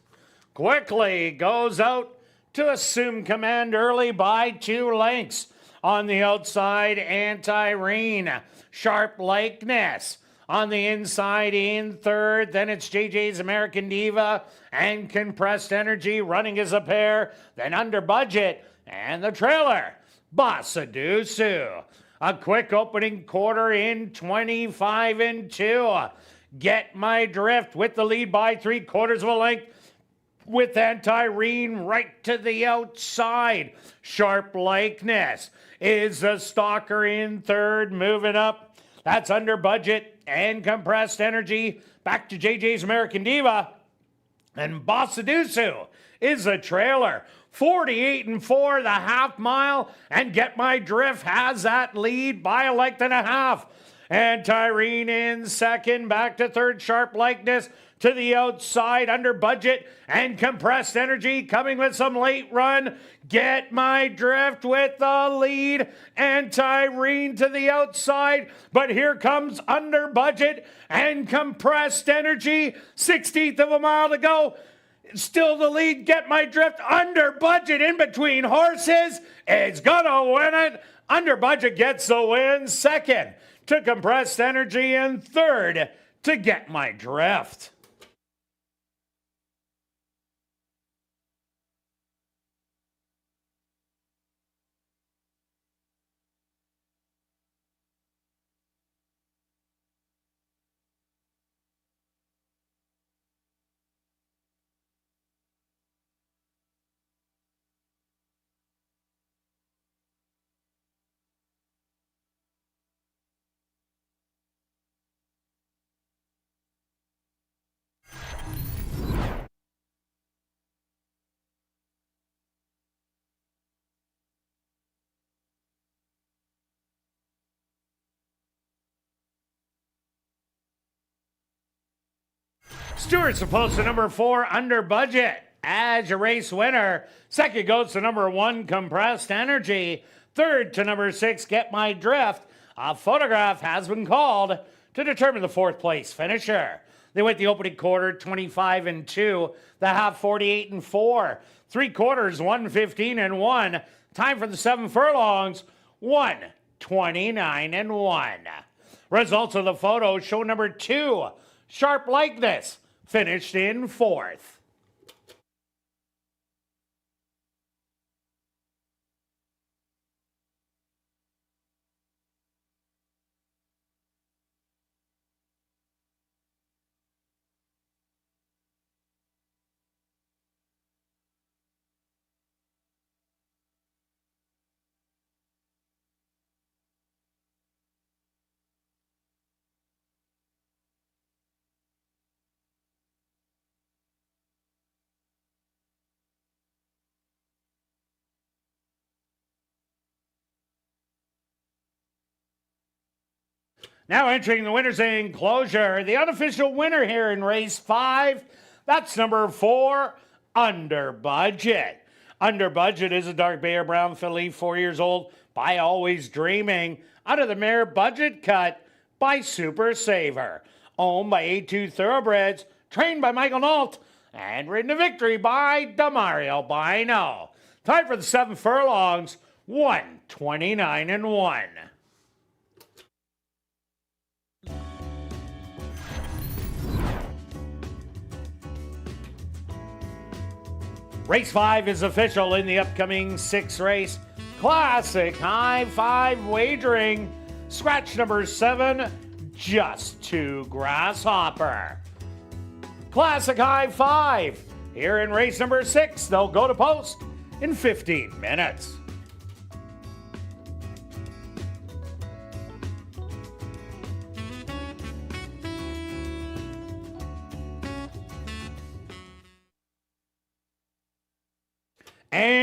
quickly goes out to assume command early by 2 lengths. On the outside, Anti-Reen, Sharp Likeness. On the inside in third, then it's JJ's American Diva and Compressed Energy running as a pair. Then Under Budget and the trailer, Bossadusu. A quick opening quarter in 25 and 2. Get My Drift with the lead by 3/4 of a length, with Anti-Reen right to the outside. Sharp Likeness is a stalker in third, moving up. That's Under Budget and Compressed Energy. Back to JJ's American Diva. And Bossadusu is a trailer. 48 and 4, the half mile. And Get My Drift has that lead by a length and a half. Anti-Reen in second. Back to third, Sharp Likeness. To the outside, Under Budget and Compressed Energy coming with some late run. Get My Drift with the lead. Anti-Reen to the outside, but here comes Under Budget and Compressed Energy. 16th of a mile to go. Still the lead, Get My Drift. Under Budget in between horses is gonna win it. Under Budget gets the win. Second to Compressed Energy and third to Get My Drift. Stewart's supposed to number 4, Under Budget, as your race winner. Second goes to number 1, Compressed Energy. Third to number 6, Get My Drift. A photograph has been called to determine the 4th place finisher. They went the opening quarter 25 and 2, the half 48 and 4, 3/4 115 and 1. Time for the 7 furlongs 1:29 and 1. Results of the photo show number 2, Sharp Likeness, finished in 4th. Now entering the winner's enclosure, the unofficial winner here in race 5, that's number 4, Under Budget. Under Budget is a dark bay or brown filly, 4 years old, by Always Dreaming, out of the mare Budget Cut by Super Saver. Owned by A2 Thoroughbreds, trained by Michael Nault, and ridden to victory by Damario Bino. Time for the 7 furlongs, 1:29 and 1. Race 5 is official in the upcoming 6th race. Classic High 5 wagering. Scratch number 7, Just to Grasshopper. Classic High 5. Here in race number 6, they'll go to post in 15 minutes.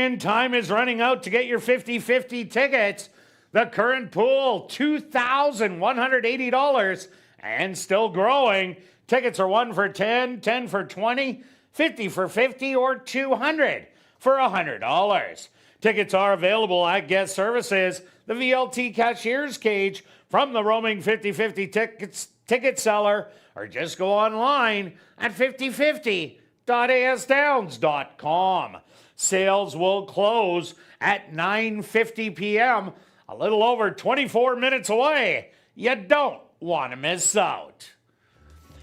and time is running out to get your 50-50 tickets. The current pool, $2,180 and still growing. Tickets are 1 for 10, 10 for 20, 50 for 50, or 200 for $100. Tickets are available at guest services, the VLT cashier's cage, from the roaming 50-50 ticket seller, or just go online at 5050.asdowns.com. Sales will close at 9:50 p.m., a little over 24 minutes away. You don't want to miss out.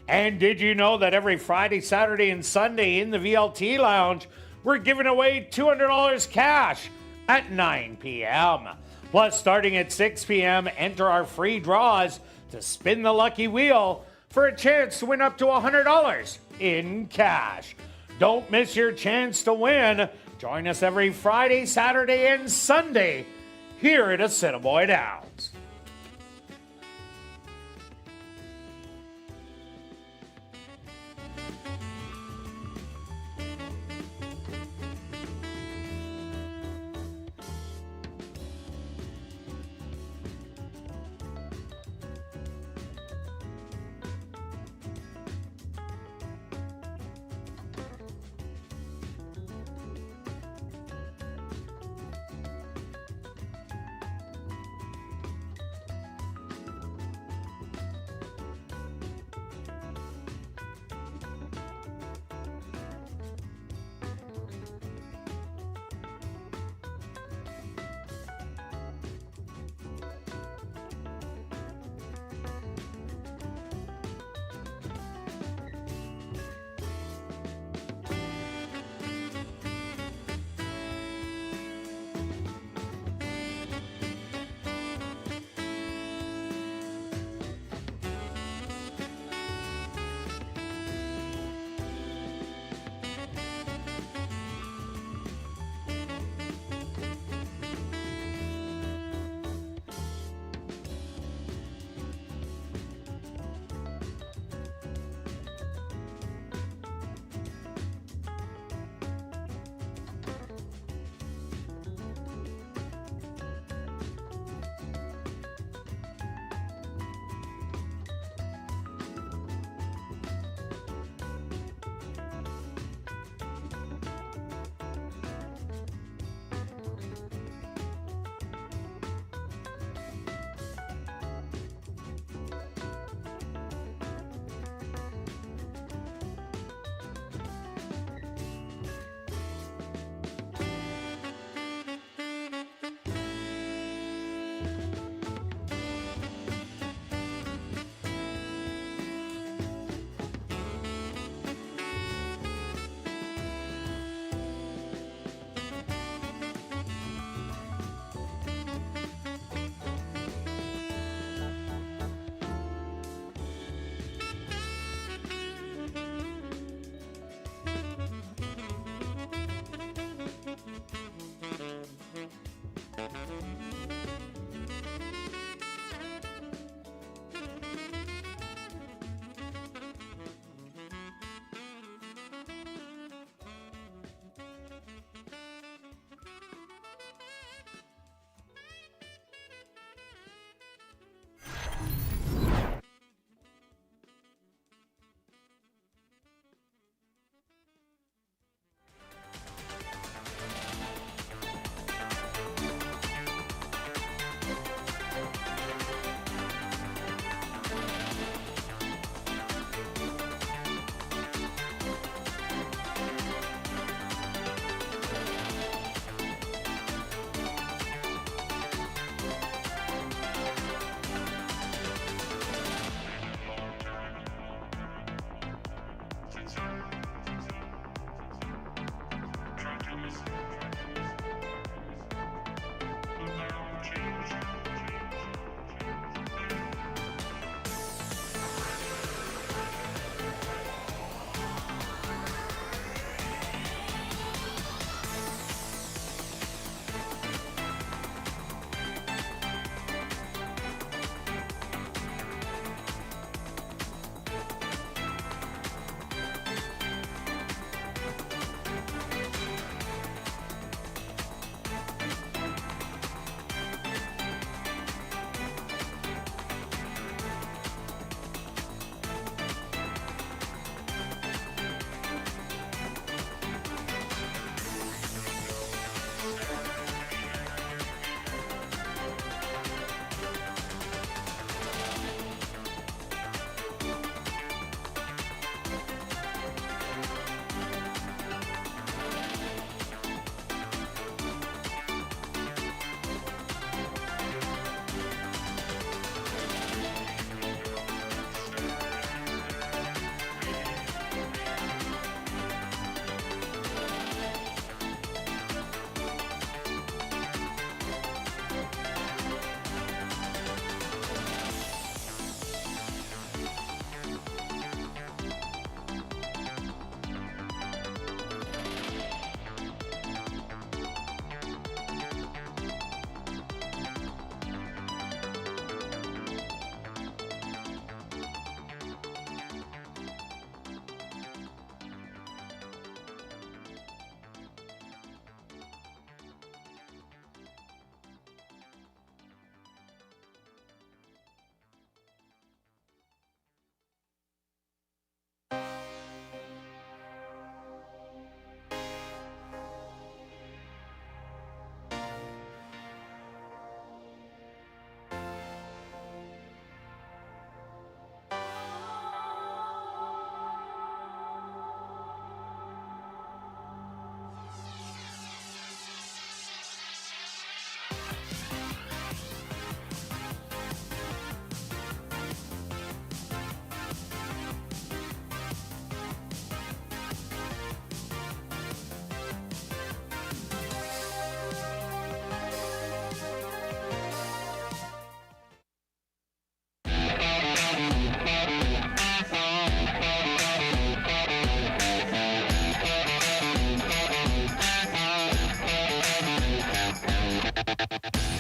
And did you know that every Friday, Saturday, and Sunday in the VLT Lounge, we're giving away $200 cash at 9 p.m. Plus, starting at 6 p.m., enter our free draws to spin the lucky wheel for a chance to win up to $100 in cash. Don't miss your chance to win. Join us every Friday, Saturday, and Sunday here at Assiniboia Downs.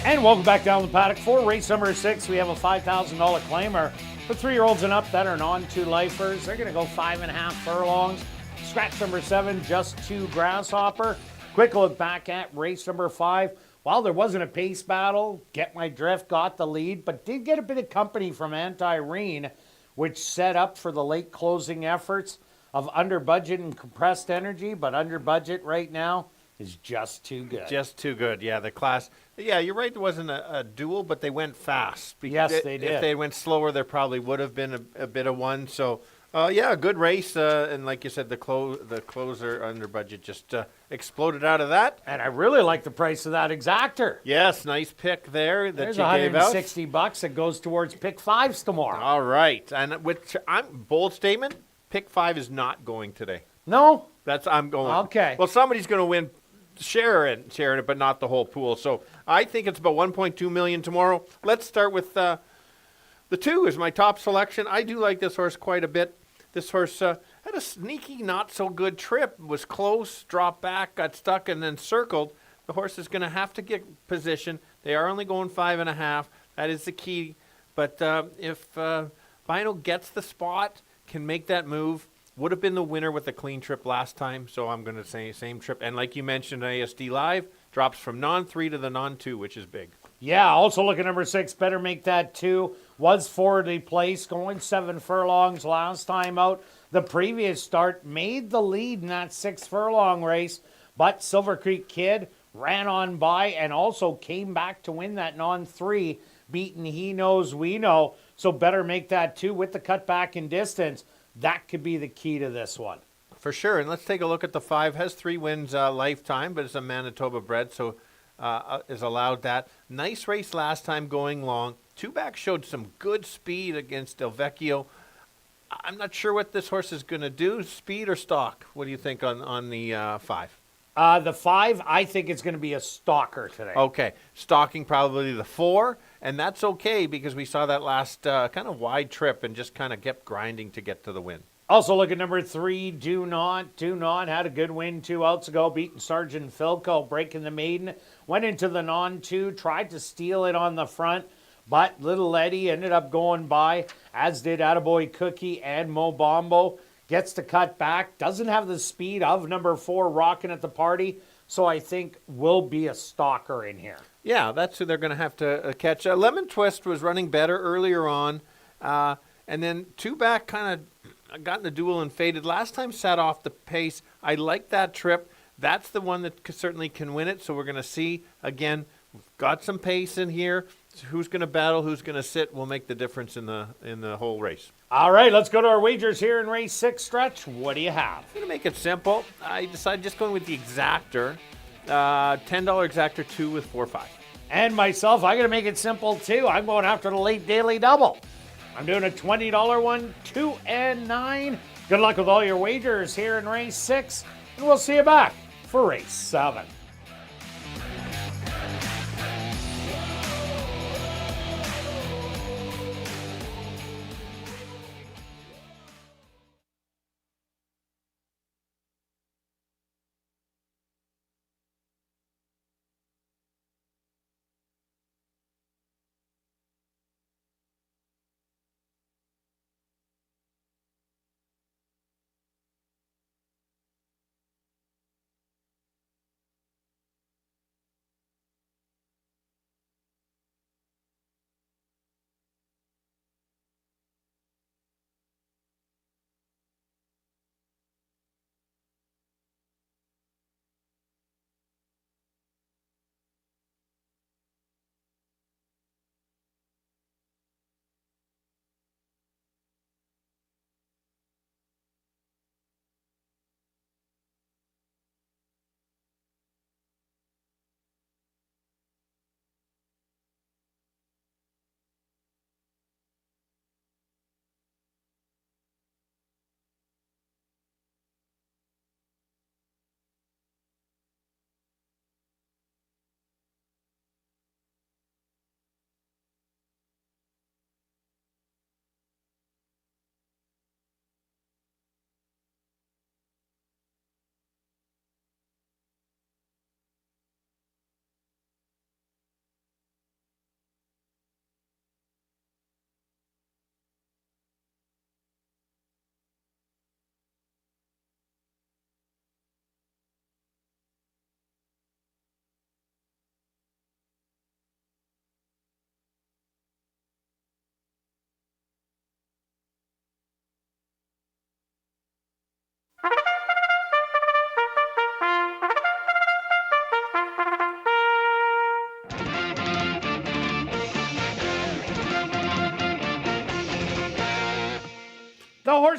And welcome back down the paddock for race number 6. We have a $5,000 claimer for 3-year-olds and up that are non-2 lifers. They're going to go 5.5 furlongs. Scratch number 7, just 2 grasshopper. Quick look back at race number 5. Well, there wasn't a pace battle. Get My Drift got the lead, but did get a bit of company from Anti-Reen, which set up for the late closing efforts of under budget and compressed energy, but under budget right now is just too good. Just too good, yeah. The class, yeah, you're right. There wasn't a duel, but they went fast. Yes, they did. If they went slower, there probably would have been a bit of one. So, yeah, a good race. And like you said, the closer under budget just exploded out of that. And I really like the price of that exactor. Yes, nice pick there that There's you gave out. $160 that goes towards pick 5s tomorrow. All right, and I'm bold statement. Pick 5 is not going today. No? I'm going. Okay. Well, somebody's going to win. Sharing it, but not the whole pool. So I think it's about 1.2 million tomorrow. Let's start with the 2 is my top selection. I do like this horse quite a bit. This horse had a sneaky, not so good trip. Was close, dropped back, got stuck, and then circled. The horse is going to have to get position. They are only going 5.5. That is the key. But if Bino gets the spot, can make that move. Would have been the winner with the clean trip last time, so I'm going to say same trip. And like you mentioned, ASD Live drops from non-3 to the non-2, which is big. Yeah, also look at number 6, Better Make That 2. Was forwardly placed, going 7 furlongs last time out. The previous start made the lead in that 6 furlong race, but Silver Creek Kid ran on by and also came back to win that non-3, beating He Knows We Know. So Better Make That 2 with the cutback in distance. That could be the key to this one. For sure. And let's take a look at the 5. Has 3 wins lifetime, but it's a Manitoba bred, so is allowed that. Nice race last time going long. 2 back showed some good speed against Del Vecchio. I'm not sure what this horse is going to do, speed or stock. What do you think on the 5? The 5, I think it's going to be a stalker today. Okay. Stalking probably the 4. And that's okay because we saw that last kind of wide trip and just kind of kept grinding to get to the win. Also look at number 3, Do Not. Do Not had a good win 2 outs ago, beating Sergeant Philco, breaking the maiden. Went into the non-2, tried to steal it on the front, but Little Eddie ended up going by, as did Attaboy Cookie and Mo Bombo. Gets to cut back, doesn't have the speed of number 4, Rockin' at the Party, so I think will be a stalker in here. Yeah, that's who they're going to have to catch. Lemon Twist was running better earlier on, and then 2 back kind of got in the duel and faded. Last time sat off the pace. I like that trip. That's the one that certainly can win it, so we're going to see. Again, we've got some pace in here. So who's going to battle, who's going to sit will make the difference in the whole race. All right, let's go to our wagers here in race 6. Stretch, what do you have? I'm going to make it simple. I decided just going with the exactor. $10 exactor 2 with 4-5. And myself, I'm going to make it simple too. I'm going after the late daily double. I'm doing a $20 one, 2 and 9. Good luck with all your wagers here in race 6. And we'll see you back for race 7.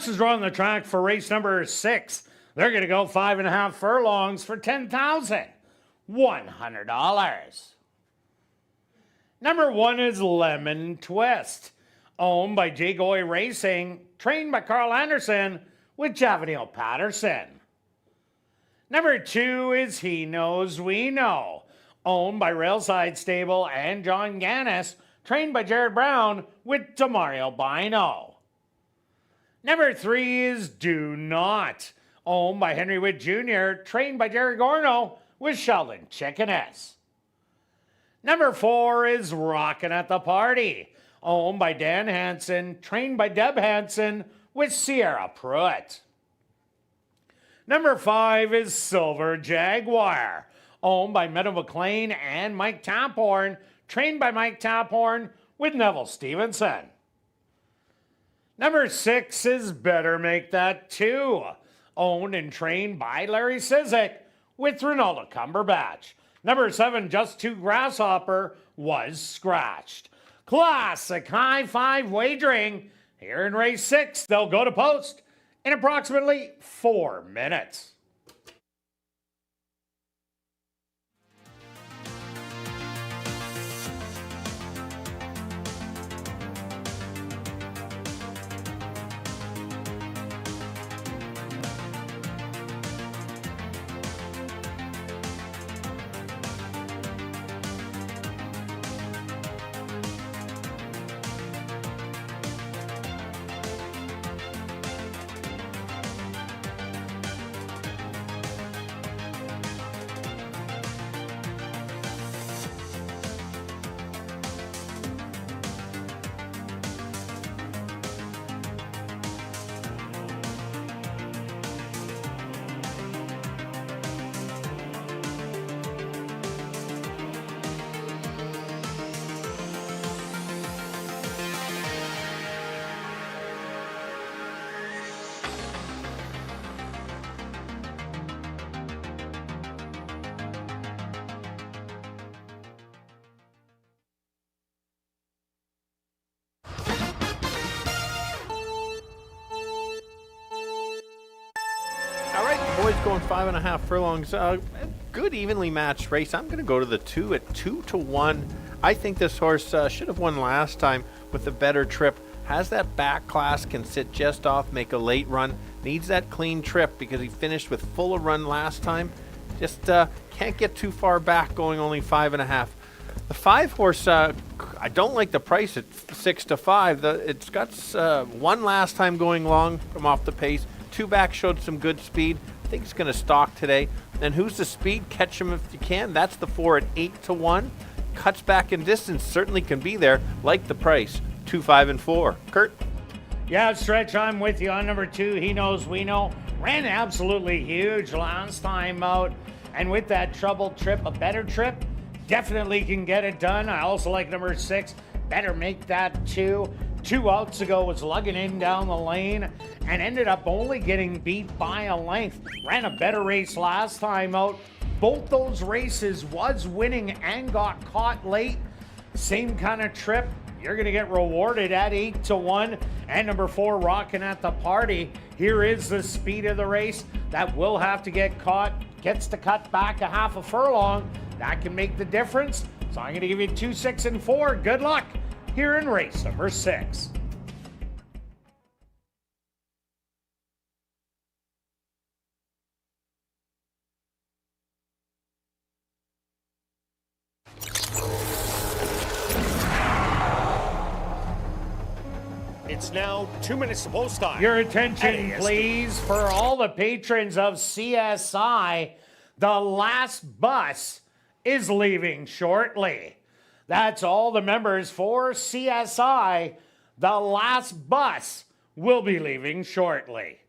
horses are on the track for race number 6. They're going to go 5.5 furlongs for $10,100. Number 1 is Lemon Twist, owned by Jay Goy Racing, trained by Carl Anderson with Javanil Patterson. Number 2 is He Knows We Know, owned by Railside Stable and John Gannis, trained by Jared Brown with Demario Bino. Number 3 is Do Not, owned by Henry Witt Jr., trained by Jerry Gorno with Sheldon Chickeness. Number 4 is Rockin' at the Party, owned by Dan Hansen, trained by Deb Hansen with Sierra Pruitt. Number 5 is Silver Jaguar, owned by Meadow McLean and Mike Taphorn, trained by Mike Taphorn with Neville Stevenson. Number 6 is Better Make That 2, owned and trained by Larry Sizik with Ronaldo Cumberbatch. Number 7, Just Two Grasshopper, was scratched. Classic high five wagering. Here in race 6, they'll go to post in approximately 4 minutes. Boys going 5.5 furlongs. Good evenly matched race. I'm going to go to the 2 at 2-1. I think this horse should have won last time with a better trip. Has that back class, can sit just off, make a late run. Needs that clean trip because he finished with full run last time. Just can't get too far back going only 5.5. The 5 horse, I don't like the price at 6-5. It's got one last time going long from off the pace. 2 back showed some good speed. I think it's going to stalk today. And who's the speed? Catch him if you can. That's the 4 at 8-1. Cuts back in distance, certainly can be there. Like the price, 2, 5, and 4. Kirt? Yeah, Stretch, I'm with you on number 2. He Knows We Know. Ran absolutely huge last time out. And with that troubled trip, a better trip, definitely can get it done. I also like number 6. Better Make That 2. 2 outs ago was lugging in down the lane and ended up only getting beat by a length. Ran a better race last time out. Both those races was winning and got caught late. Same kind of trip. You're going to get rewarded at 8-1. And number 4, Rockin' at the Party. Here is the speed of the race. That will have to get caught. Gets to cut back a half a furlong. That can make the difference. So I'm going to give you 2, 6, and 4. Good luck here in race number 6. It's now 2 minutes to post time. Your attention, ASD. please, for all the patrons of CSI. The last bus is leaving shortly. That's all the members for CSI. The last bus will be leaving shortly.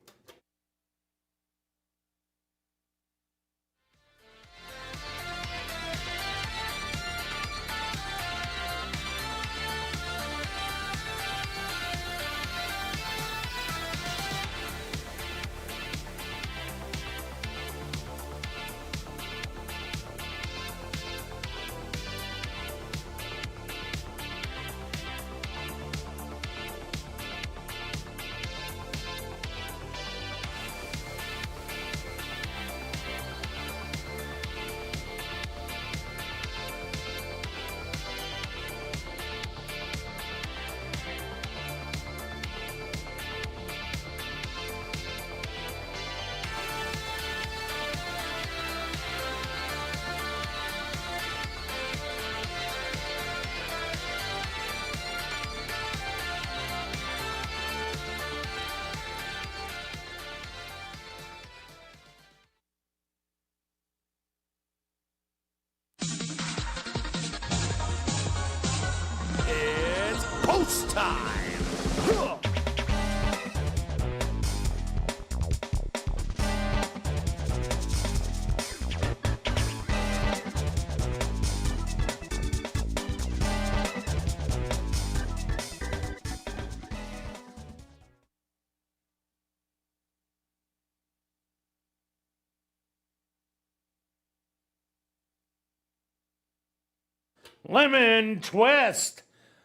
Lemon Twist,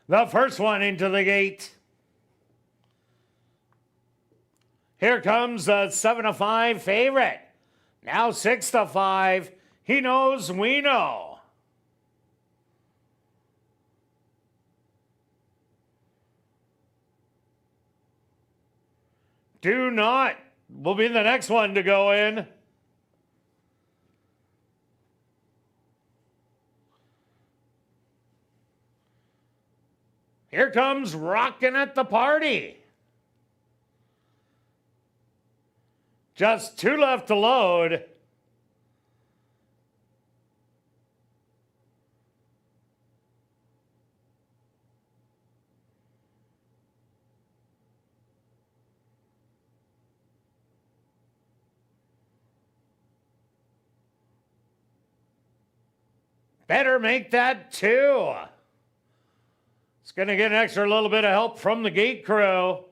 the first one into the gate. Here comes the 7-5 favorite. Now 6-5. He knows, we know. Do Not will be the next one to go in. Here comes Rockin' at the Party. Just 2 left to load. Better make that 2. It's going to get an extra little bit of help from the gate crew.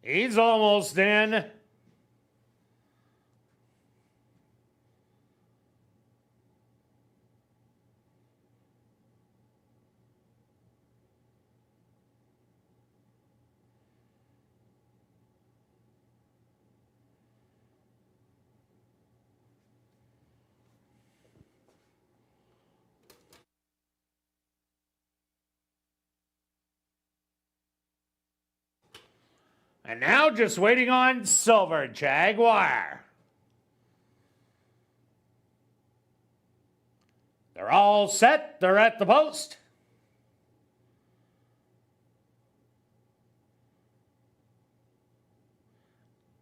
He's almost in. And now just waiting on Silver Jaguar. They're all set. They're at the post.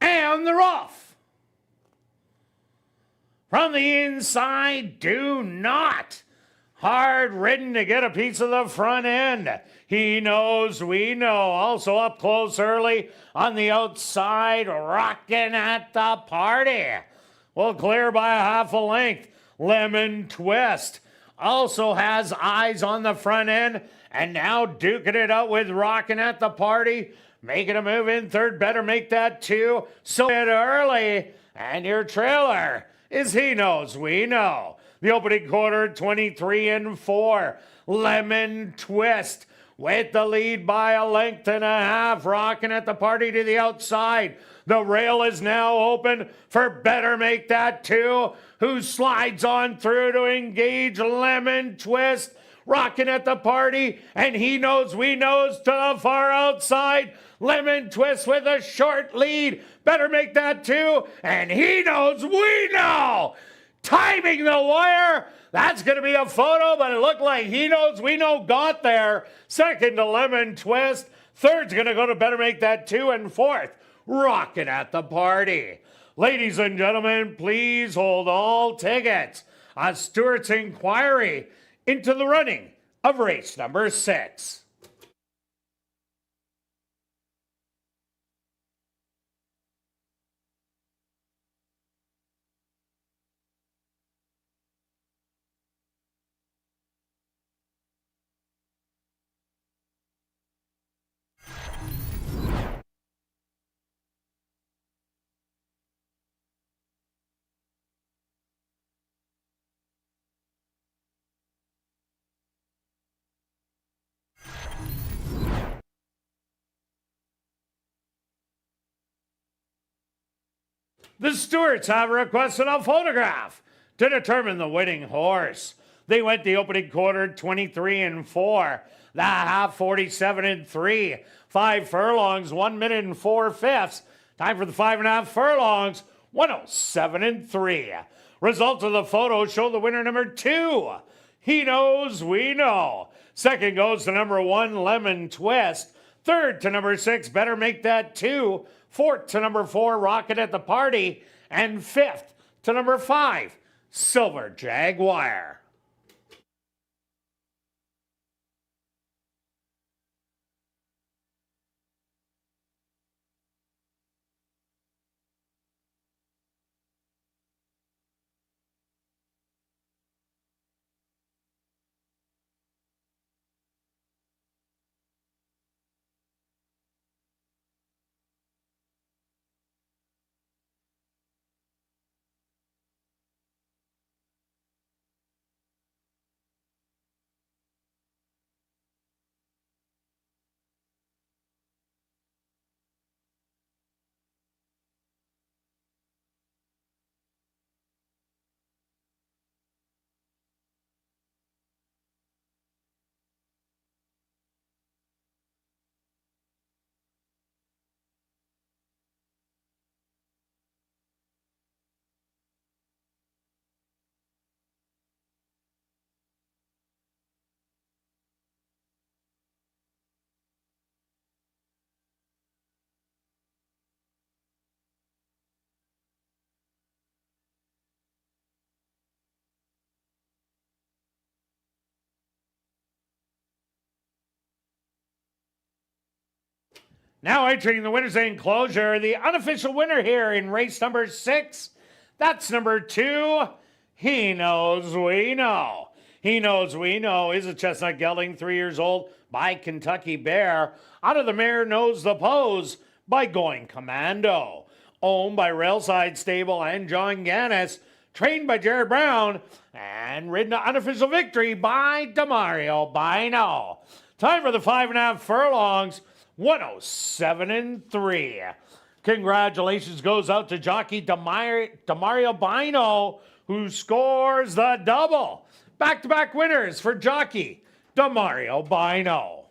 And they're off. From the inside, Do Not. Hard ridden to get a piece of the front end. He knows, we know. Also up close early on the outside, Rockin' at the Party. Will clear by a half a length. Lemon Twist also has eyes on the front end, and now duking it out with Rockin' at the Party. Making a move in third, better make that 2. So it early, and your trailer is He Knows, We Know. The opening quarter, 23-4. Lemon Twist with the lead by a length and a half. Rockin' at the Party to the outside. The rail is now open for Better Make That 2, who slides on through to engage Lemon Twist. Rockin' at the Party, and He Knows, We Knows to the far outside. Lemon Twist with a short lead. Better Make That 2, and He Knows, We Know. Timing the wire. That's going to be a photo, but it looked like He Knows, We Know got there. Second to Lemon Twist. Third's going to go to Better Make That 2, and fourth, Rockin' at the Party. Ladies and gentlemen, please hold all tickets. A Stewart's inquiry into the running of race number 6. The Stewarts have requested a photograph to determine the winning horse. They went the opening quarter 23-4, the half 47-3, 5 furlongs, 1 minute and 4 fifths. Time for the 5.5 furlongs, 107-3. Results of the photo show the winner number 2. He Knows, We Know. Second goes to number 1, Lemon Twist. Third to number 6, Better Make That 2. Fourth to number 4, Rockin' at the Party. And fifth to number 5, Silver Jaguar. Now entering the winner's enclosure, the unofficial winner here in race number 6. That's number 2. He Knows We Know. He Knows We Know is a chestnut gelding, 3 years old, by Kentucky Bear. Out of the mare Knows the Pose by Going Commando. Owned by Railside Stable and John Gannis. Trained by Jared Brown. And ridden to unofficial victory by Demario Bino. Time for the 5.5 furlongs. 107-3. Congratulations goes out to jockey Demario Bino, who scores the double. Back-to-back winners for jockey Demario Bino.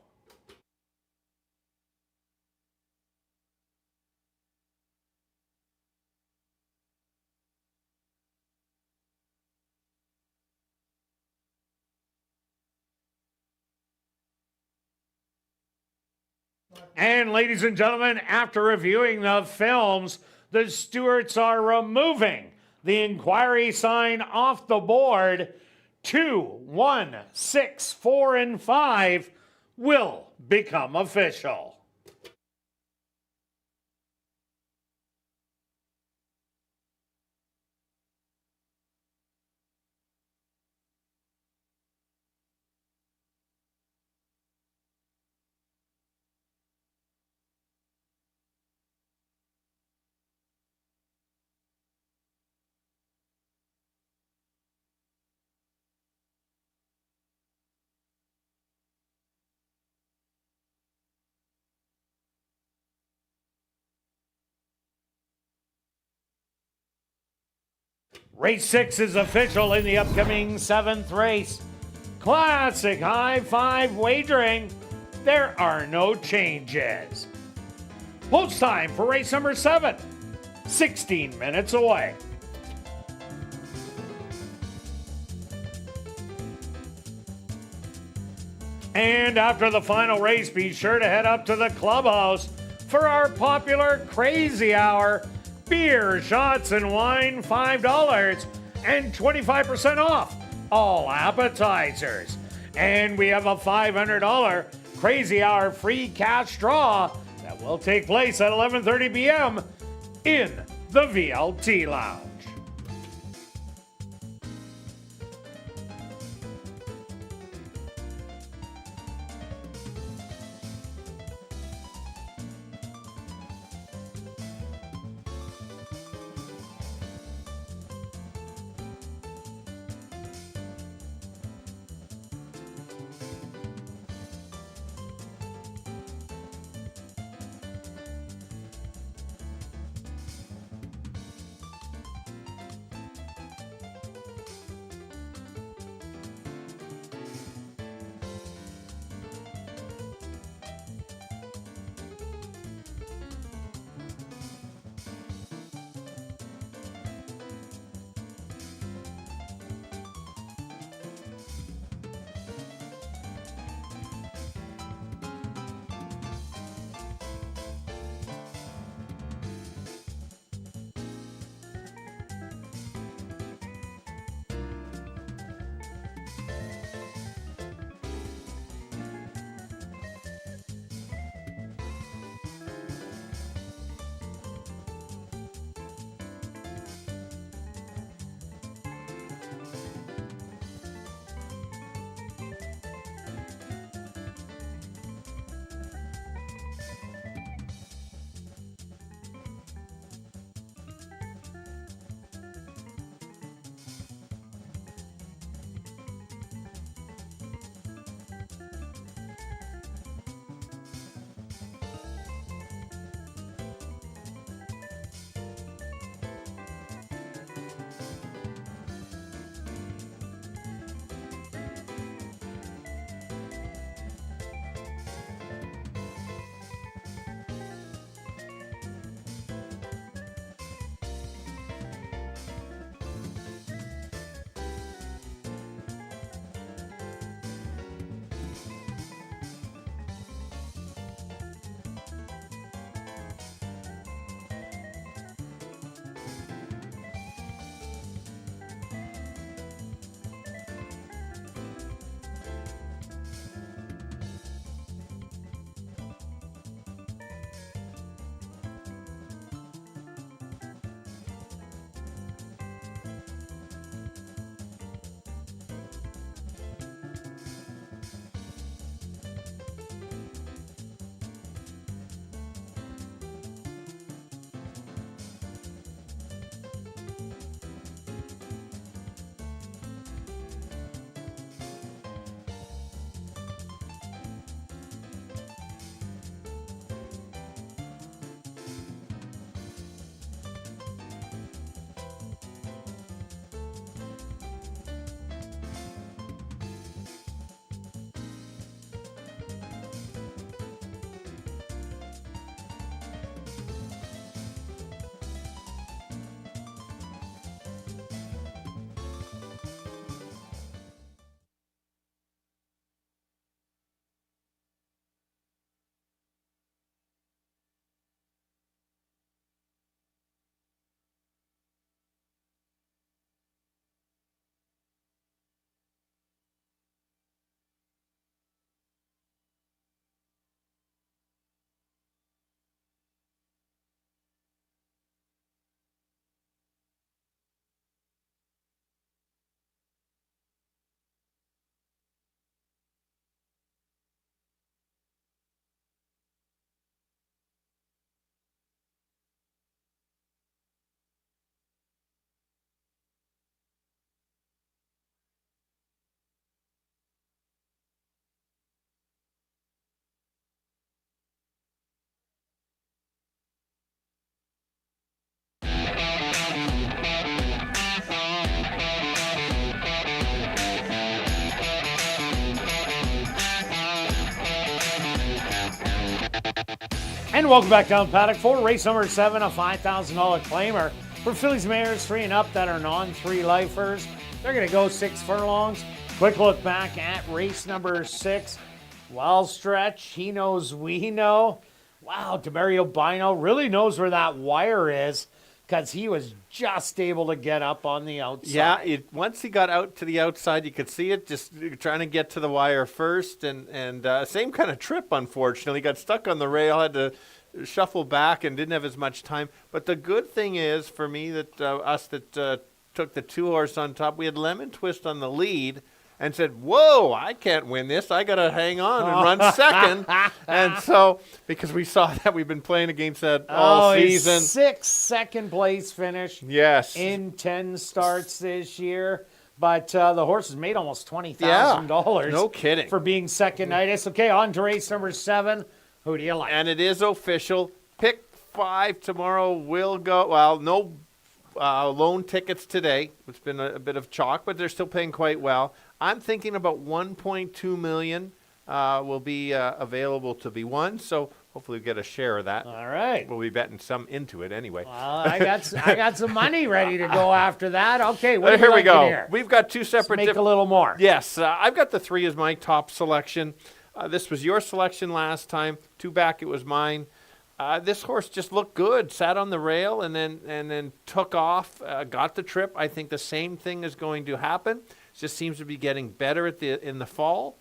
And ladies and gentlemen, after reviewing the films, the stewards are removing the inquiry sign off the board. 2, 1, 6, 4, and 5 will become official. Race 6 is official in the upcoming 7th race. Classic high five wagering. There are no changes. Post time for race number 7. 16 minutes away. And after the final race, be sure to head up to the clubhouse for our popular Crazy Hour. Beer, shots, and wine, $5 and 25% off all appetizers. And we have a $500 Crazy Hour free cash draw that will take place at 11:30 p.m. in the VLT Lounge. And welcome back down paddock 4, race number 7, a $5,000 claimer for fillies, mares 3 and up that are non-3 lifers. They're going to go 6 furlongs. Quick look back at race number 6. Well, Stretch, he knows we know. Wow, Demario Bino really knows where that wire is because he was just able to get up on the outside. Yeah, once he got out to the outside, you could see it just trying to get to the wire first. And same kind of trip, unfortunately. Got stuck on the rail, had to shuffle back and didn't have as much time. But the good thing is for me that us that took the 2-horse on top, we had Lemon Twist on the lead and said, whoa, I can't win this. I got to hang on and run second. And so, because we saw that, we've been playing against that all season. 6 second place finish. Yes. In 10 starts this year. But the horse has made almost $20,000. No kidding. For being second-itis. Okay, on to race number 7. Who do you like? And it is official. Pick 5 tomorrow will go. Well, no loan tickets today. It's been a bit of chalk, but they're still paying quite well. I'm thinking about $1.2 million will be available to be won. So hopefully we get a share of that. All right. We'll be betting some into it anyway. Well, I got some money ready to go after that. Okay, what Here we go. Here? We've got 2 separate. Let's make a little more. Yes, I've got the 3 as my top selection. This was your selection last time. 2 back, it was mine. This horse just looked good, sat on the rail, and then took off, got the trip. I think the same thing is going to happen. Just seems to be getting better in the fall.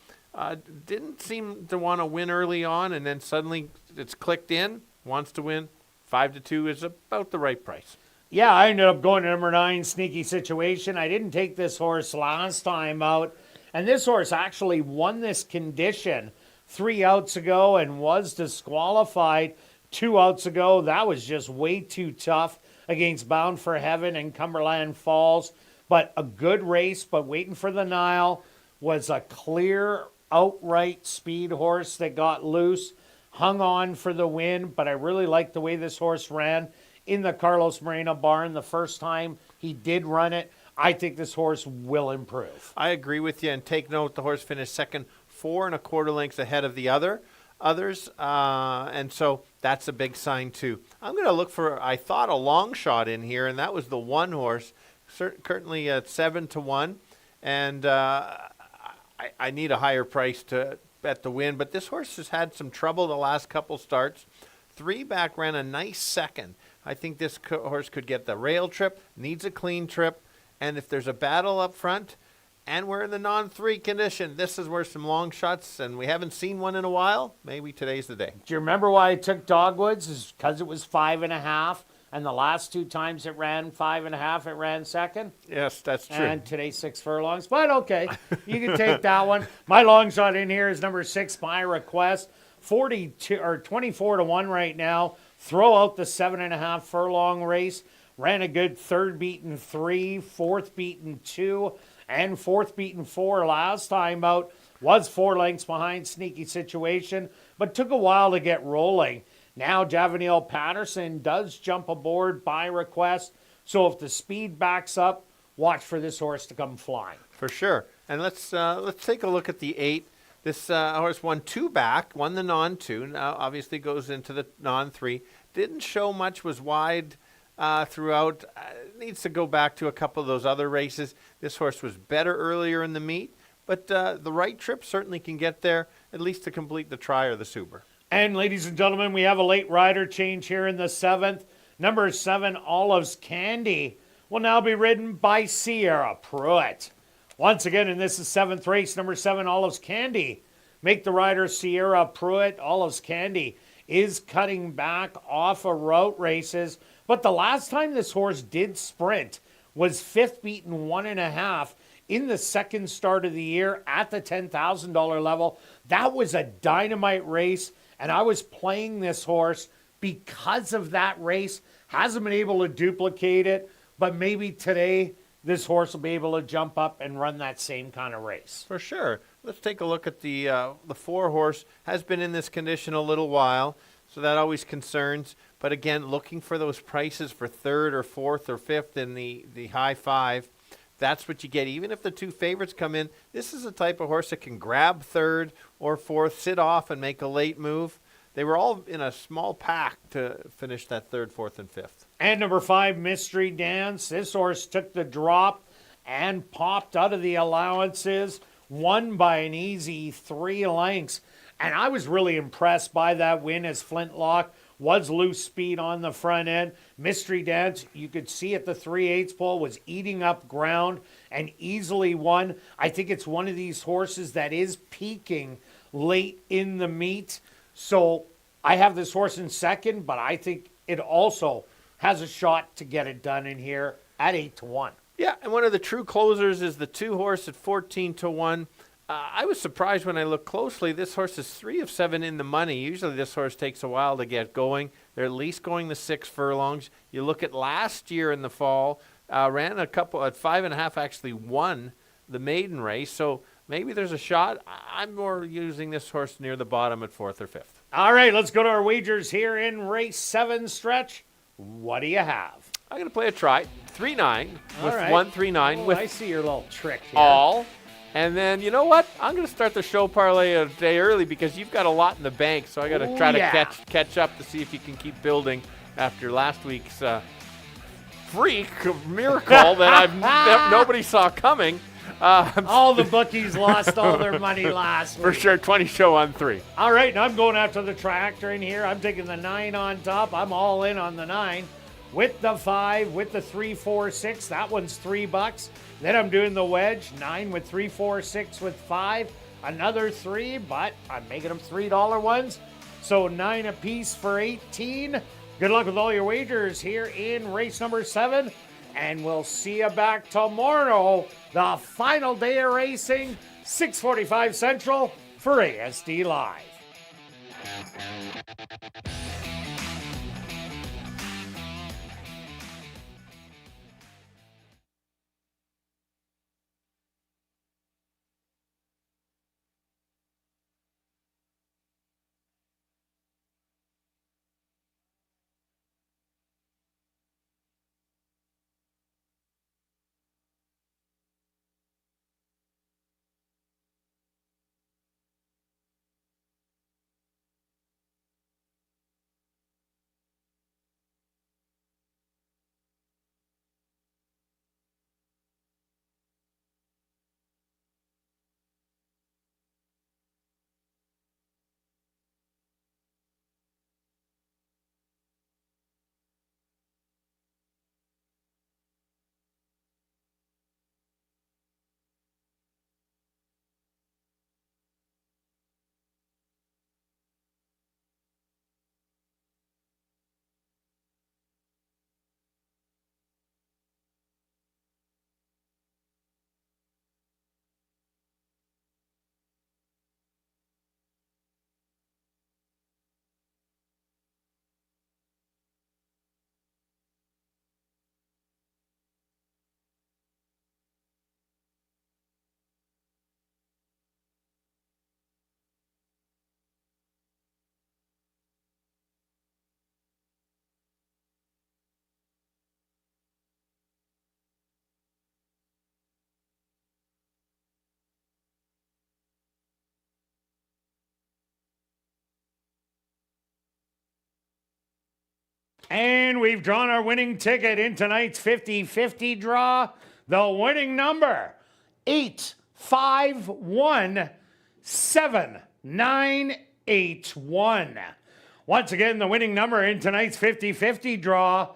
Didn't seem to want to win early on, and then suddenly it's clicked in. Wants to win. 5-2 is about the right price. Yeah, I ended up going to number 9, Sneaky Situation. I didn't take this horse last time out, and this horse actually won this condition 3 outs ago and was disqualified 2 outs ago. That was just way too tough against Bound for Heaven and Cumberland Falls. But a good race, but waiting for the Nile. Was a clear, outright speed horse that got loose. Hung on for the win, but I really liked the way this horse ran in the Carlos Moreno barn the first time he did run it. I think this horse will improve. I agree with you, and take note, the horse finished second 4 1/4 lengths ahead of the others, and so that's a big sign too. I'm going to look for, I thought, a long shot in here, and that was the 1 horse, currently at 7-1, and I need a higher price to bet the win, but this horse has had some trouble the last couple starts. 3 back ran a nice second. I think this horse could get the rail trip, needs a clean trip, and if there's a battle up front, and we're in the non-3 condition, this is where some long shots, and we haven't seen one in a while. Maybe today's the day. Do you remember why I took Dogwoods? Is because it was 5.5, and the last 2 times it ran 5.5, it ran second. Yes, that's true. And today's 6 furlongs, but okay, you can take that one. My long shot in here is number 6, My Request, 24-1 right now. Throw out the 7.5 furlong race. Ran a good 3rd beaten 3, 4th beaten 2, and 4th beaten 4 last time out. Was 4 lengths behind Sneaky Situation, but took a while to get rolling. Now Javaniel Patterson does jump aboard by request. So if the speed backs up, watch for this horse to come flying. For sure. And let's take a look at the 8. This horse won 2 back, won the non-2. Now obviously goes into the non-3. Didn't show much, was wide throughout. Needs to go back to a couple of those other races. This horse was better earlier in the meet, but the right trip certainly can get there, at least to complete the try or the super. And ladies and gentlemen, we have a late rider change here in the 7th. Number 7, Olive's Candy, will now be ridden by Sierra Pruitt. Once again, in this is 7th race, number 7, Olive's Candy. Make the rider Sierra Pruitt. Olive's Candy is cutting back off of route races. But the last time this horse did sprint was 5th beaten 1.5 in the 2nd start of the year at the $10,000 level. That was a dynamite race, and I was playing this horse because of that race. Hasn't been able to duplicate it, but maybe today this horse will be able to jump up and run that same kind of race. For sure. Let's take a look at the 4 horse. Has been in this condition a little while, so that always concerns. But again, looking for those prices for 3rd or 4th or 5th in the high 5. That's what you get. Even if the 2 favorites come in, this is a type of horse that can grab 3rd or 4th, sit off and make a late move. they were all in a small pack to finish that 3rd, 4th, and 5th. And number 5, Mystery Dance. This horse took the drop and popped out of the allowances, won by an easy 3 lengths. And I was really impressed by that win, as Flintlock was loose speed on the front end. Mystery Dance, you could see at the 3/8 pole, was eating up ground and easily won. I think it's one of these horses that is peaking late in the meet. So I have this horse in second, but I think it also has a shot to get it done in here at 8-1. Yeah, and one of the true closers is the 2 horse at 14-1. I was surprised when I looked closely. This horse is 3 of 7 in the money. Usually this horse takes a while to get going. They're at least going the 6 furlongs. You look at last year in the fall, ran a couple at 5.5, actually won the maiden race. So maybe there's a shot. I'm more using this horse near the bottom at 4th or 5th. All right, let's go to our wagers here in race 7 stretch. What do you have? I'm going to play a try. 3-9 with All right. 1-3-9 Oh, with I see your little trick here. all. And then, you know what? I'm going to start the show parlay a day early because you've got a lot in the bank. So I got to try to catch up to see if you can keep building after last week's freak miracle that nobody saw coming. All the bookies lost all their money last week. For sure, 20 show on 3. All right, now I'm going after the tractor in here. I'm taking the 9 on top. I'm all in on the 9. With the 5, with the 3, 4, 6. That one's $3. Then I'm doing the wedge. 9 with 3, 4, 6 with 5. Another 3, but I'm making them $3 ones. So 9 apiece for 18. Good luck with all your wagers here in race number 7. And we'll see you back tomorrow, the final day of racing, 6:45 Central for ASD Live. And we've drawn our winning ticket in tonight's 50-50 draw. The winning number, 8517981. Once again, the winning number in tonight's 50-50 draw,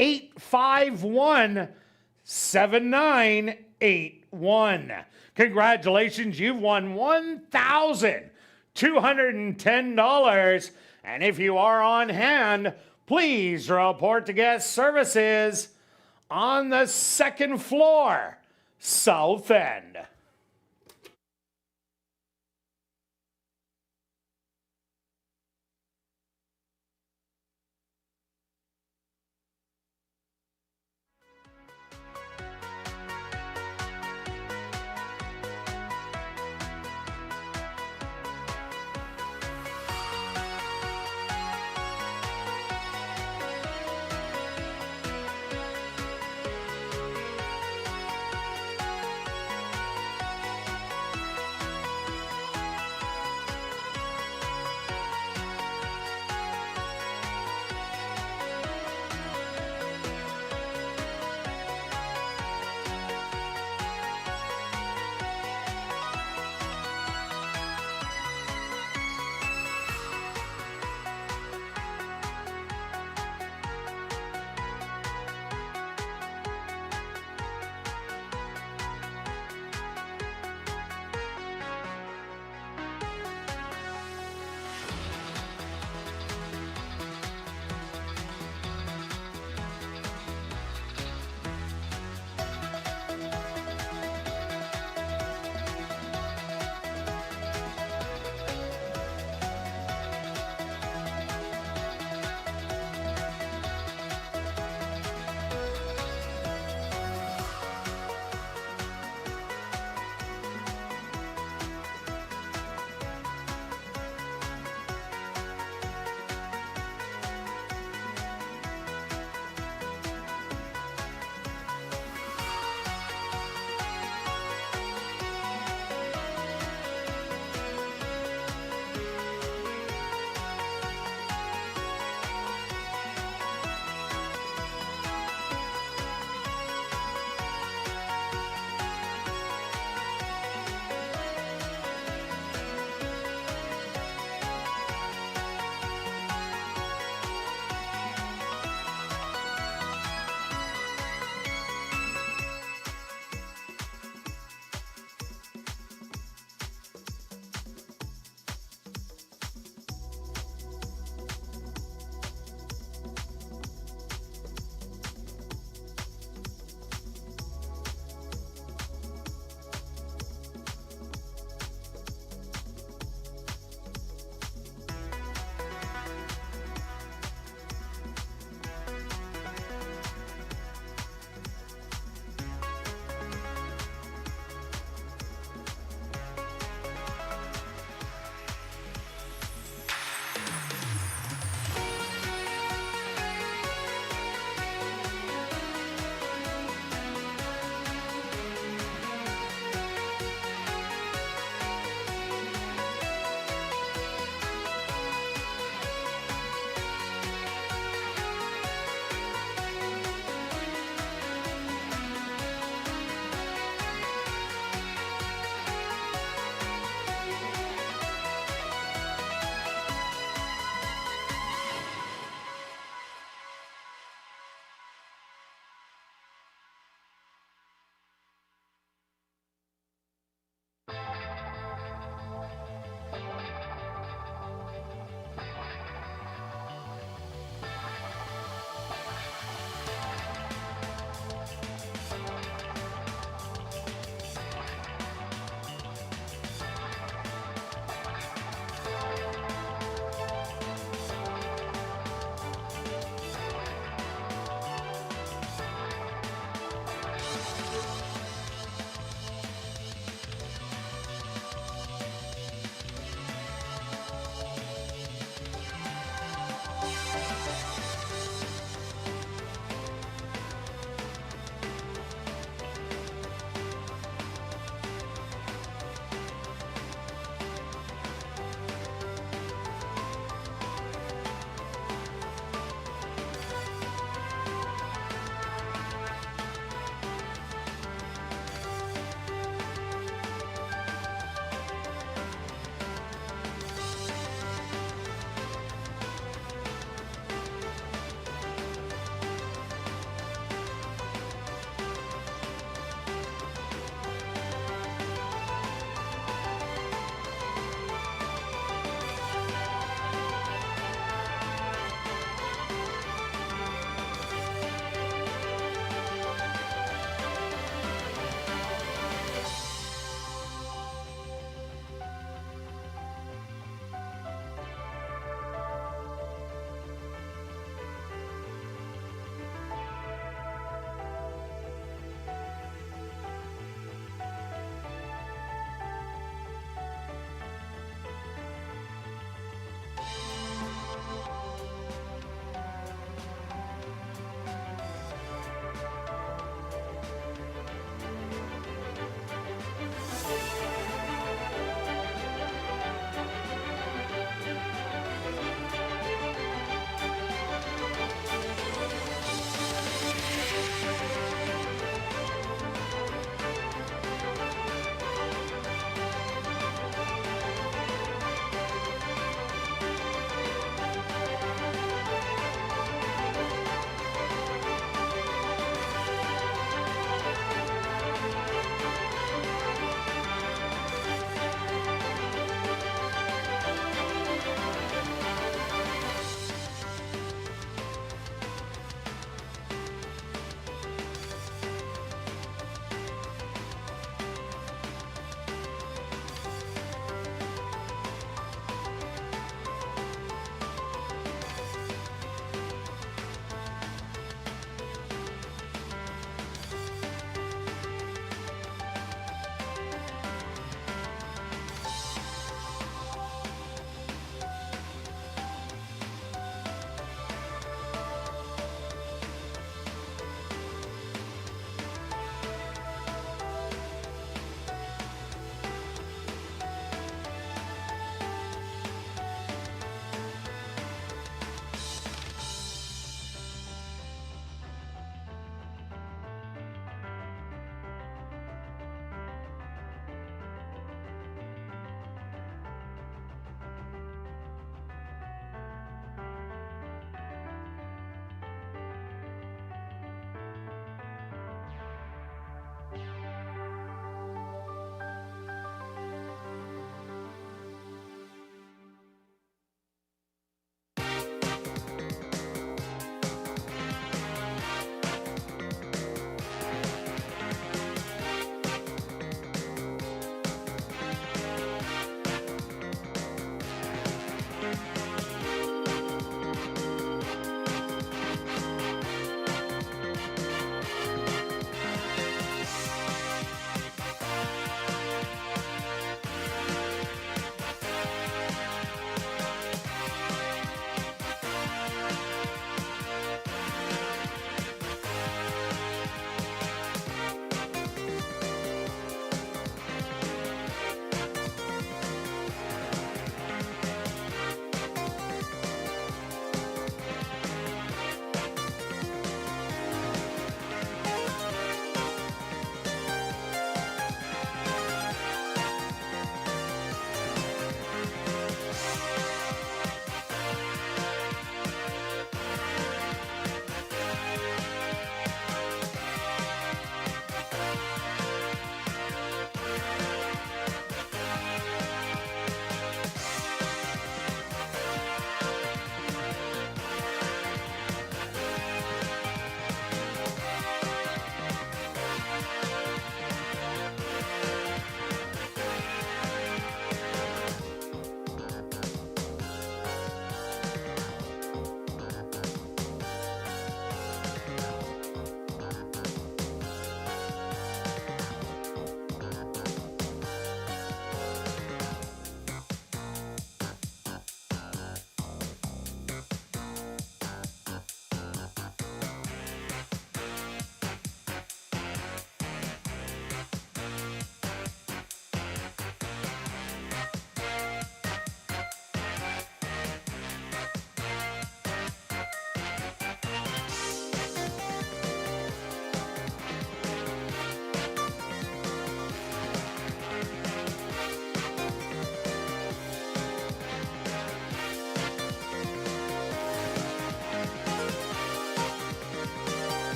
8517981. Congratulations, you've won $1,210. And if you are on hand, please report to guest services on the 2nd floor, south end.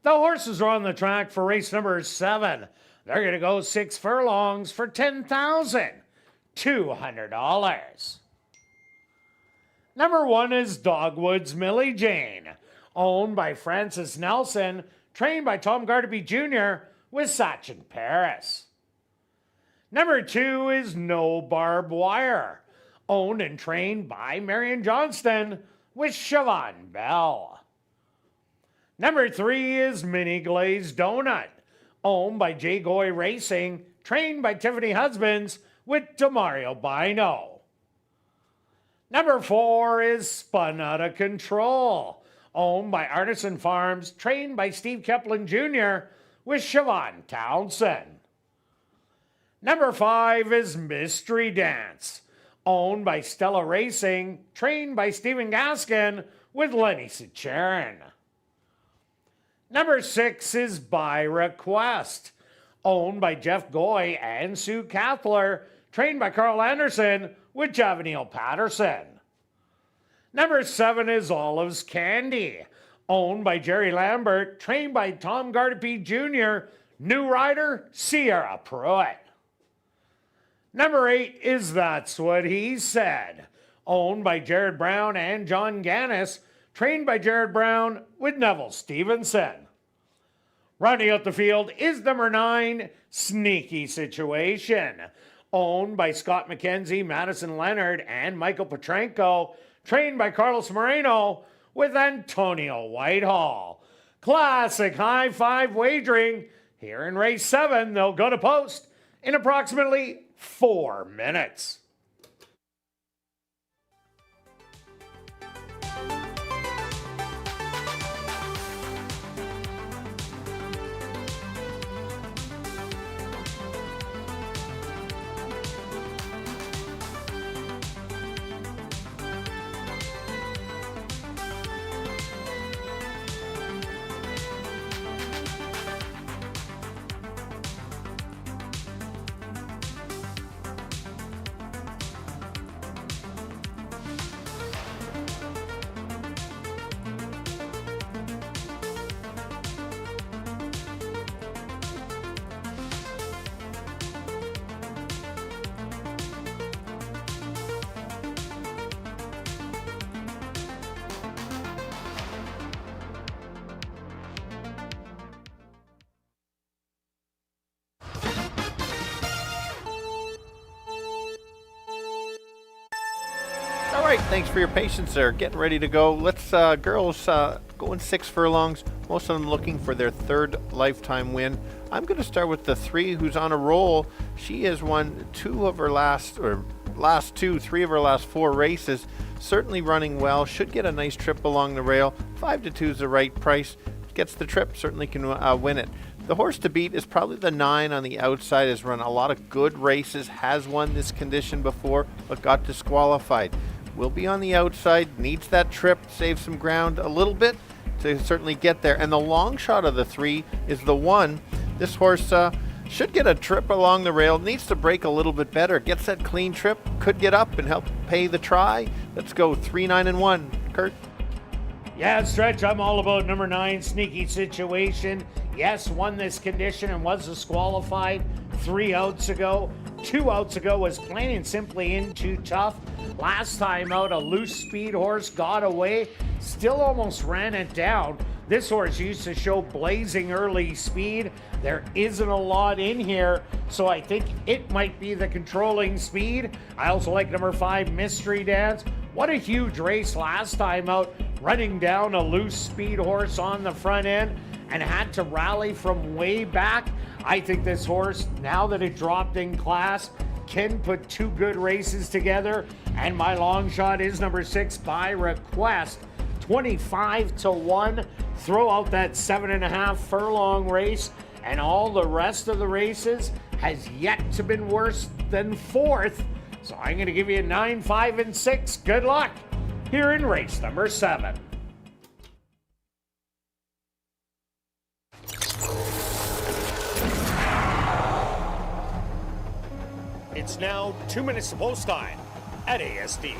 The horses are on the track for race number 7. They're going to go 6 furlongs for $10,200. Number 1 is Dogwood's Millie Jane, owned by Francis Nelson, trained by Tom Gardaby Jr. with Sachin Paris. Number 2 is No Barbed Wire, owned and trained by Marion Johnston with Siobhan Bell. Number 3 is Mini Glazed Donut, owned by Jay Goy Racing, trained by Tiffany Husbands with Demario Bino. Number 4 is Spun Out of Control, owned by Artisan Farms, trained by Steve Keplin Jr. with Siobhan Townsend. Number 5 is Mystery Dance, owned by Stella Racing, trained by Stephen Gaskin with Lenny Secharin. Number 6 is By Request, owned by Jeff Goy and Sue Kathler, trained by Carl Anderson with Javanil Patterson. Number 7 is Olive's Candy, owned by Jerry Lambert, trained by Tom Gardapi Jr., new rider Sierra Pruitt. Number 8 is That's What He Said, owned by Jared Brown and John Gannis, trained by Jared Brown with Neville Stevenson. Rounding out the field is number 9, Sneaky Situation, owned by Scott McKenzie, Madison Leonard, and Michael Petrenko, trained by Carlos Moreno with Antonio Whitehall. Classic high five wagering. Here in race 7, they'll go to post in approximately 4 minutes. All right, thanks for your patience there. Getting ready to go. Let's, girls, going 6 furlongs. Most of them looking for their 3rd lifetime win. I'm going to start with the 3 who's on a roll. She has won 3 of her last 4 races. Certainly running well. Should get a nice trip along the rail. 5-2 is the right price. Gets the trip, certainly can win it. The horse to beat is probably the 9 on the outside. Has run a lot of good races. Has won this condition before, but got disqualified. Will be on the outside. Needs that trip. Save some ground a little bit to certainly get there. And the long shot of the 3 is the 1. This horse should get a trip along the rail. Needs to break a little bit better. Gets that clean trip. Could get up and help pay the try. Let's go 3, 9, and 1. Kirt? Yeah, Stretch, I'm all about number 9, Sneaky Situation. Yes, won this condition and was disqualified 3 outs ago. 2 outs ago was plain and simply in too tough. Last time out, a loose speed horse got away, still almost ran it down. This horse used to show blazing early speed. There isn't a lot in here, so I think it might be the controlling speed. I also like number 5, Mystery Dance. What a huge race last time out, running down a loose speed horse on the front end and had to rally from way back. I think this horse, now that it dropped in class, can put 2 good races together. And my long shot is number 6, By Request. 25-1. Throw out that 7.5 furlong race, and all the rest of the races has yet to been worse than 4th. So I'm going to give you 9, 5, and 6. Good luck here in race number 7. It's now 2 minutes to post time at ASD.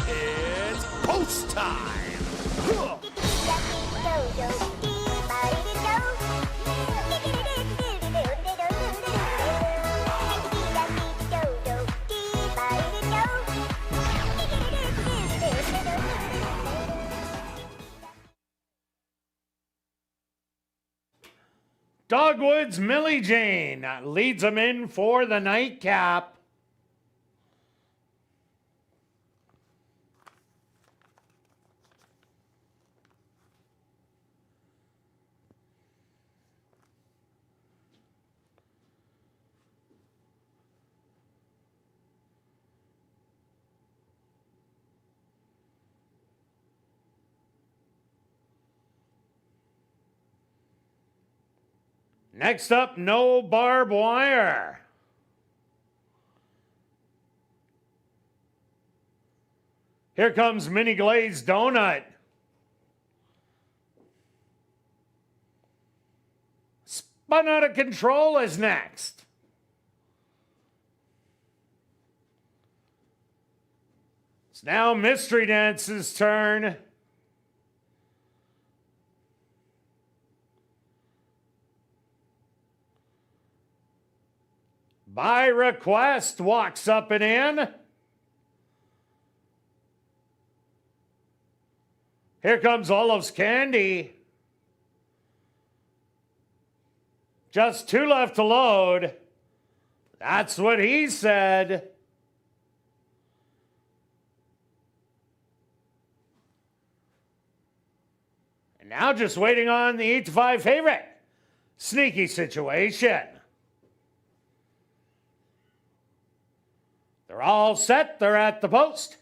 It's post time. Dogwood's Millie Jane leads them in for the nightcap. Next up, No Barbed Wire. Here comes Mini Glazed Donut. Spun Out of Control is next. It's now Mystery Dance's turn. By Request walks up and in. Here comes Olive's Candy. Just 2 left to load. That's what he said. And now just waiting on the 8-5 favorite. Sneaky Situation. They're all set. They're at the post.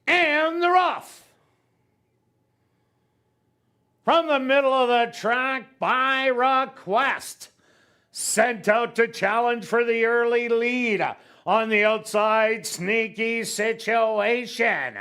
And they're off. From the middle of the track, By Request. Sent out to challenge for the early lead. On the outside, Sneaky Situation.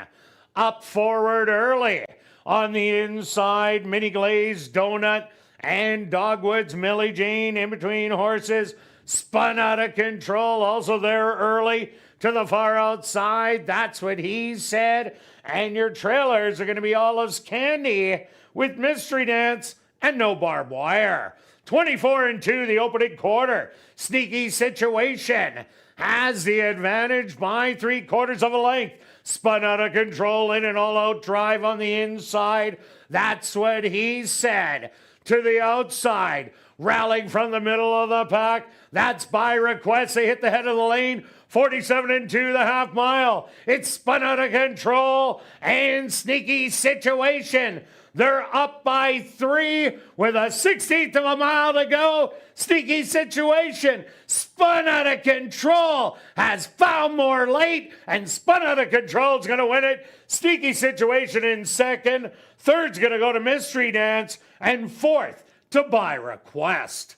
Up forward early. On the inside, Mini Glazed Donut and Dogwood's Millie Jane in between horses. Spun Out of Control, also there early to the far outside. That's what he said. And your trailers are going to be Olive's Candy with Mystery Dance and No Barbed Wire. 24-2 the opening quarter. Sneaky Situation has the advantage by 3/4 of a length. Spun Out of Control in an all-out drive on the inside. That's what he said. To the outside, rallying from the middle of the pack. That's By Request. They hit the head of the lane. 47-2 the half mile. It's Spun Out of Control and Sneaky Situation. They're up by 3 with a 16th of a mile to go. Sneaky Situation. Spun Out of Control has found more late, and Spun Out of Control is going to win it. Sneaky Situation in second. Third's going to go to Mystery Dance, and fourth to By Request.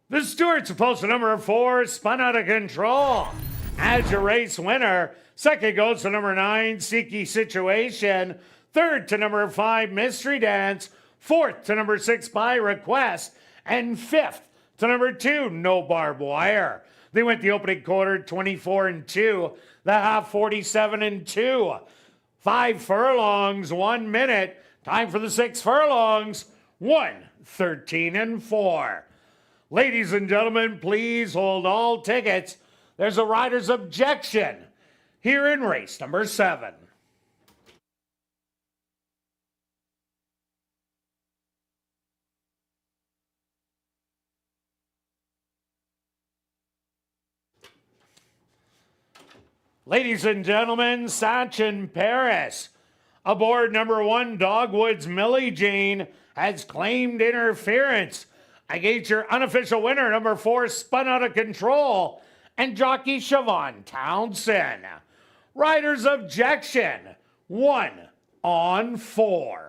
The Stewart's supposed to number 4, Spun Out of Control. As your race winner, second goes to number 9, Sneaky Situation. Third to number 5, Mystery Dance. Fourth to number 6, By Request. And fifth to number 2, No Barbed Wire. They went the opening quarter 24-2, the half 47-2. 5 furlongs, 1 minute. Time for the 6 furlongs, 1:13-4. Ladies and gentlemen, please hold all tickets. There's a rider's objection here in race number 7. Ladies and gentlemen, Sachin Paris, aboard number 1, Dogwood's Millie Jean, has claimed interference against your unofficial winner, number 4, Spun Out of Control, and jockey Siobhan Townsend. Rider's objection, 1-on-4.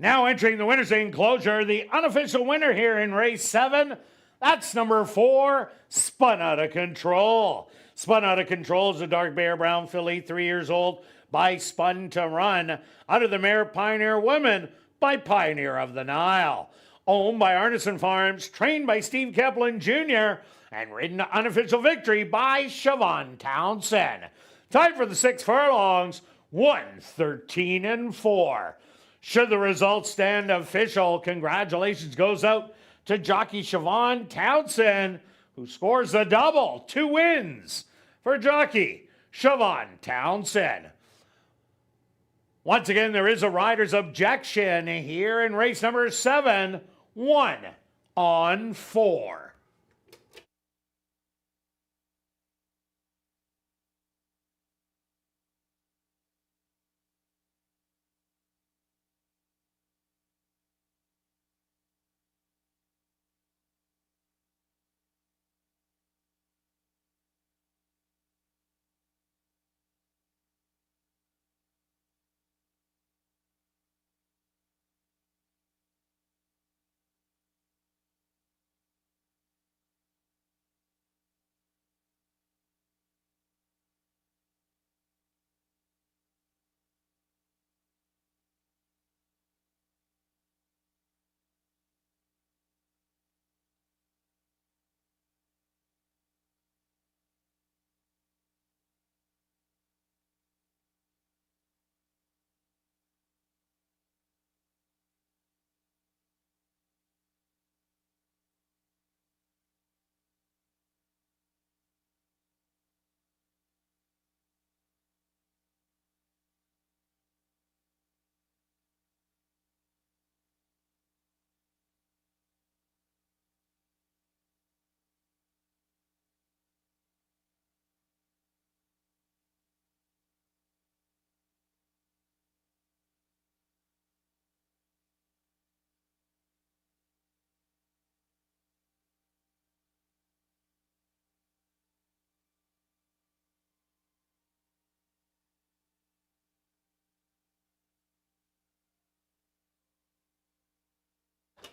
Now entering the winner's enclosure, the unofficial winner here in race 7, that's number 4, Spun Out of Control. Spun Out of Control is a dark bear brown filly, 3 years old, by Spun to Run, out of the mare Pioneer Women by Pioneer of the Nile. Owned by Arneson Farms, trained by Steve Kepplin Jr., and ridden to unofficial victory by Siobhan Townsend. Time for the 6 furlongs, 1:13-4. Should the results stand official, congratulations goes out to jockey Siobhan Townsend, who scores the double, 2 wins for jockey Siobhan Townsend. Once again, there is a rider's objection here in race number 7, 1-on-4.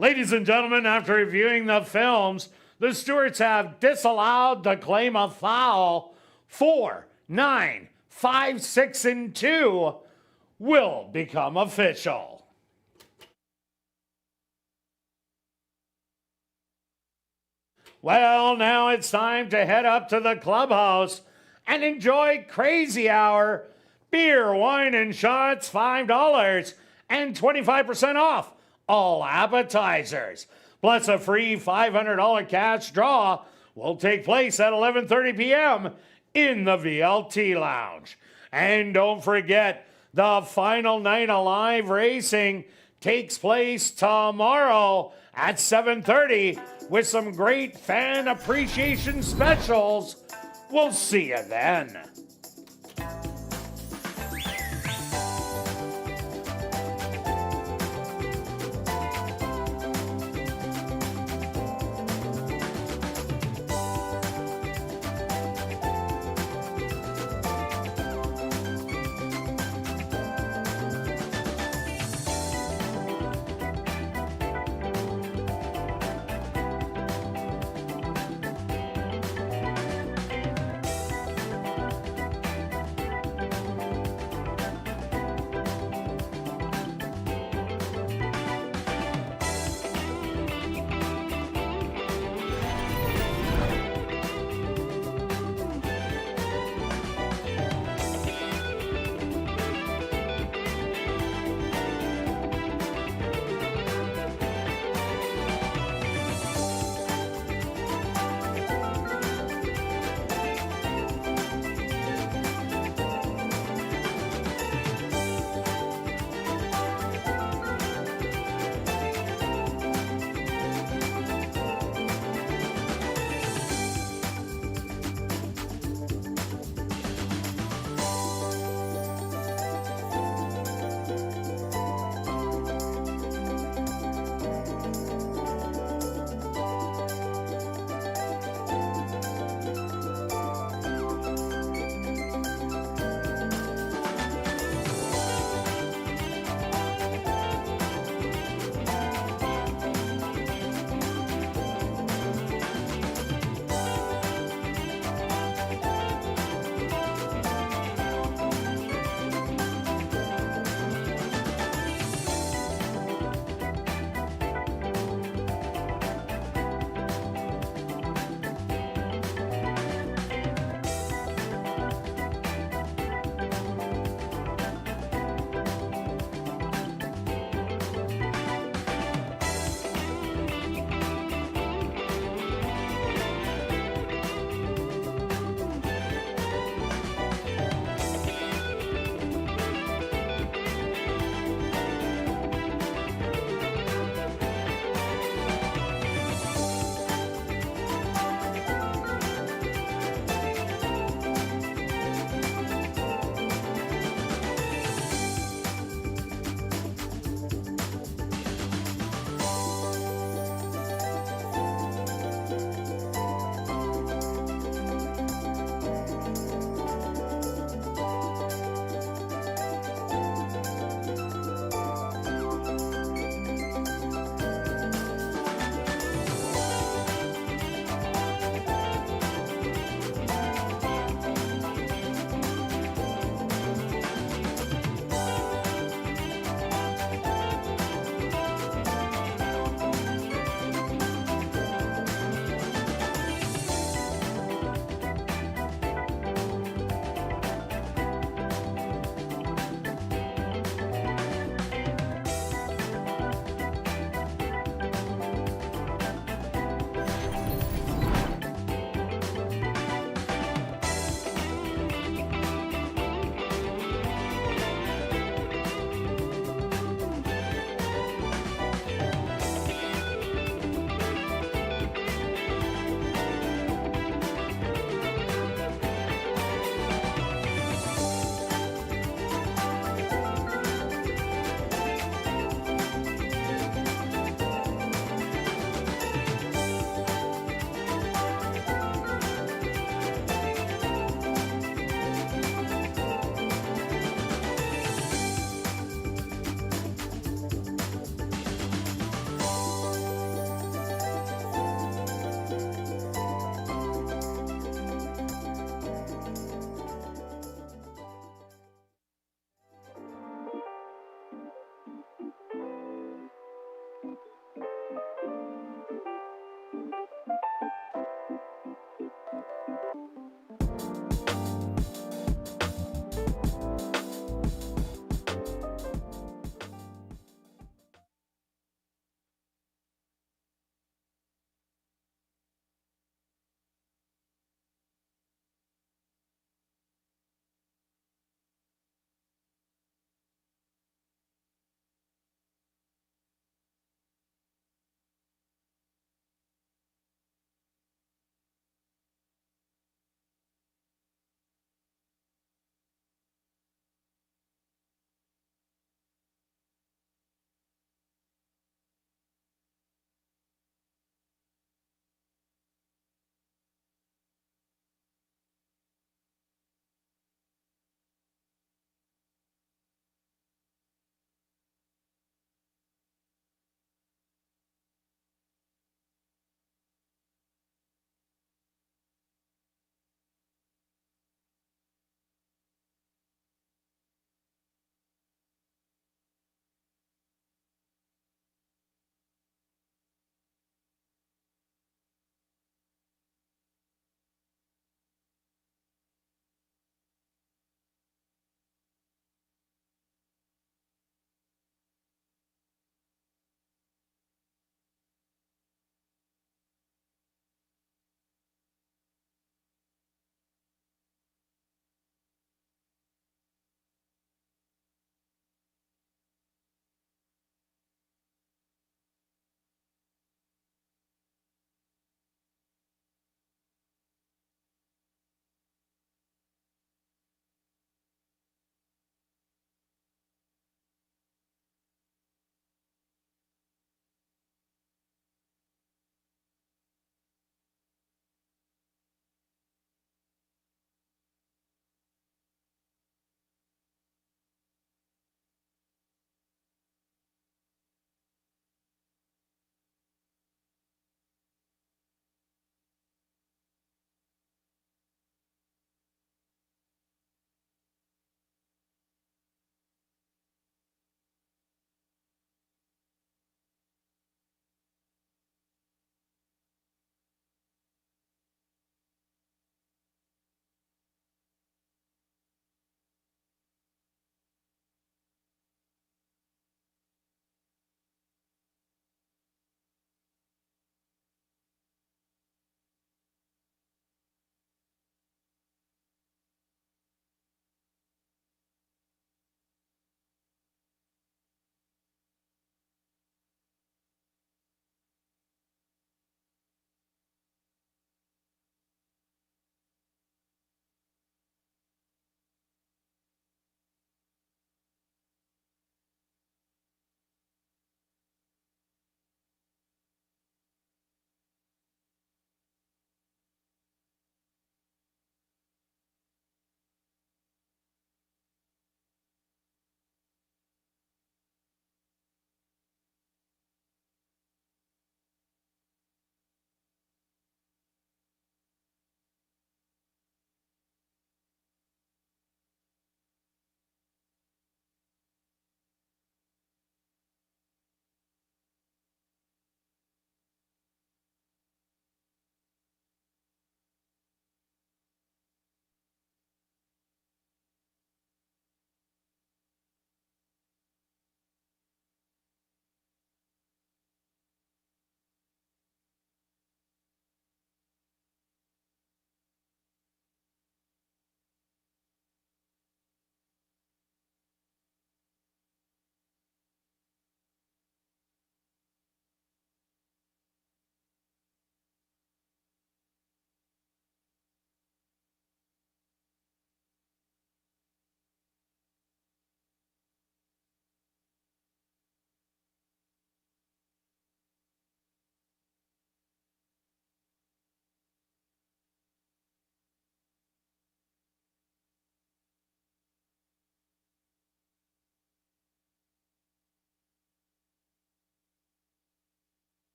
Ladies and gentlemen, after reviewing the films, the stewards have disallowed the claim of foul. 4, 9, 5, 6, and 2 will become official. Well, now it's time to head up to the clubhouse and enjoy Crazy Hour. Beer, wine, and shots, $5 and 25% off all appetizers. Plus a free $500 cash draw will take place at 11:30 p.m. in the VLT Lounge. And don't forget, the final night of live racing takes place tomorrow at 7:30 with some great fan appreciation specials. We'll see you then.